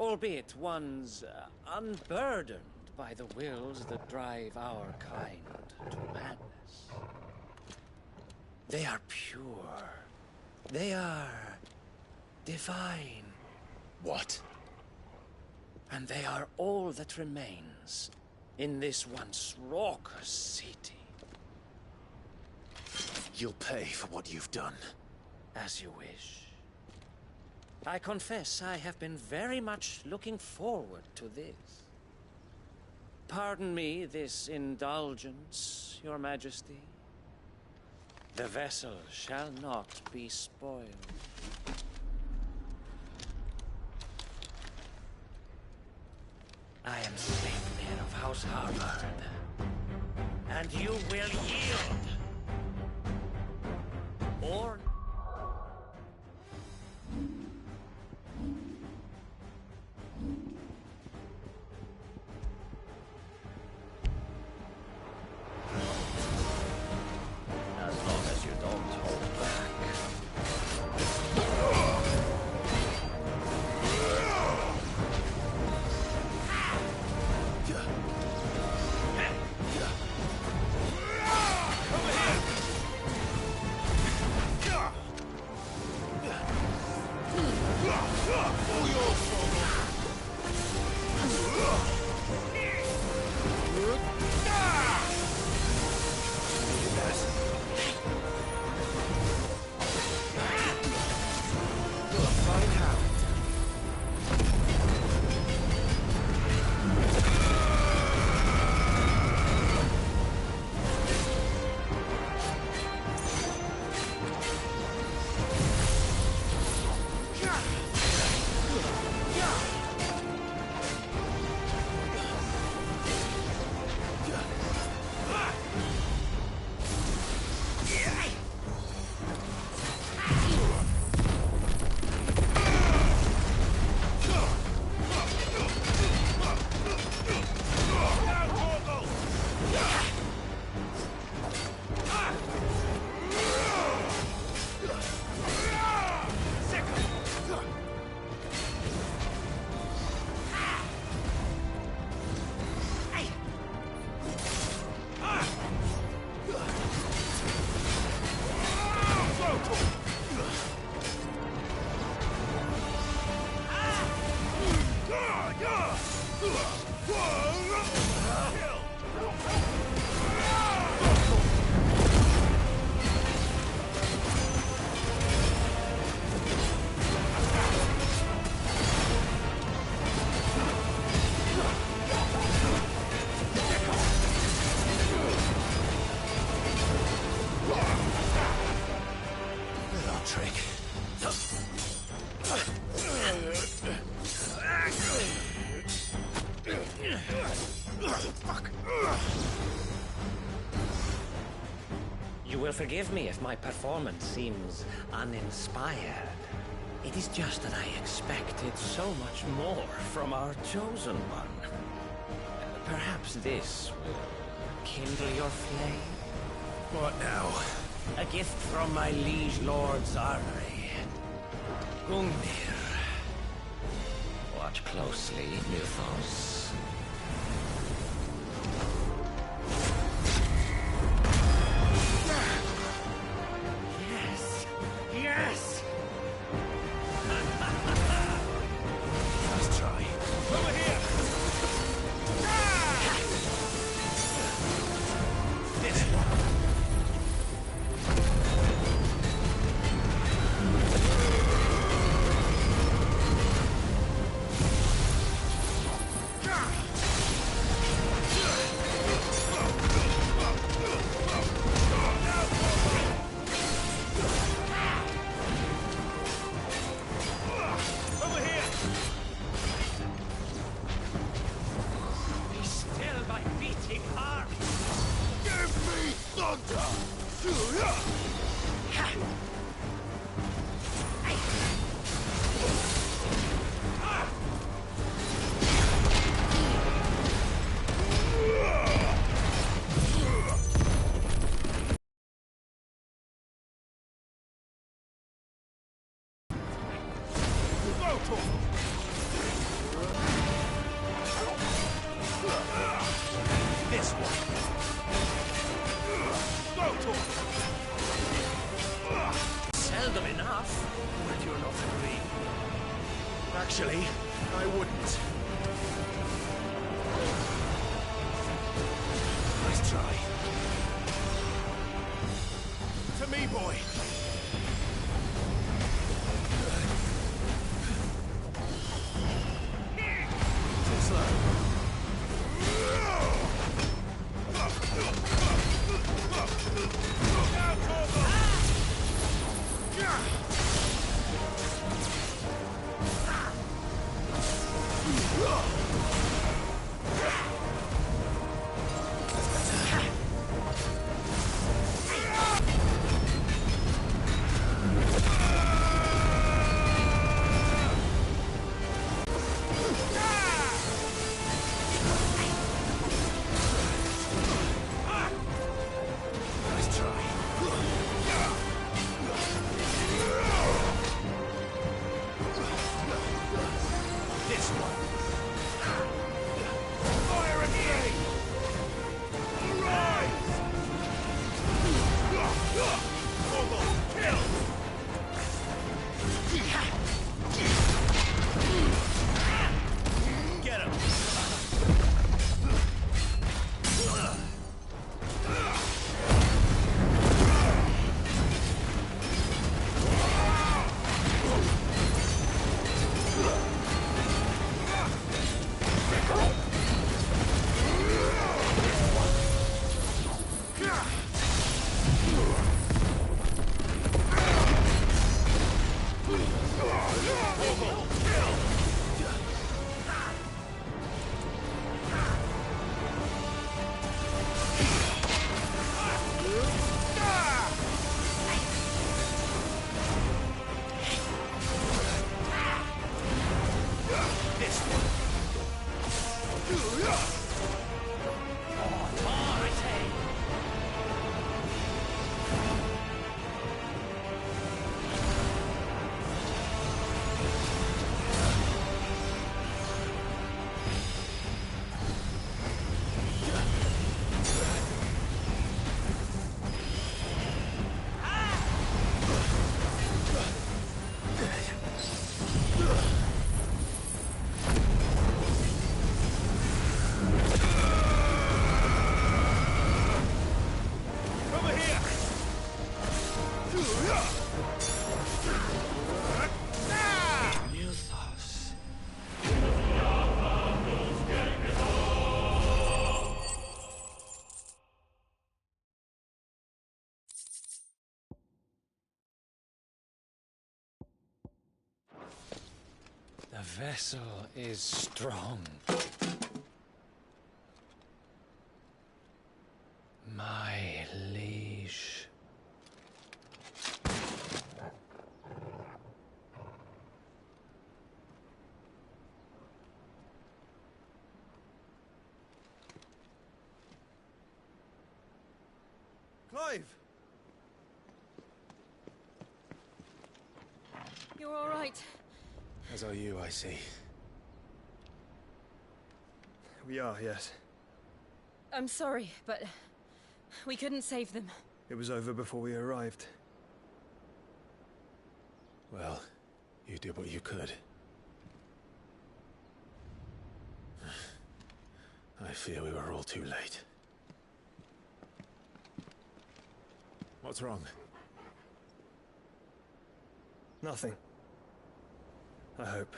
Albeit ones unburdened by the wills that drive our kind to madness. They are pure. They are divine. What? And they are all that remains in this once raucous city. You'll pay for what you've done. As you wish. I confess I have been very much looking forward to this. Pardon me this indulgence, Your Majesty. The vessel shall not be spoiled. I am Sleipnir of House Harvard, and you will yield. Or As long as you don't hold back. Over here! You will forgive me if my performance seems uninspired. It is just that I expected so much more from our chosen one. Perhaps this will kindle your flame? What now? A gift from my liege lord Zarnari. Gungnir. Watch closely, Nilfos. Yes! Yes! Let's try. Over here! This one. Be still, my beating heart! Give me thunder! This one. Seldom enough. But you're not agreeing. Actually, I wouldn't. Nice try. To me, boy. Too slow. Nice try. This one. Fire again! Arise! Almost killed! Get him. vessel is strong. My liege. Clive! You're all right. As are you, I see. We are, yes. I'm sorry, but we couldn't save them. It was over before we arrived. Well, you did what you could. I fear we were all too late. What's wrong? Nothing. I hope.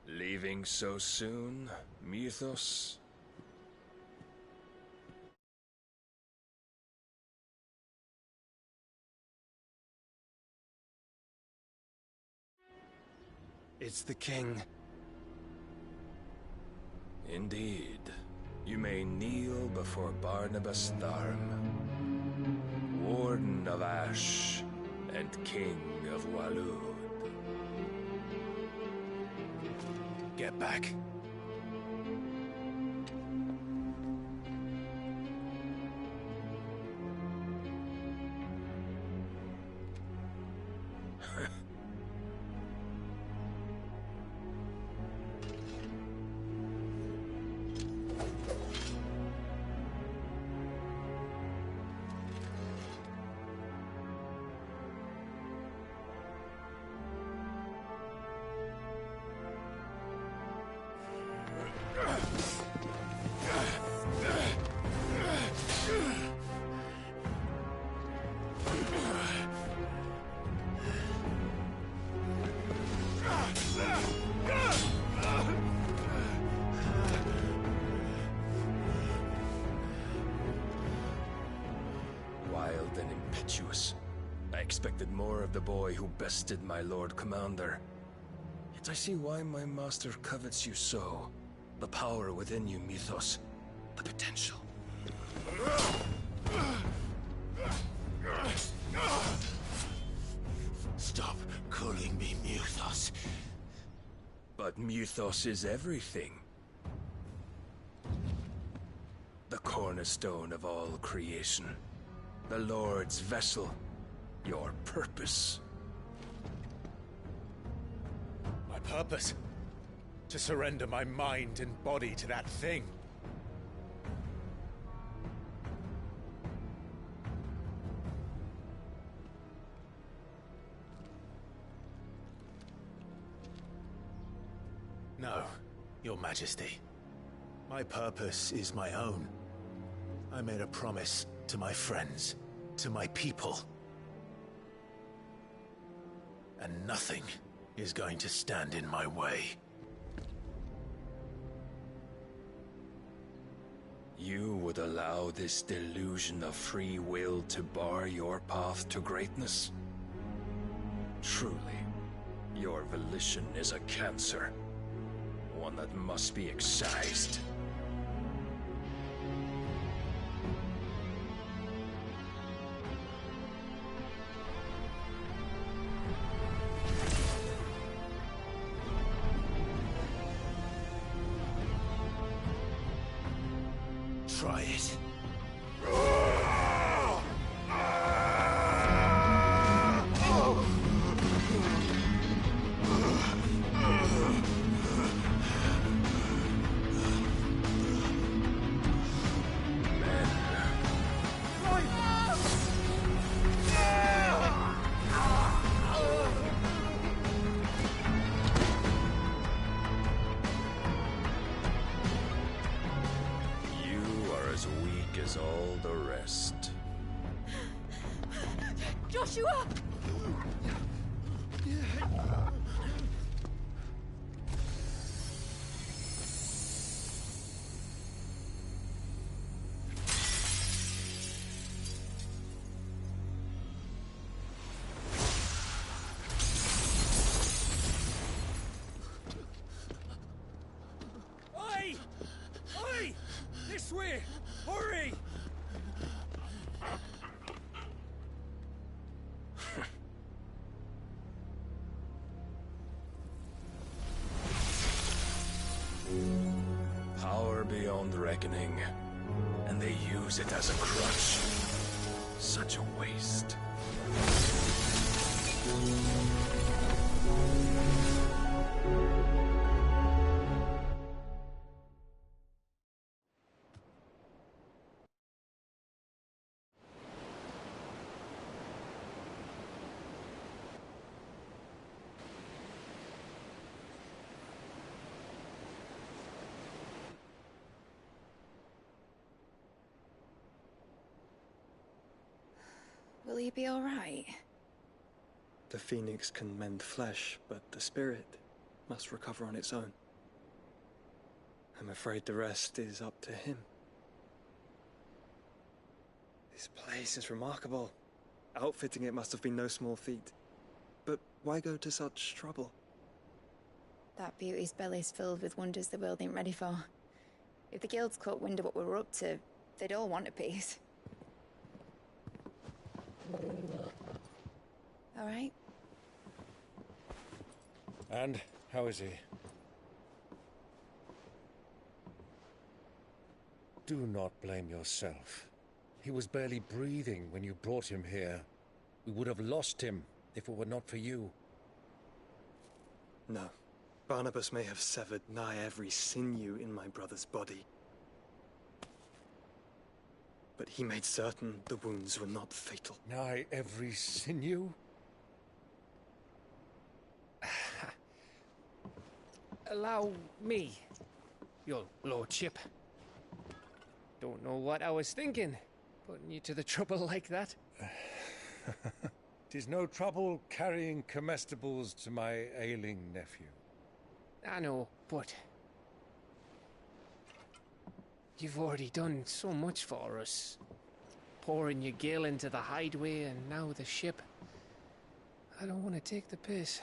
Leaving so soon, Mythos? It's the king. Indeed. You may kneel before Barnabas Tharm, Warden of Ash and King of Walud. Get back. Wild and impetuous. I expected more of the boy who bested my Lord Commander. Yet I see why my master covets you so. The power within you, Mythos. The potential. Stop calling me Mythos. But Mythos is everything. The cornerstone of all creation. The Lord's vessel. Your purpose. My purpose? To surrender my mind and body to that thing. No, Your Majesty. My purpose is my own. I made a promise to my friends, to my people. And nothing is going to stand in my way. You would allow this delusion of free will to bar your path to greatness? Truly, your volition is a cancer. One that must be excised. Try it. You are as weak Joshua! Oi! Oi! This way! Hurry! Power beyond reckoning, and they use it as a crutch. Such a waste. Will he be all right? The phoenix can mend flesh, but the spirit must recover on its own. I'm afraid the rest is up to him. This place is remarkable. Outfitting it must have been no small feat. But why go to such trouble? That beauty's belly's filled with wonders the world ain't ready for. If the guilds caught wind of what we were up to, they'd all want a piece. All right? And how is he? Do not blame yourself. He was barely breathing when you brought him here. We would have lost him if it were not for you. No. Barnabas may have severed nigh every sinew in my brother's body. But he made certain the wounds were not fatal. Nigh every sinew? Allow me, your lordship. Don't know what I was thinking, putting you to the trouble like that. 'Tis no trouble carrying comestibles to my ailing nephew. I know, but you've already done so much for us. Pouring your gil into the hideaway and now the ship. I don't want to take the piss.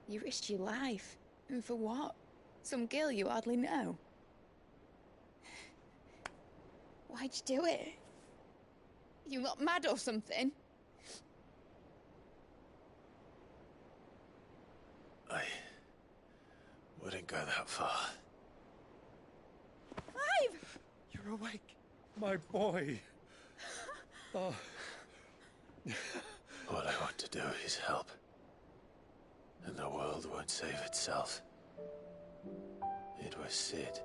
You risked your life. And for what? Some girl you hardly know. Why'd you do it? You not mad or something? I wouldn't go that far. Clive! You're awake, my boy. Oh. All I want to do is help. And the world won't save itself. It was Sid.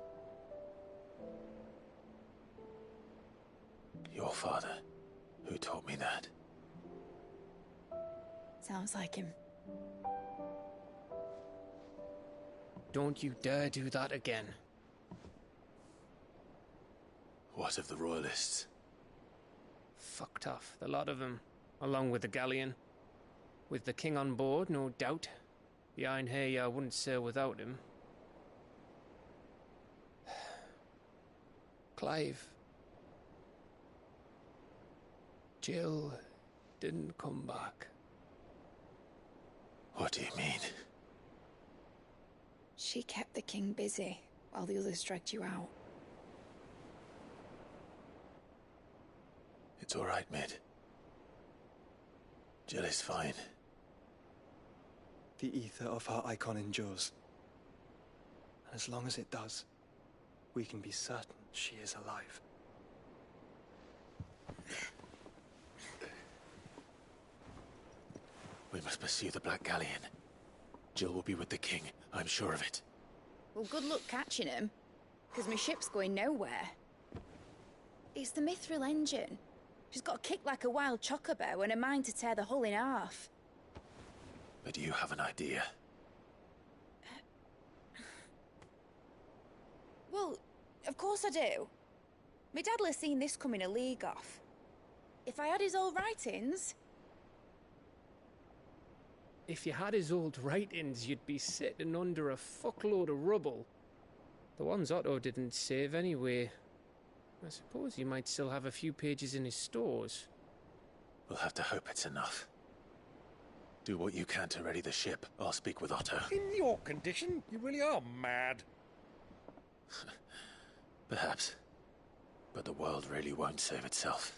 Your father, who taught me that. Sounds like him. Don't you dare do that again. What of the Royalists? Fucked off, the lot of them, along with the galleon. With the king on board, no doubt. Behind here, I wouldn't sail without him. Clive. Jill didn't come back. What do you mean? She kept the king busy while the others dragged you out. It's all right, Mid. Jill is fine. The ether of her icon endures. And as long as it does, we can be certain she is alive. We must pursue the Black Galleon. Jill will be with the king, I'm sure of it. Well, good luck catching him, because my ship's going nowhere. It's the Mithril engine. She's got a kick like a wild chocobo and a mind to tear the hull in half. But do you have an idea? Well, of course I do. My dad'll have seen this coming a league off. If I had his old writings... If you had his old writings, you'd be sitting under a fuckload of rubble. The ones Otto didn't save anyway. I suppose he might still have a few pages in his stores. We'll have to hope it's enough. Do what you can to ready the ship. I'll speak with Otto. In your condition, you really are mad. Perhaps. But the world really won't save itself.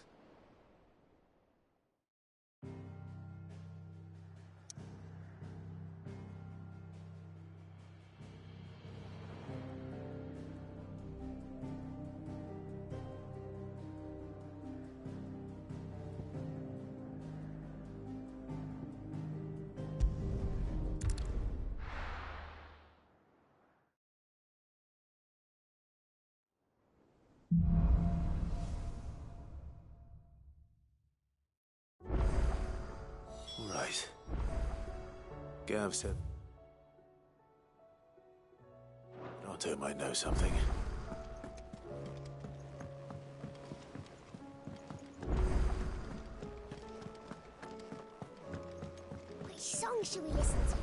Right. Gav said Otto might know something. Which song should we listen to?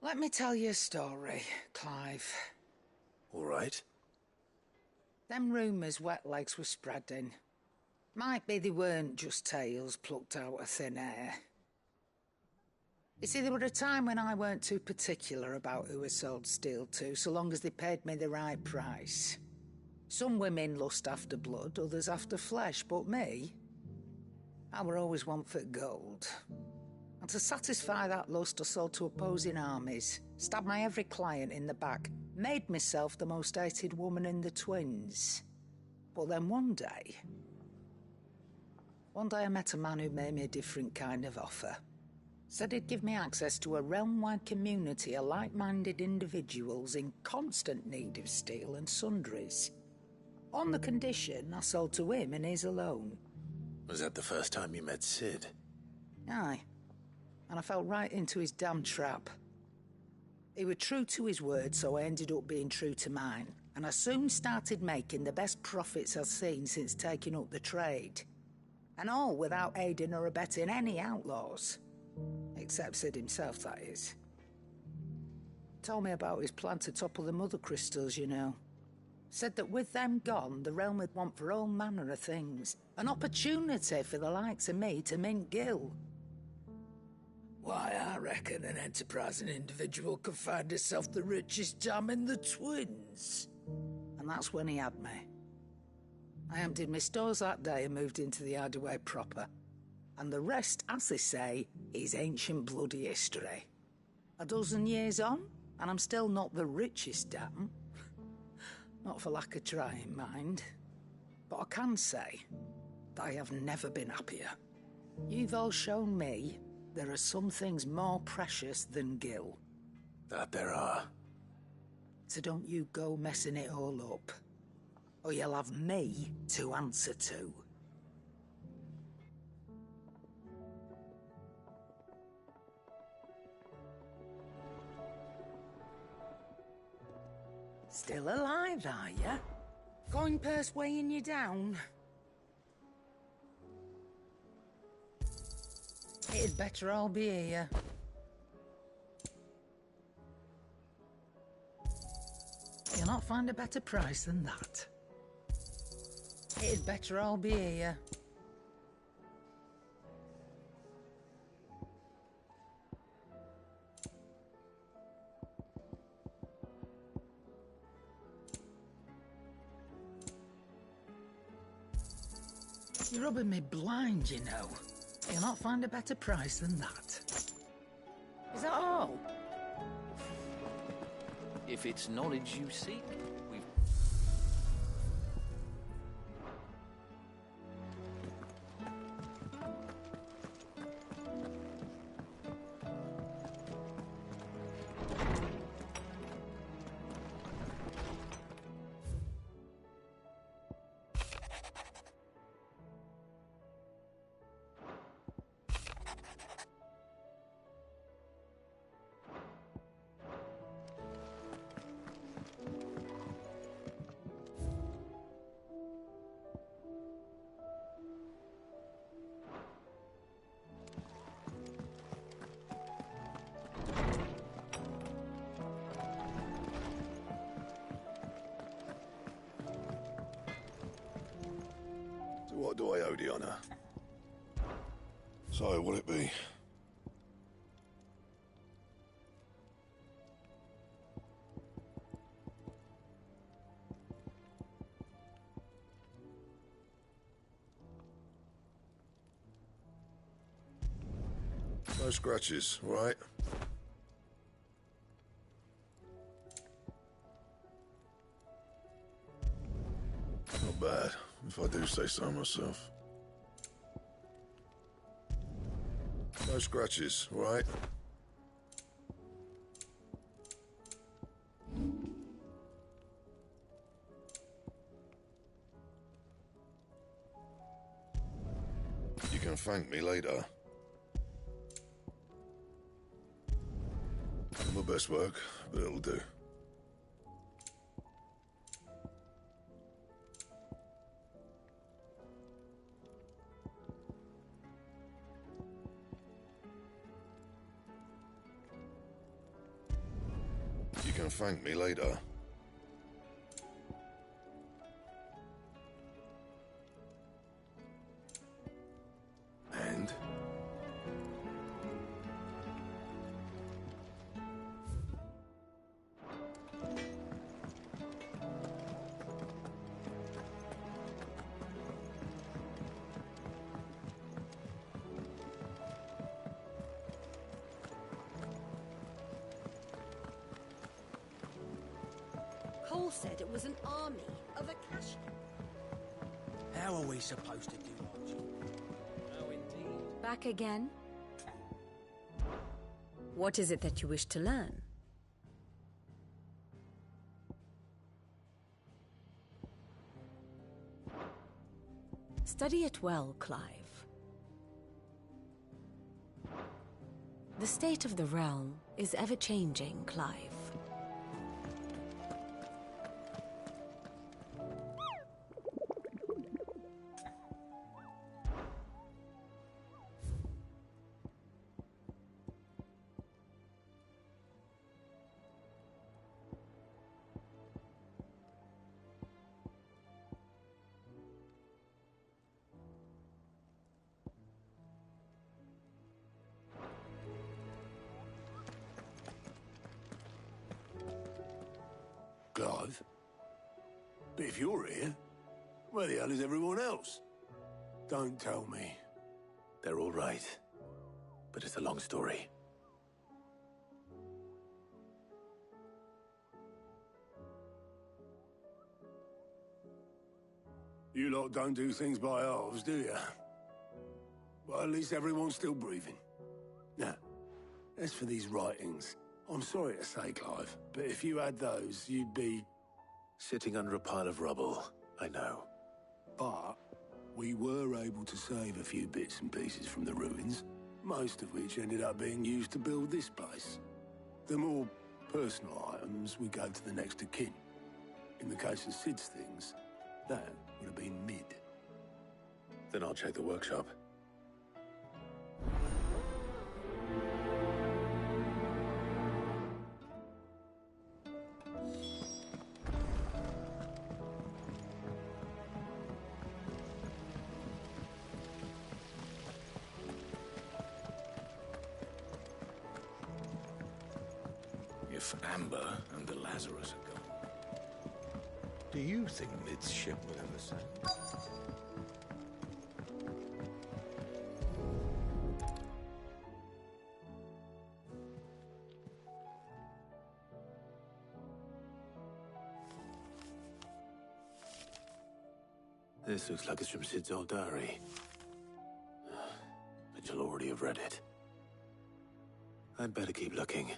Let me tell you a story, Clive. All right. Them rumours wet legs were spreading. Might be they weren't just tales plucked out of thin air. You see, there were a time when I weren't too particular about who I sold steel to, so long as they paid me the right price. Some women lust after blood, others after flesh, but me, I were always one for gold. And to satisfy that lust, I sold to opposing armies, stabbed my every client in the back, made myself the most hated woman in the twins. But then one day I met a man who made me a different kind of offer. Said he'd give me access to a realm-wide community of like-minded individuals in constant need of steel and sundries. On the condition I sold to him and his alone. Was that the first time you met Sid? Aye. And I fell right into his damn trap. He were true to his word, so I ended up being true to mine. And I soon started making the best profits I've seen since taking up the trade. And all without aiding or abetting any outlaws. Except Sid himself, that is. Told me about his plan to topple the mother crystals, you know. Said that with them gone, the realm would want for all manner of things. An opportunity for the likes of me to mint gil. Why, I reckon an enterprising individual could find himself the richest dam in the twins. And that's when he had me. I emptied my stores that day and moved into the hideaway proper. And the rest, as they say, is ancient bloody history. A dozen years on, and I'm still not the richest dam. Not for lack of trying, mind. But I can say that I have never been happier. You've all shown me there are some things more precious than gil. That there are. So don't you go messing it all up, or you'll have me to answer to. Still alive, are ya? Coin purse weighing you down? It'd better all be here. You'll not find a better price than that. It'd better all be here. You're rubbing me blind, you know. You'll not find a better price than that. Is that all? If it's knowledge you seek, we've... What do I owe the honor? So, what'll it be? No scratches, right? Not bad, if I do say so myself. No scratches, right? You can thank me later. Not my best work, but it'll do. You can thank me later. And? Cole said it was an army of Akashi. How are we supposed to do Archie? Oh, indeed. Back again? What is it that you wish to learn? Study it well, Clive. The state of the realm is ever-changing, Clive. Clive? But if you're here, where the hell is everyone else? Don't tell me. They're all right. But it's a long story. You lot don't do things by halves, do you? Well, at least everyone's still breathing. Now, as for these writings, I'm sorry to say, Clive, but if you had those, you'd be... Sitting under a pile of rubble, I know. But we were able to save a few bits and pieces from the ruins, most of which ended up being used to build this place. The more personal items would go to the next of kin. In the case of Sid's things, that would have been mid. Then I'll check the workshop. If Amber and the Lazarus are gone, do you think Mid's ship will ever sail? This looks like it's from Sid's old diary. But you'll already have read it. I'd better keep looking.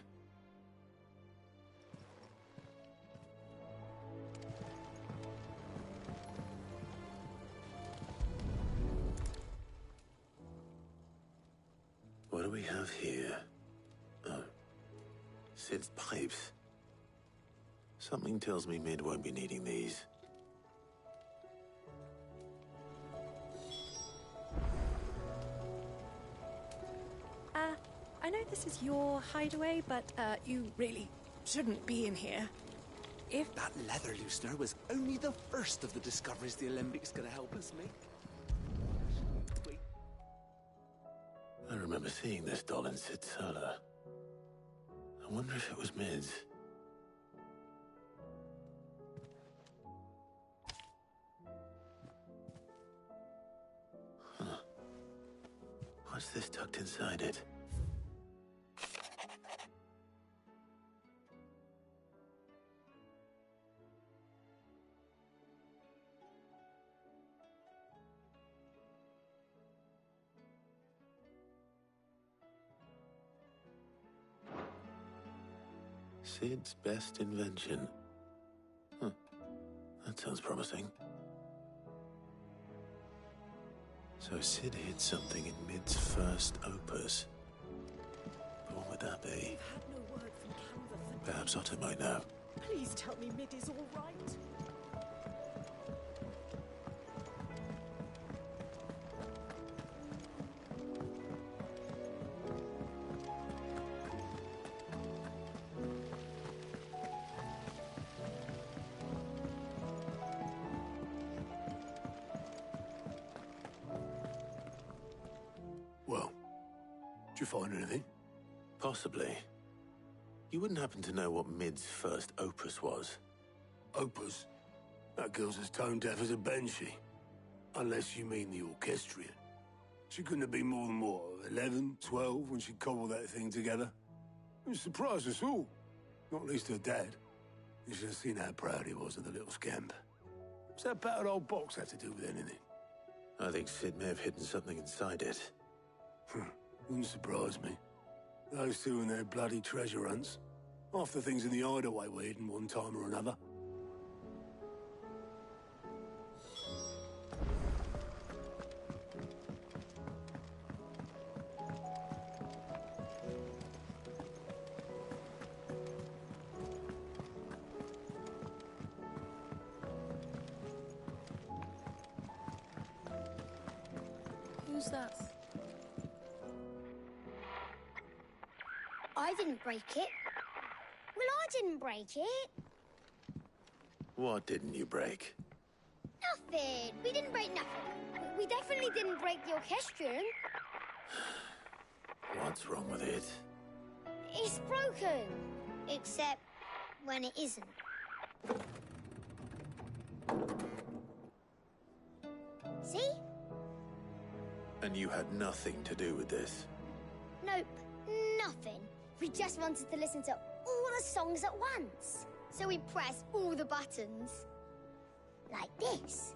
What do we have here? Oh, Sid's pipes. Something tells me Mid won't be needing these. I know this is your hideaway, but you really shouldn't be in here. If That leather loosener was only the first of the discoveries the Olympics gonna help us make. seeing this doll in Sid's cellar. I wonder if it was Mid's. Huh. What's this tucked inside it? Sid's best invention. Huh. That sounds promising. So Sid hid something in Mid's first opus. What would that be? I've had no word from Canva for Perhaps Otto might know. Please tell me Mid is all right. Well, did you find anything? Possibly. You wouldn't happen to know what Mid's first opus was? Opus? That girl's as tone deaf as a banshee. Unless you mean the orchestrion. She couldn't have been more than, what, 11, 12 when she cobbled that thing together? It surprised us all. Not least her dad. You should have seen how proud he was of the little scamp. What's that battered old box have to do with anything? I think Sid may have hidden something inside it. Wouldn't surprise me. Those two and their bloody treasure hunts. Half the things in the hideaway were hidden one time or another. Who's that? I didn't break it. Well, I didn't break it. What didn't you break? Nothing. We didn't break nothing. We definitely didn't break the orchestrion. What's wrong with it? It's broken. Except when it isn't. See? And you had nothing to do with this? Nope. Nothing. We just wanted to listen to all the songs at once. So we pressed all the buttons. Like this.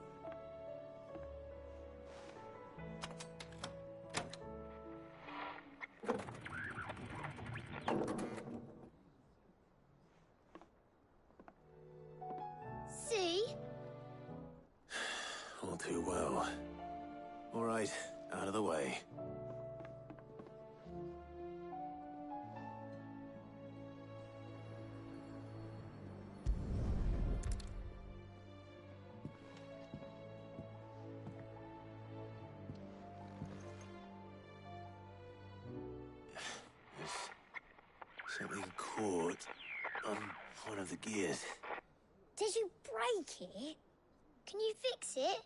See? All too well. All right, out of the way. Something caught on one of the gears. Did you break it? Can you fix it?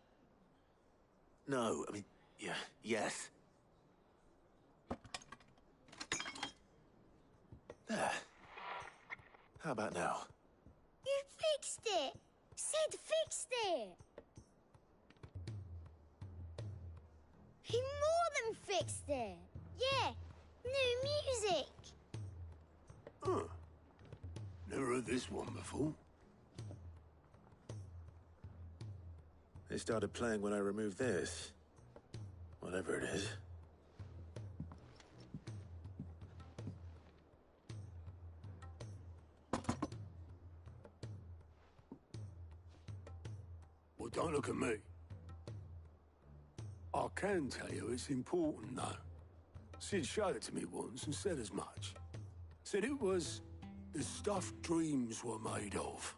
No, I mean, yes. There. How about now? You fixed it! Sid fixed it! He more than fixed it! Yeah, new music! Huh. Never heard this one before. They started playing when I removed this. Whatever it is. Well, don't look at me. I can tell you it's important, though. Sid showed it to me once and said as much. Said it was the stuff dreams were made of.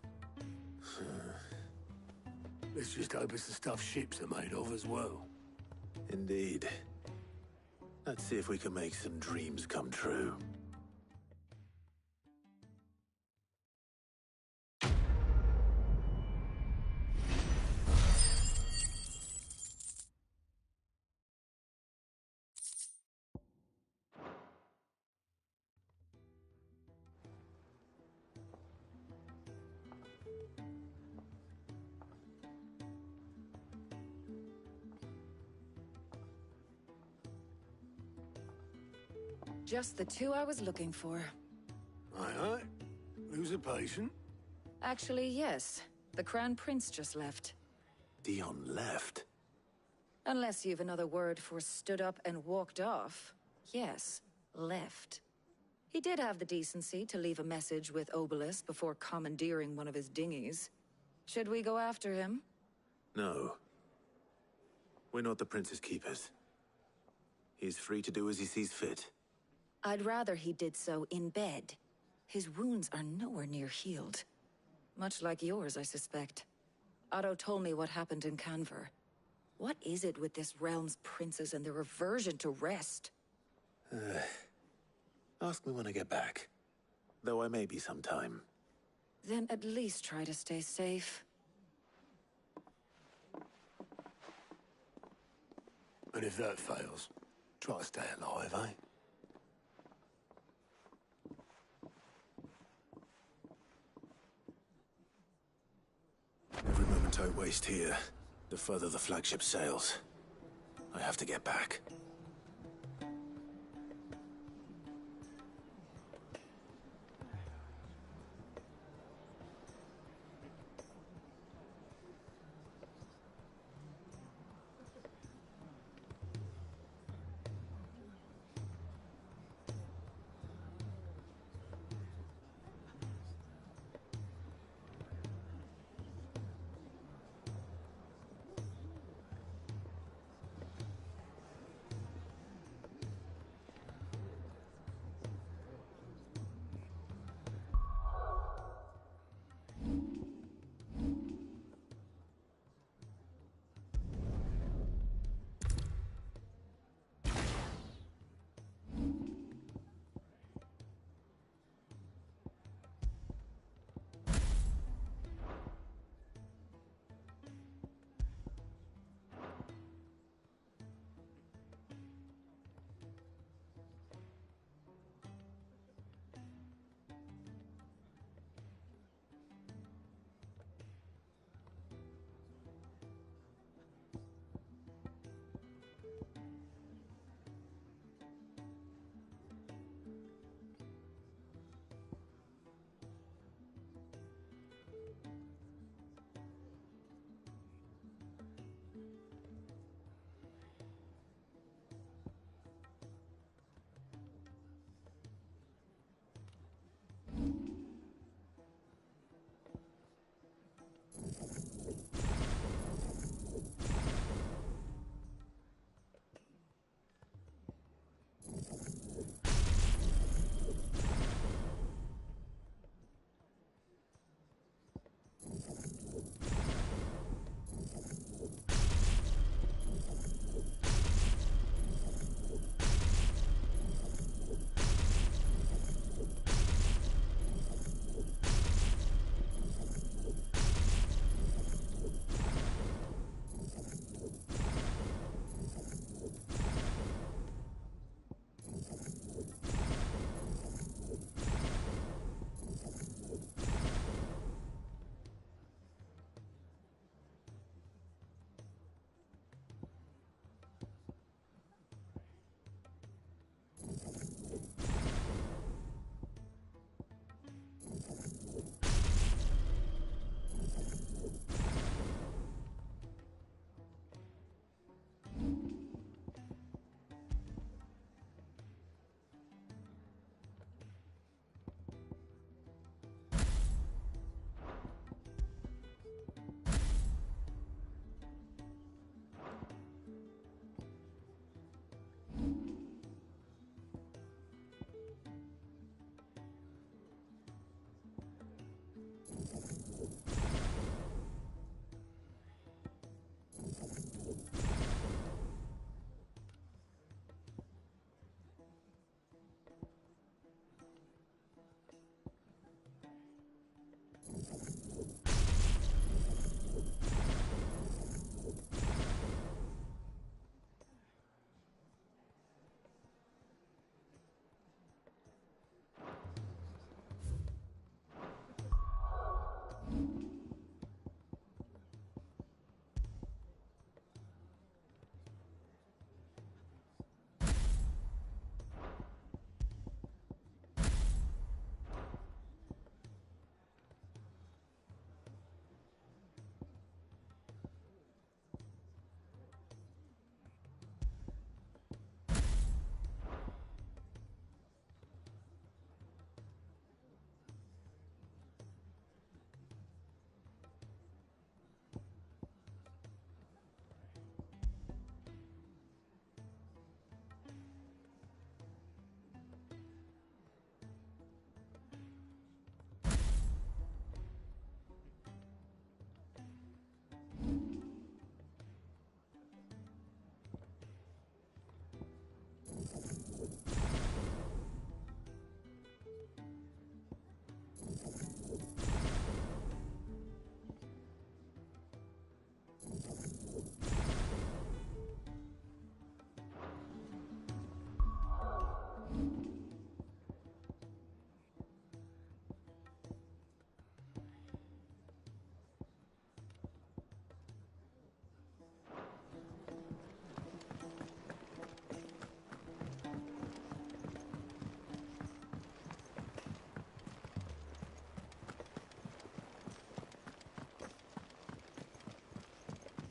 Let's just hope it's the stuff ships are made of as well. Indeed. Let's see if we can make some dreams come true. Just the two I was looking for. Aye. Who's a patient? Actually, yes. The Crown Prince just left. Dion left? Unless you've another word for stood up and walked off. Yes, left. He did have the decency to leave a message with Obelisk before commandeering one of his dinghies. Should we go after him? No. We're not the Prince's keepers. He's free to do as he sees fit. I'd rather he did so in bed. His wounds are nowhere near healed. Much like yours, I suspect. Otto told me what happened in Canver. What is it with this realm's princes and their aversion to rest? Ask me when I get back. Though I may be some time. Then at least try to stay safe. And if that fails, try to stay alive, eh? Every moment I waste here, the further the flagship sails. I have to get back.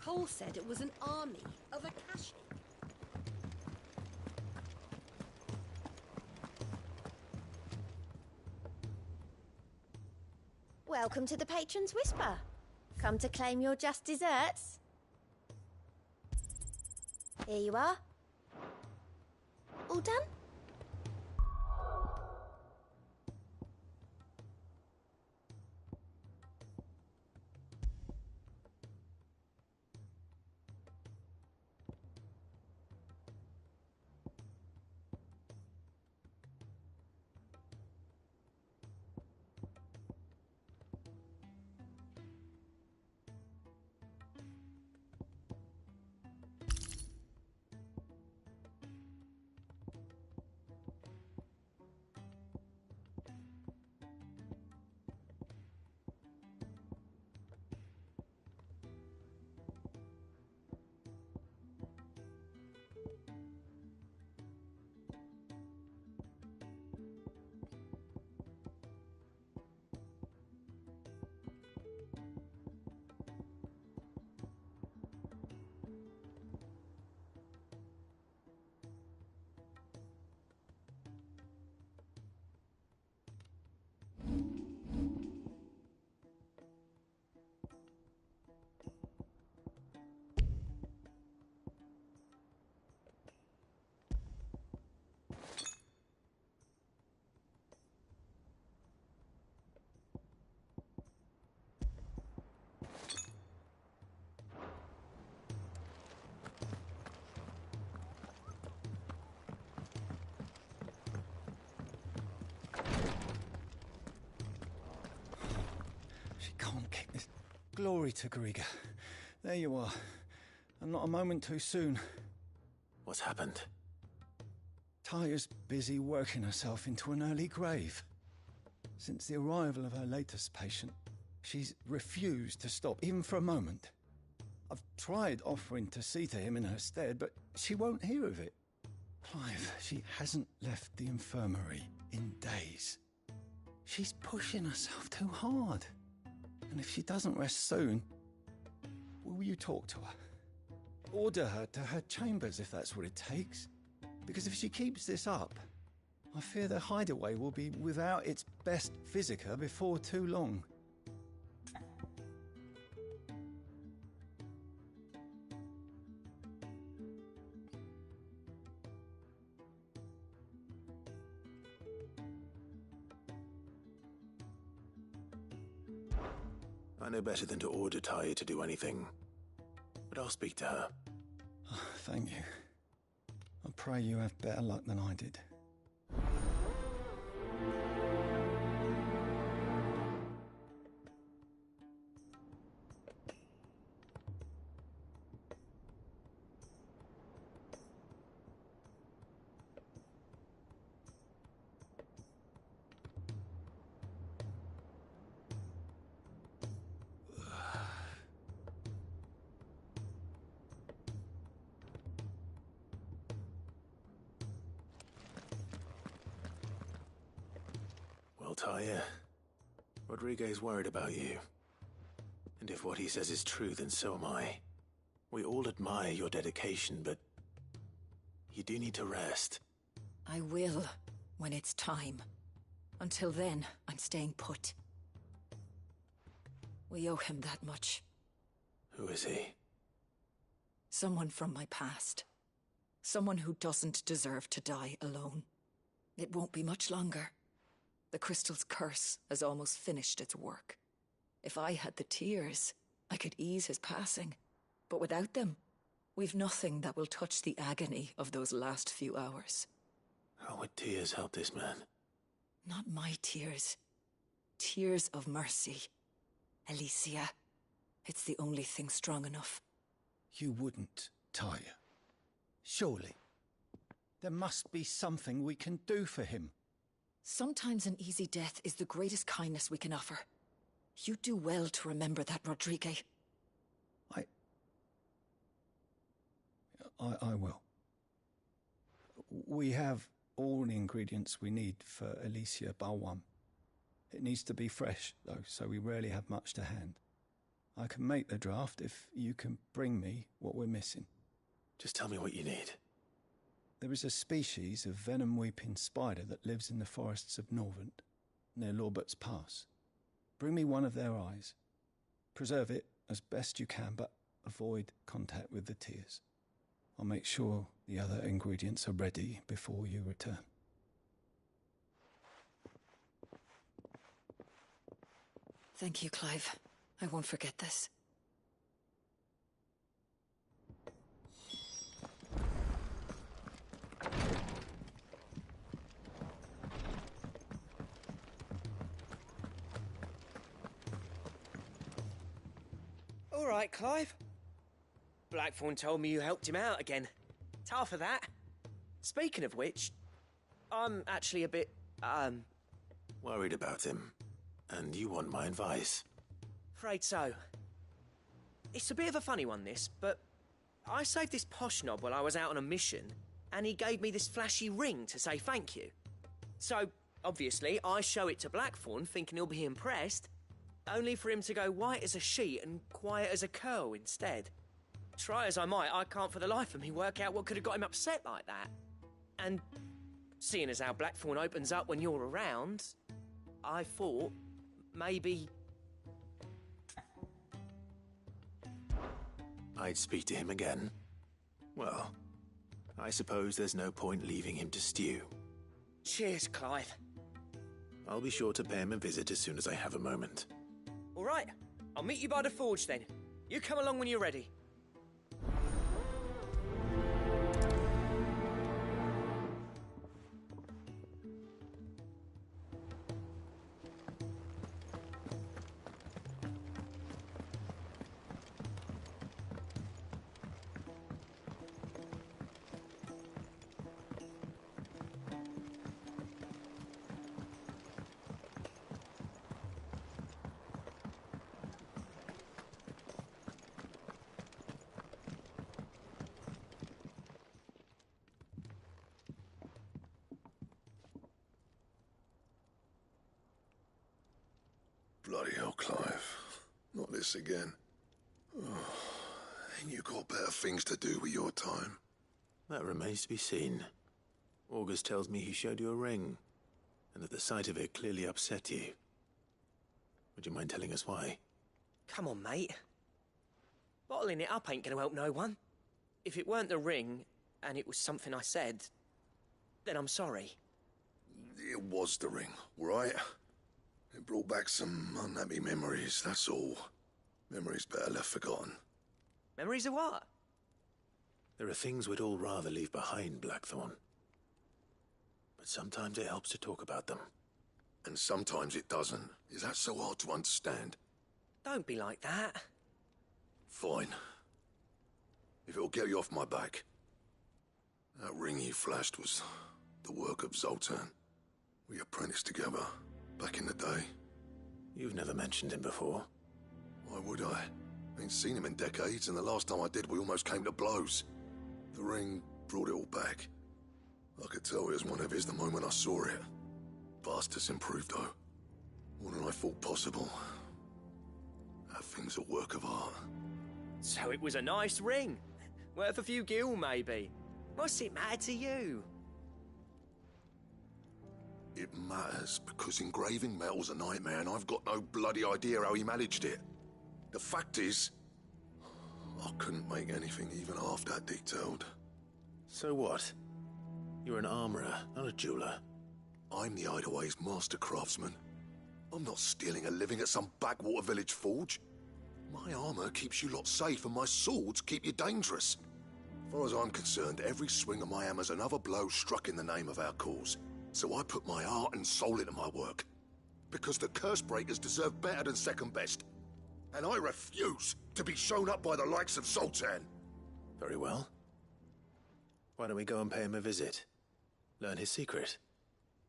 Cole said it was an army of Akashi. Welcome to the Patron's Whisper. Come to claim your just desserts? Here you are. All done? Can't keep this. Glory to Griga. There you are. And not a moment too soon. What's happened? Taya's busy working herself into an early grave. Since the arrival of her latest patient, she's refused to stop, even for a moment. I've tried offering to see to him in her stead, but she won't hear of it. Clive, she hasn't left the infirmary in days. She's pushing herself too hard. And if she doesn't rest soon, will you talk to her? Order her to her chambers if that's what it takes. Because if she keeps this up, I fear the hideaway will be without its best physica before too long. I know better than to order Taya to do anything, but I'll speak to her. Oh, thank you. I pray you have better luck than I did. Well, Taya, Rodriguez worried about you. And if what he says is true, then so am I. We all admire your dedication, but you do need to rest. I will, when it's time. Until then, I'm staying put. We owe him that much. Who is he? Someone from my past. Someone who doesn't deserve to die alone. It won't be much longer. The crystal's curse has almost finished its work. If I had the tears, I could ease his passing. But without them, we've nothing that will touch the agony of those last few hours. How would tears help this man? Not my tears. Tears of mercy. Alicia, it's the only thing strong enough. You wouldn't, Taya. Surely. There must be something we can do for him. Sometimes an easy death is the greatest kindness we can offer. You do well to remember that, Rodrigue. I will. We have all the ingredients we need for Alicia Balwam. It needs to be fresh, though, so we rarely have much to hand. I can make the draft if you can bring me what we're missing. Just tell me what you need. There is a species of venom-weeping spider that lives in the forests of Norvent, near Lorbert's Pass. Bring me one of their eyes. Preserve it as best you can, but avoid contact with the tears. I'll make sure the other ingredients are ready before you return. Thank you, Clive. I won't forget this. All right, Clive. Blackthorn told me you helped him out again. Tough for that. Speaking of which, I'm actually a bit, Worried about him. And you want my advice? afraid so. It's a bit of a funny one, this, but I saved this posh knob while I was out on a mission, and he gave me this flashy ring to say thank you. So, obviously, I show it to Blackthorn, thinking he'll be impressed, only for him to go white as a sheet and quiet as a curl instead. Try as I might, I can't for the life of me work out what could have got him upset like that. And seeing as how Blackthorn opens up when you're around, I thought maybe... I'd speak to him again. Well, I suppose there's no point leaving him to stew. Cheers, Clive. I'll be sure to pay him a visit as soon as I have a moment. All right, I'll meet you by the forge then. You come along when you're ready. Bloody hell, Clive. Not this again. Oh, ain't you got better things to do with your time? That remains to be seen. August tells me he showed you a ring, and that the sight of it clearly upset you. Would you mind telling us why? Come on, mate. Bottling it up ain't gonna help no one. If it weren't the ring, and it was something I said, then I'm sorry. It was the ring, right? It brought back some unhappy memories, that's all. Memories better left forgotten. Memories of what? There are things we'd all rather leave behind, Blackthorn. But sometimes it helps to talk about them. And sometimes it doesn't. Is that so hard to understand? Don't be like that. Fine. If it'll get you off my back. That ring you flashed was the work of Zoltan. We apprenticed together. Back in the day. You've never mentioned him before. Why would I? Ain't seen him in decades, and the last time I did, we almost came to blows. The ring brought it all back. I could tell it was one of his the moment I saw it. Vast has improved, though. More than I thought possible. That thing's a work of art. So it was a nice ring. Worth a few gil, maybe. What's it matter to you? It matters because engraving metal's a nightmare and I've got no bloody idea how he managed it. The fact is, I couldn't make anything even half that detailed. So what? You're an armorer, not a jeweler. I'm the Hideaway's master craftsman. I'm not stealing a living at some backwater village forge. My armor keeps you lot safe and my swords keep you dangerous. As far as I'm concerned, every swing of my hammer's another blow struck in the name of our cause. So I put my heart and soul into my work. Because the curse breakers deserve better than second best. And I refuse to be shown up by the likes of Zoltan. Very well. Why don't we go and pay him a visit? Learn his secret.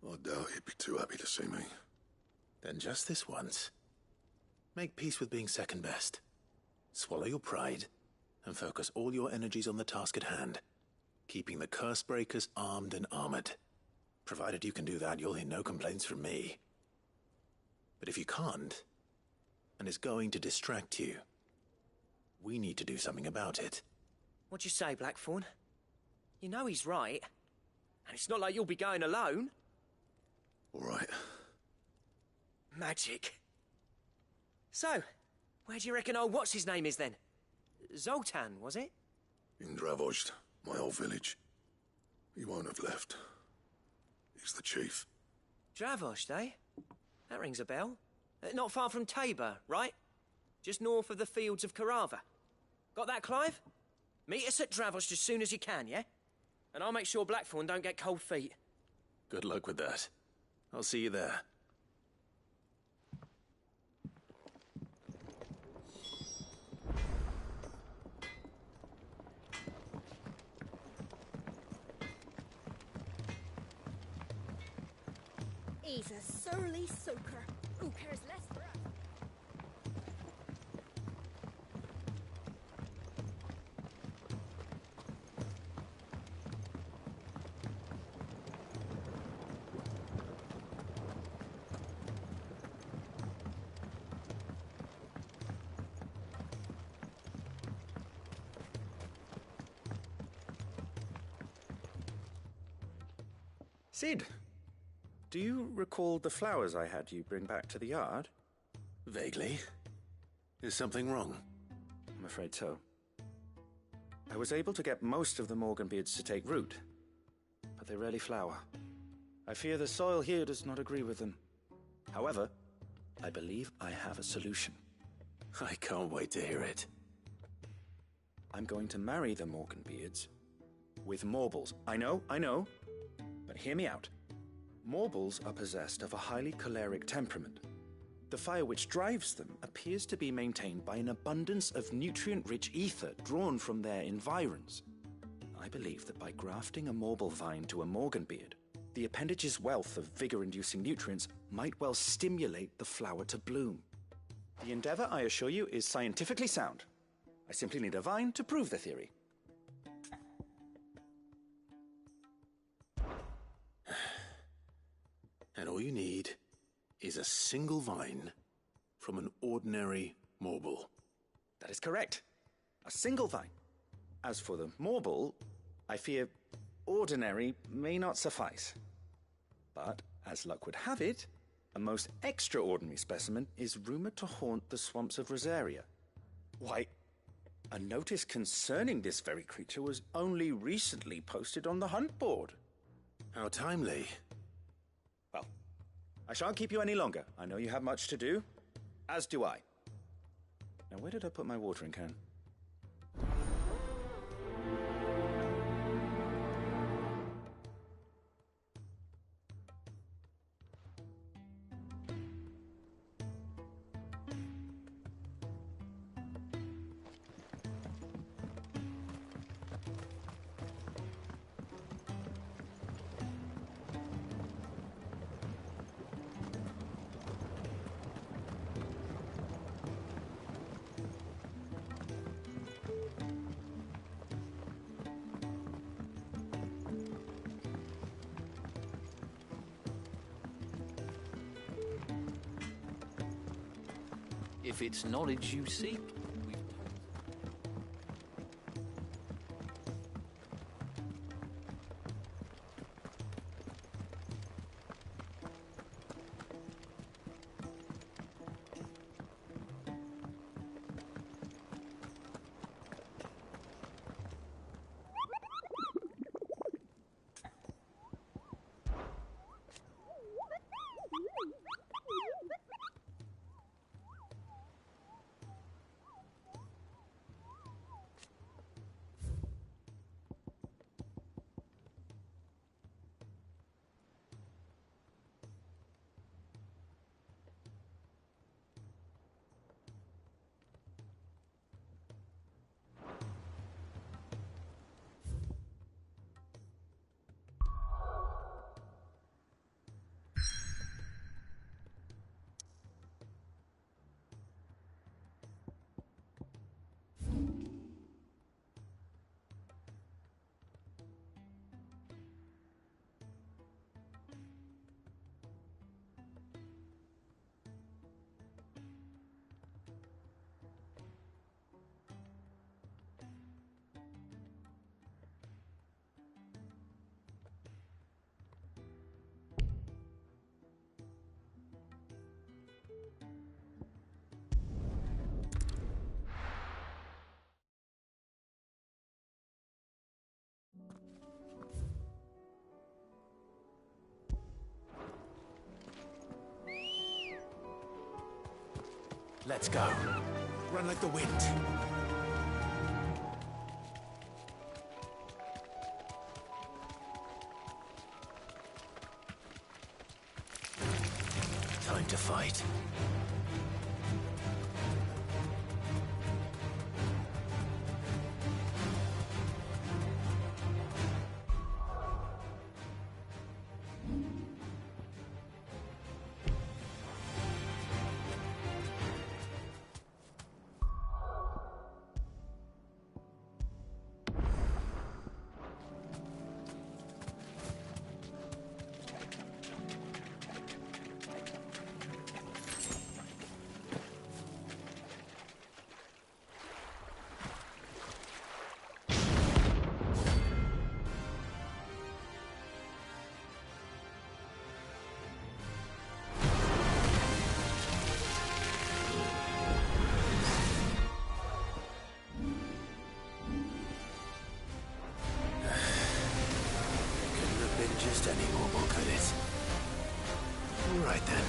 I doubt he'd be too happy to see me. Then just this once. Make peace with being second best. Swallow your pride, and focus all your energies on the task at hand. Keeping the curse breakers armed and armored. Provided you can do that, you'll hear no complaints from me. But if you can't, and it's going to distract you, We need to do something about it. What'd you say, Blackthorn? You know he's right. And it's not like you'll be going alone. All right. Magic. So, where do you reckon old what's-his-name is then? Zoltan, was it? In Dravozd, my old village. He won't have left. He's the chief. Dravozd, eh? That rings a bell. Not far from Tabor, right? Just north of the fields of Carava. Got that, Clive? Meet us at Dravozd as soon as you can, yeah? And I'll make sure Blackthorn don't get cold feet. Good luck with that. I'll see you there. He's a surly soaker. Who cares less for us? Sid, do you recall the flowers I had you bring back to the yard? Vaguely. Is something wrong? I'm afraid so. I was able to get most of the Morganbeards to take root, but they rarely flower. I fear the soil here does not agree with them. However, I believe I have a solution. I can't wait to hear it. I'm going to marry the Morganbeards with Morbles. I know, but hear me out. Morbles are possessed of a highly choleric temperament. The fire which drives them appears to be maintained by an abundance of nutrient-rich ether drawn from their environs. I believe that by grafting a Morble vine to a Morganbeard, the appendage's wealth of vigor-inducing nutrients might well stimulate the flower to bloom. The endeavor, I assure you, is scientifically sound. I simply need a vine to prove the theory. And all you need is a single vine from an ordinary Morble. That is correct. A single vine. As for the Morble, I fear ordinary may not suffice. But, as luck would have it, a most extraordinary specimen is rumored to haunt the swamps of Rosaria. Why, a notice concerning this very creature was only recently posted on the hunt board. How timely. Well, I shan't keep you any longer. I know you have much to do, as do I. Now, where did I put my watering can? If it's knowledge you seek, Let's go. Run like the wind. Time to fight. Just any normal, could it? All right then.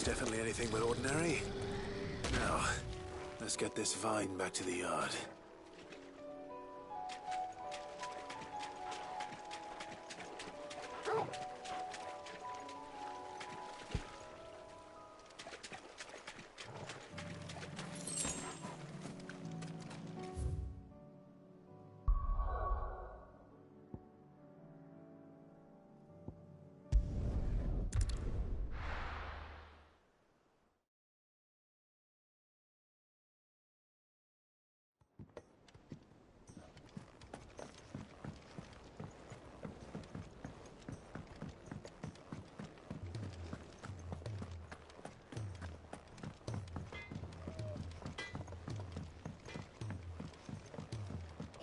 was definitely anything but ordinary. Now, let's get this vine back to the yard.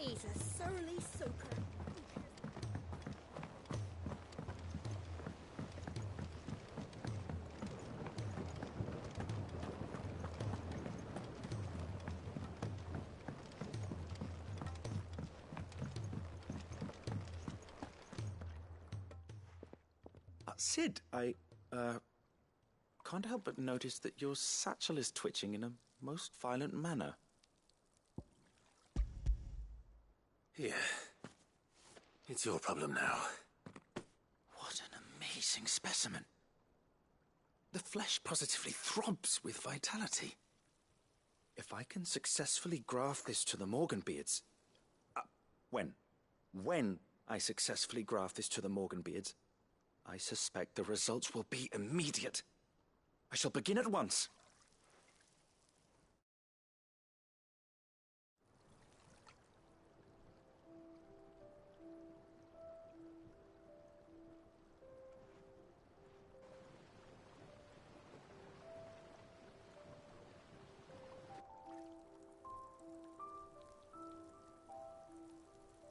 He's a surly soaker. Sid, I can't help but notice that your satchel is twitching in a most violent manner. Here. It's your problem now. What an amazing specimen. The flesh positively throbs with vitality. If I can successfully graft this to the Morganbeards... When I successfully graft this to the Morganbeards, I suspect the results will be immediate. I shall begin at once.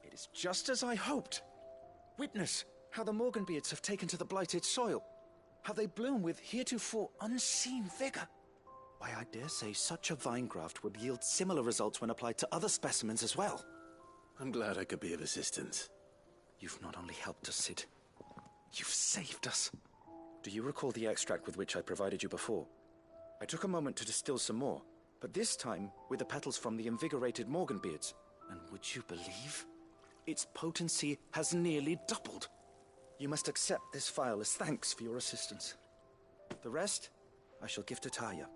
It is just as I hoped. Witness how the Morganbeards have taken to the blighted soil. How they bloom with heretofore unseen vigor. Why, I dare say such a vine graft would yield similar results when applied to other specimens as well. I'm glad I could be of assistance. You've not only helped us, Sid, you've saved us. Do you recall the extract with which I provided you before? I took a moment to distill some more, but this time with the petals from the invigorated Morganbeards. And would you believe? Its potency has nearly doubled. You must accept this vial as thanks for your assistance. The rest, I shall give to Taya.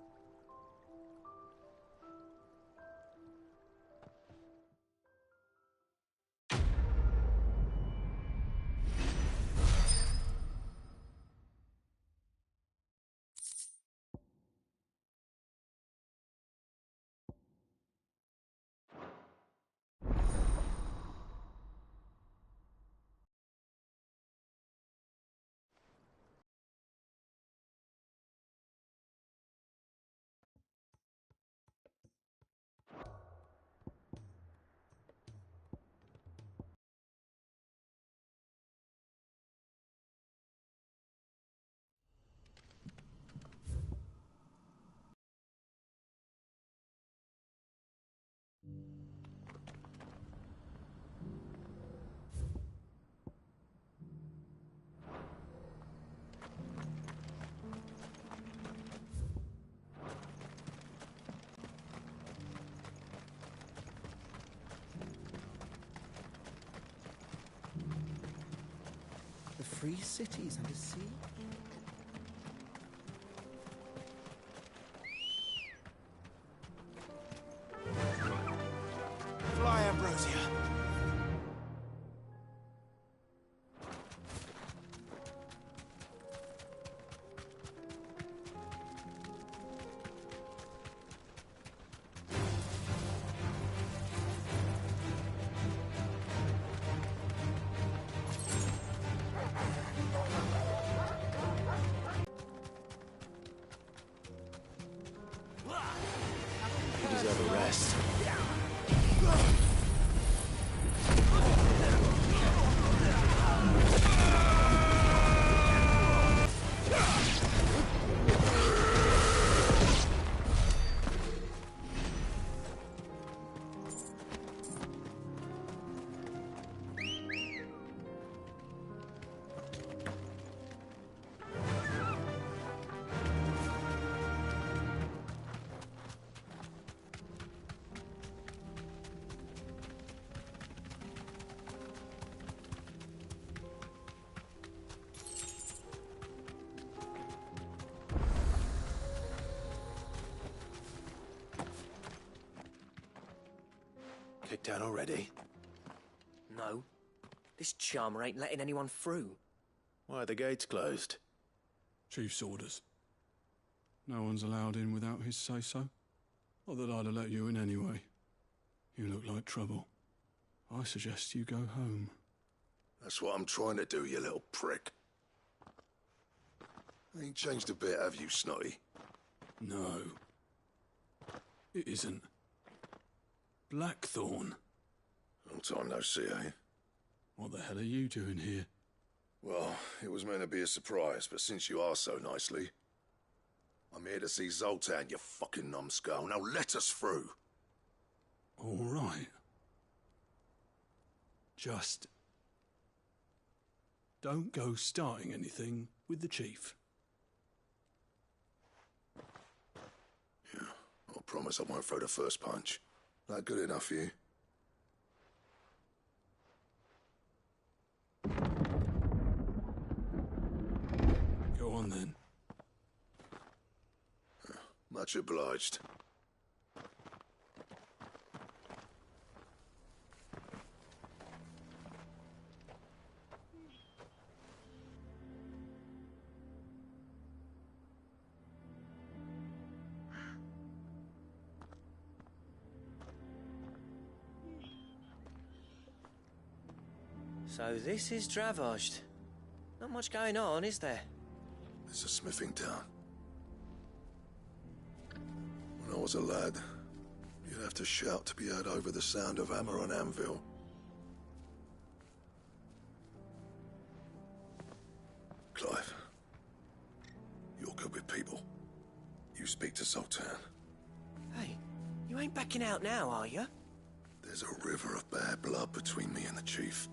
The free cities under sea? Fly, Ambrosia. You deserve a rest. Kicked out already? No. This charmer ain't letting anyone through. Why are the gates closed? Chief's orders. No one's allowed in without his say-so. Not that I'd have let you in anyway. You look like trouble. I suggest you go home. That's what I'm trying to do, you little prick. Ain't changed a bit, have you, Snotty? No. It isn't. Blackthorn. Long time no see, eh? What the hell are you doing here? Well, it was meant to be a surprise, but since you are so nicely, I'm here to see Zoltan, you fucking numbskull. Now let us through. All right. Just don't go starting anything with the chief. Yeah, I promise I won't throw the first punch. That good enough for you? Go on then. Much obliged. So this is Dravosht. Not much going on, is there? It's a smithing town. When I was a lad, you'd have to shout to be heard over the sound of hammer on anvil. Clive, you're good with people. You speak to Zoltan. Hey, you ain't backing out now, are you? There's a river of bad blood between me and the chief.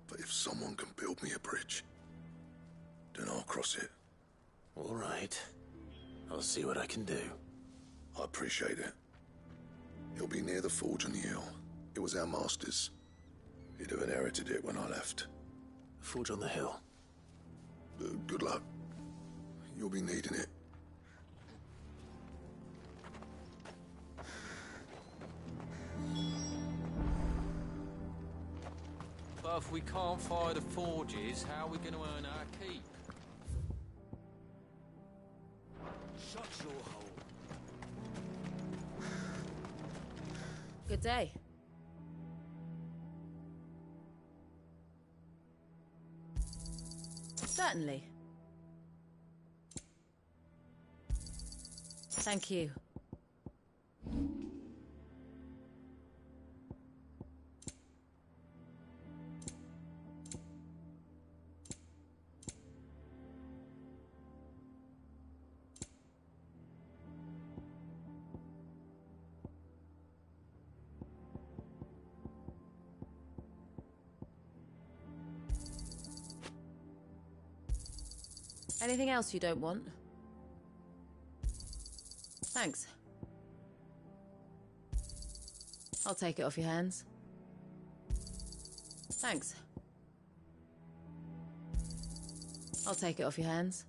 But if someone can build me a bridge, then I'll cross it. All right. I'll see what I can do. I appreciate it. He'll be near the forge on the hill. It was our master's. He'd have inherited it when I left. Forge on the hill. Good luck. You'll be needing it. But if we can't fire the forges, how are we going to earn our keep? Shut your hole. Good day. Certainly. Thank you. Anything else you don't want? Thanks. I'll take it off your hands. Thanks. I'll take it off your hands.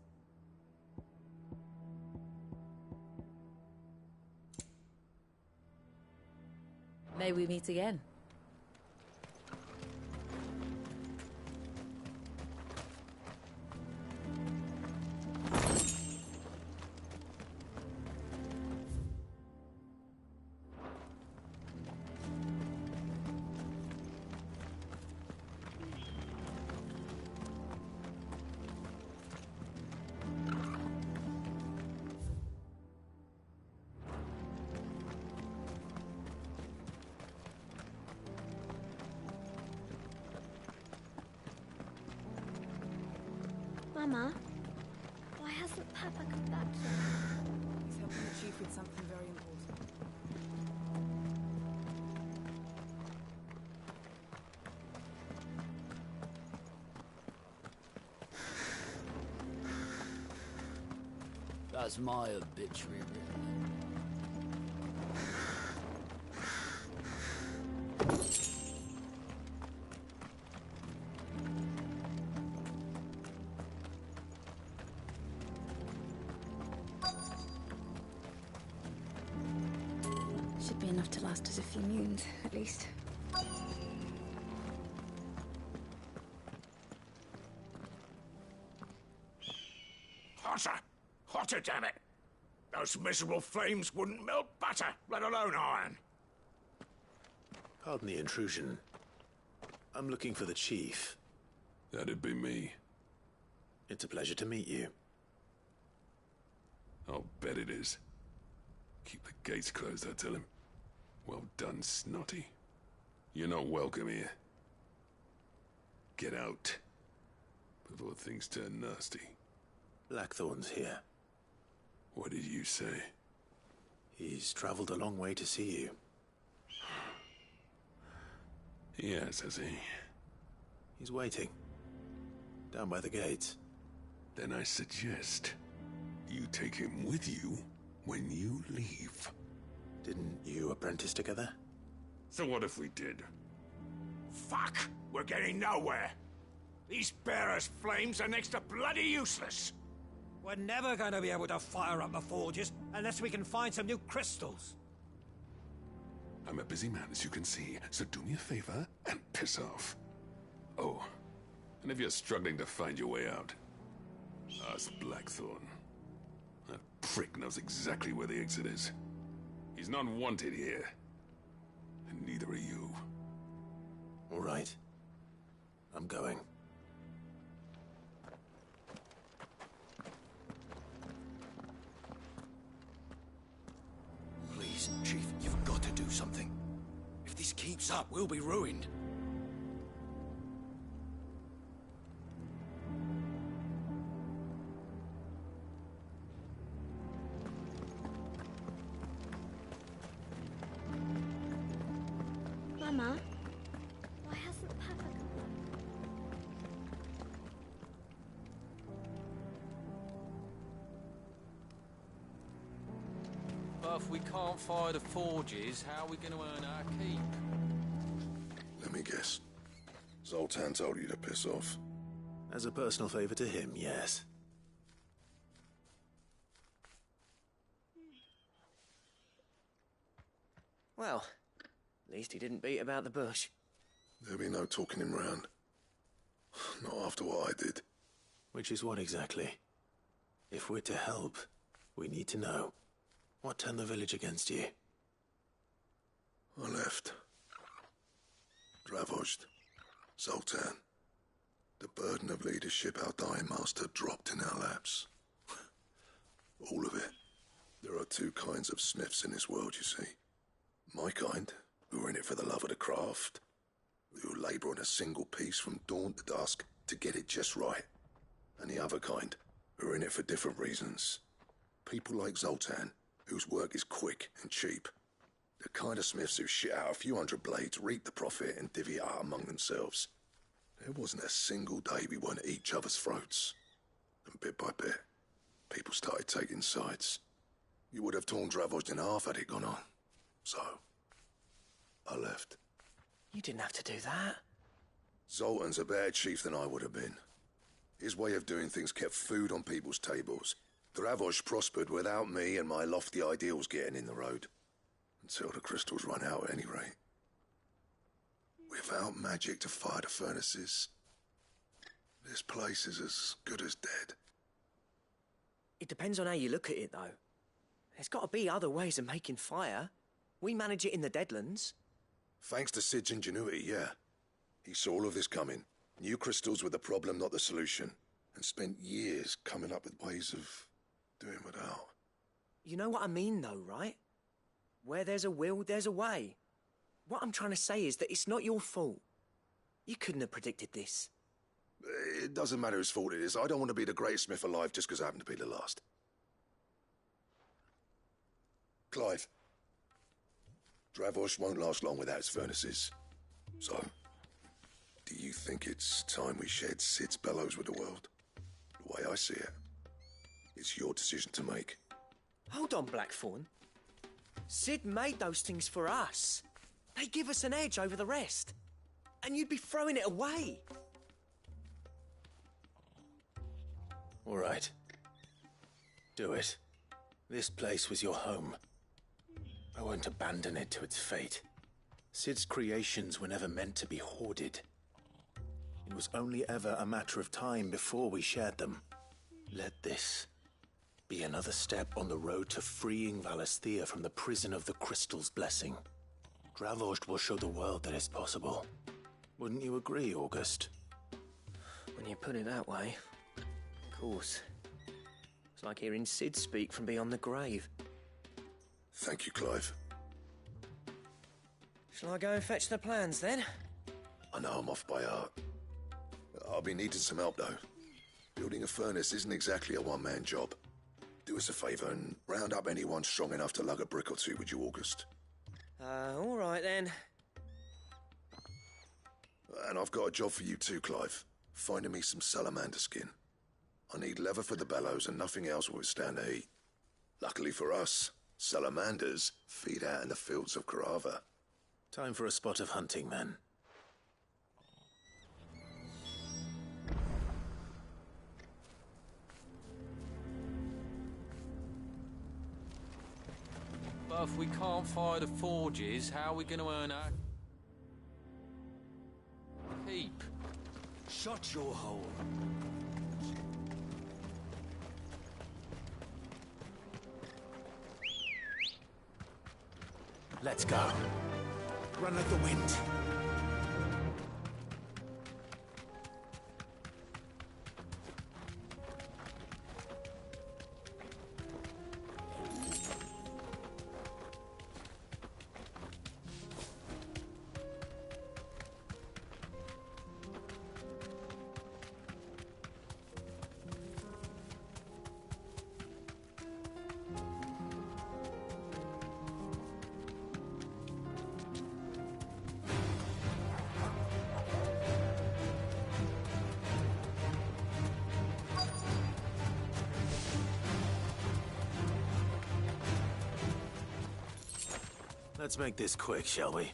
May we meet again. Mama, why hasn't Papa come back yet? He's helping the chief with something very important. That's my obituary written. Should be enough to last us a few moons, at least. Hotter! Hotter, damn it! Those miserable flames wouldn't melt butter, let alone iron. Pardon the intrusion. I'm looking for the chief. That'd be me. It's a pleasure to meet you. I'll bet it is. Keep the gates closed, I tell him. Well done, Snotty. You're not welcome here. Get out. Before things turn nasty. Blackthorn's here. What did you say? He's traveled a long way to see you. Yes, has he? He's waiting. Down by the gates. Then I suggest you take him with you when you leave. Didn't you apprentice together? So what if we did? Fuck! We're getting nowhere. These bearers' flames are next to bloody useless. We're never going to be able to fire up the forges unless we can find some new crystals. I'm a busy man, as you can see, so do me a favor and piss off. Oh, and if you're struggling to find your way out, ask Blackthorn. That prick knows exactly where the exit is. He's not wanted here. And neither are you. All right. I'm going. Please, Chief, you've got to do something. If this keeps up, we'll be ruined. Mama, why hasn't Papa come back? But if we can't fire the forges, how are we going to earn our keep? Let me guess. Zoltan told you to piss off. As a personal favor to him, yes. Well, at least he didn't beat about the bush. There'll be no talking him round. Not after what I did. Which is what exactly? If we're to help, we need to know. What turned the village against you? I left. Dravozd. Zoltan. The burden of leadership our dying master dropped in our laps. All of it. There are two kinds of smiths in this world, you see. My kind, who are in it for the love of the craft, who labour on a single piece from dawn to dusk to get it just right. And the other kind, who are in it for different reasons. People like Zoltan, whose work is quick and cheap. The kind of smiths who shit out a few hundred blades, reap the profit, and divvy it out among themselves. There wasn't a single day we weren't at each other's throats. And bit by bit, people started taking sides. You would have torn Dravozd in half had it gone on. So, I left. You didn't have to do that. Zoltan's a better chief than I would have been. His way of doing things kept food on people's tables. Dravozd prospered without me and my lofty ideals getting in the road. Until the crystals run out at any rate. Without magic to fire the furnaces, this place is as good as dead. It depends on how you look at it, though. There's got to be other ways of making fire. We manage it in the Deadlands. Thanks to Sid's ingenuity, yeah. He saw all of this coming. Knew crystals were the problem, not the solution. And spent years coming up with ways of doing without. You know what I mean, though, right? Where there's a will, there's a way. What I'm trying to say is that it's not your fault. You couldn't have predicted this. It doesn't matter whose fault it is. I don't want to be the greatest smith alive just because I happen to be the last. Clive. Dravozd won't last long without its furnaces. So, do you think it's time we shared Sid's bellows with the world? The way I see it, it's your decision to make. Hold on, Blackthorn. Sid made those things for us. They give us an edge over the rest. And you'd be throwing it away. All right. Do it. This place was your home. I won't abandon it to its fate. Sid's creations were never meant to be hoarded. It was only ever a matter of time before we shared them. Let this be another step on the road to freeing Valisthea from the prison of the Crystal's blessing. Dravost will show the world that it's possible. Wouldn't you agree, August? When you put it that way, of course. It's like hearing Sid speak from beyond the grave. Thank you, Clive. Shall I go and fetch the plans, then? I know I'm off by heart. I'll be needing some help, though. Building a furnace isn't exactly a one-man job. Do us a favour and round up anyone strong enough to lug a brick or two, would you, August? All right, then. And I've got a job for you too, Clive. Finding me some salamander skin. I need leather for the bellows and nothing else will withstand the heat. Luckily for us, salamanders feed out in the fields of Carava. Time for a spot of hunting, men. But if we can't fire the forges, how are we going to earn our keep? Shut your hole. Let's go. Run like the wind. Let's make this quick, shall we?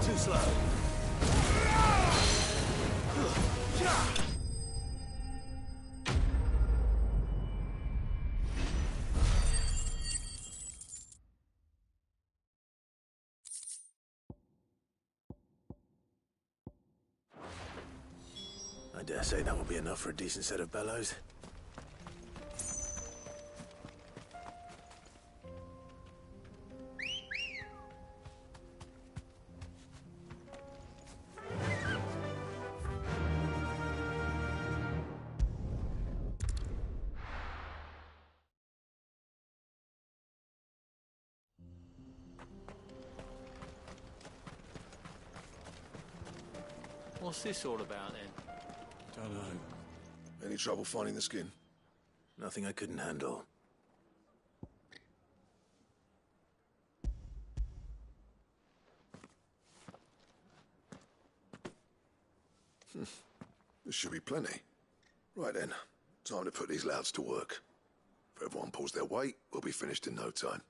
Too slow. I dare say that will be enough for a decent set of bellows. What's this all about, then? Don't know. Any trouble finding the skin? Nothing I couldn't handle. There should be plenty. Right then, time to put these louds to work. If everyone pulls their weight, we'll be finished in no time.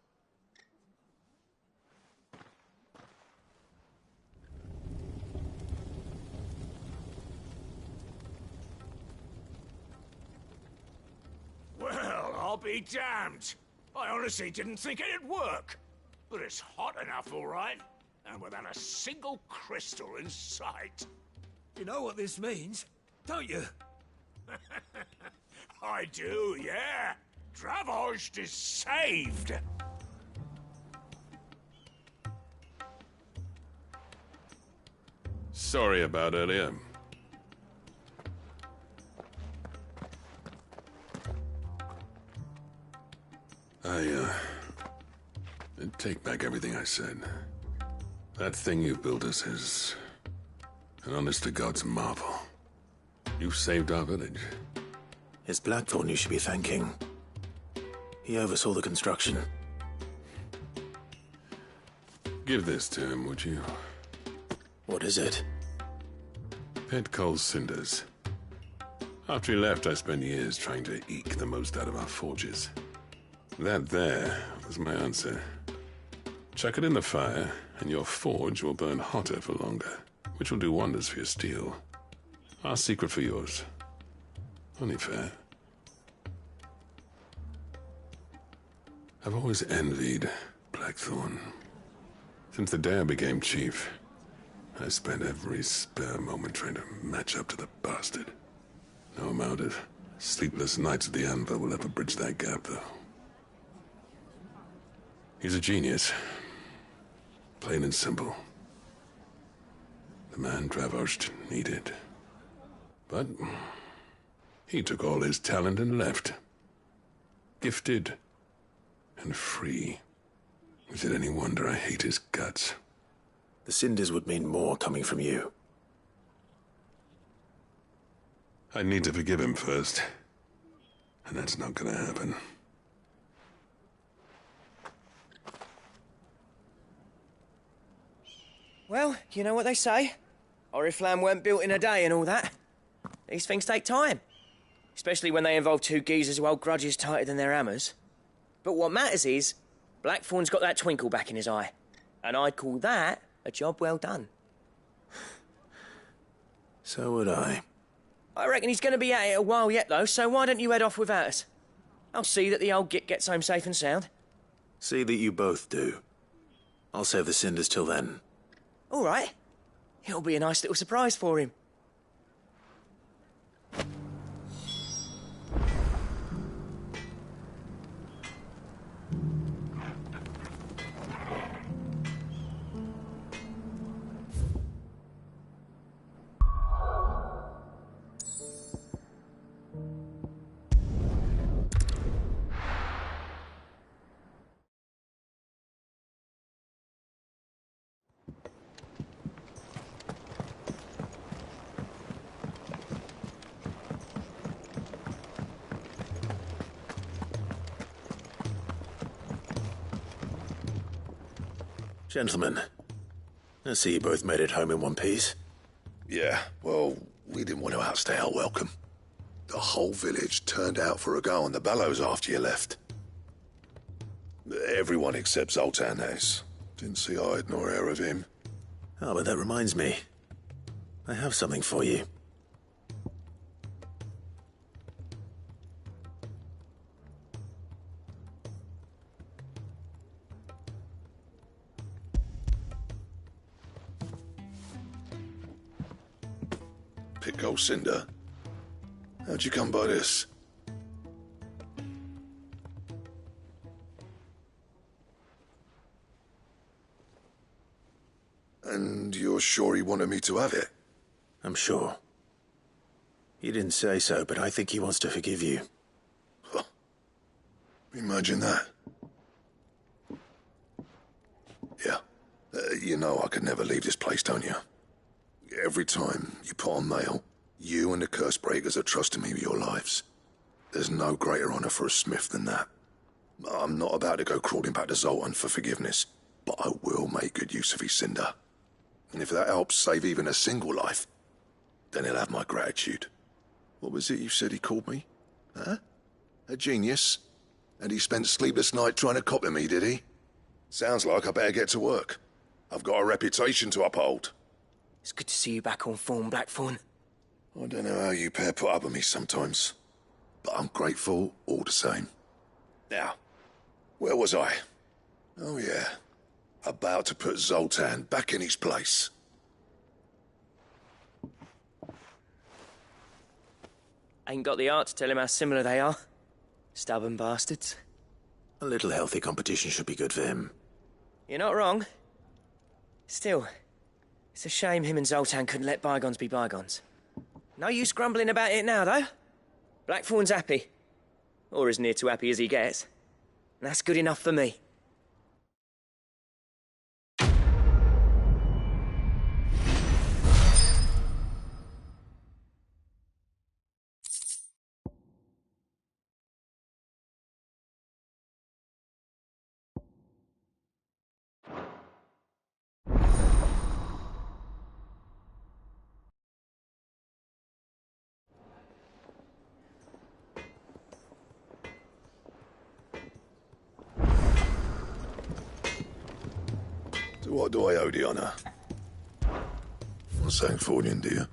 Well, I'll be damned. I honestly didn't think it'd work. But it's hot enough, all right. And without a single crystal in sight. You know what this means, don't you? I do, yeah. Dravost is saved. Sorry about earlier. I take back everything I said. That thing you built us is an honest-to-God's marvel. You saved our village. It's Blackthorn you should be thanking. He oversaw the construction. Give this to him, would you? What is it? Pt10's cinders. After he left, I spent years trying to eke the most out of our forges. That there was my answer. Chuck it in the fire, and your forge will burn hotter for longer, which will do wonders for your steel. Our secret for yours. Only fair. I've always envied Blackthorn. Since the day I became chief, I spent every spare moment trying to match up to the bastard. No amount of sleepless nights at the anvil will ever bridge that gap, though. He's a genius. Plain and simple. The man Dravost needed. But he took all his talent and left. Gifted and free. Is it any wonder I hate his guts? The cinders would mean more coming from you. I need to forgive him first. And that's not gonna happen. Well, you know what they say. Oriflamme weren't built in a day and all that. These things take time. Especially when they involve two geezers who hold grudges tighter than their hammers. But what matters is, Blackthorn's got that twinkle back in his eye. And I'd call that a job well done. So would I. I reckon he's going to be at it a while yet, though, so why don't you head off without us? I'll see that the old git gets home safe and sound. See that you both do. I'll save the cinders till then. All right. It'll be a nice little surprise for him. Gentlemen, I see you both made it home in one piece. Yeah, well, we didn't want to outstay our welcome. The whole village turned out for a go on the bellows after you left. Everyone except Zoltan has. Didn't see hide nor hair of him. Oh, but that reminds me. I have something for you. Pt10 cinder. How'd you come by this? And you're sure he wanted me to have it? I'm sure. He didn't say so, but I think he wants to forgive you. Huh. Imagine that. Yeah. You know I could never leave this place, don't you? Every time you put on mail, you and the curse breakers are trusting me with your lives. There's no greater honor for a smith than that. I'm not about to go crawling back to Zoltan for forgiveness, but I will make good use of his cinder. And if that helps save even a single life, then he'll have my gratitude. What was it you said he called me? Huh? A genius? And he spent sleepless night trying to copy me, did he? Sounds like I better get to work. I've got a reputation to uphold. It's good to see you back on form, Blackthorn. I don't know how you pair put up with me sometimes, but I'm grateful all the same. Now, where was I? Oh yeah, about to put Zoltan back in his place. Ain't got the art to tell him how similar they are. Stubborn bastards. A little healthy competition should be good for him. You're not wrong. Still, it's a shame him and Zoltan couldn't let bygones be bygones. No use grumbling about it now, though. Blackthorn's happy. Or as near to happy as he gets. And that's good enough for me. To what do I owe the honour? St. Fornian, dear.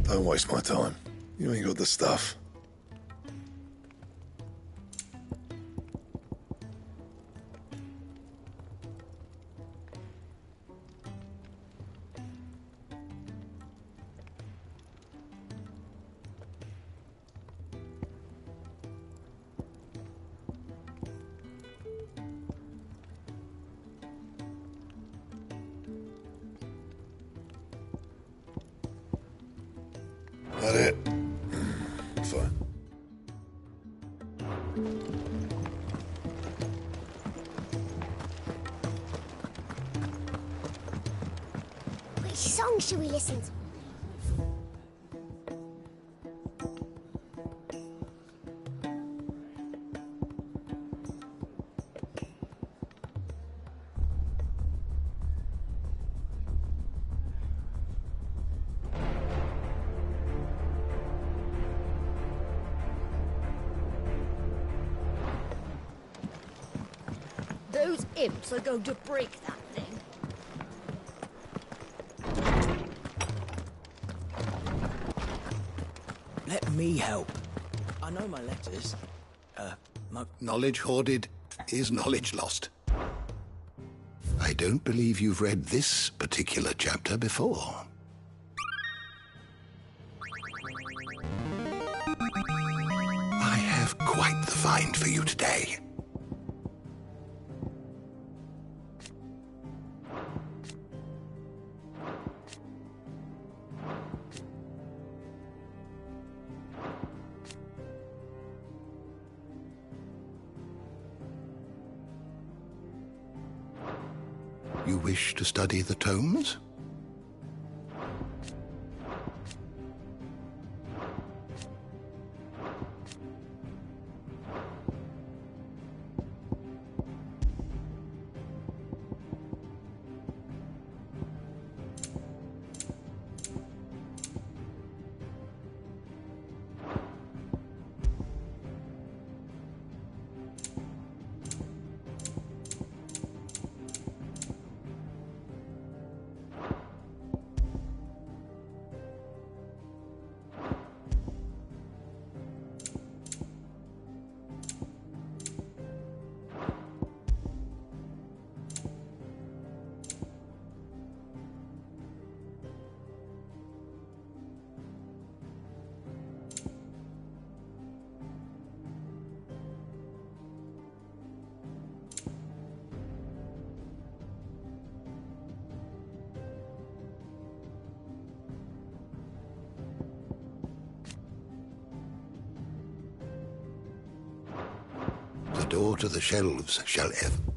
Don't waste my time. You ain't got the stuff. That it? Fine. Which song should we listen to? Those imps are going to break that thing. Let me help. I know my letters. Knowledge hoarded is knowledge lost. I don't believe you've read this particular chapter before. I have quite the find for you today. You wish to study the tomes? The door to the shelves shall ever...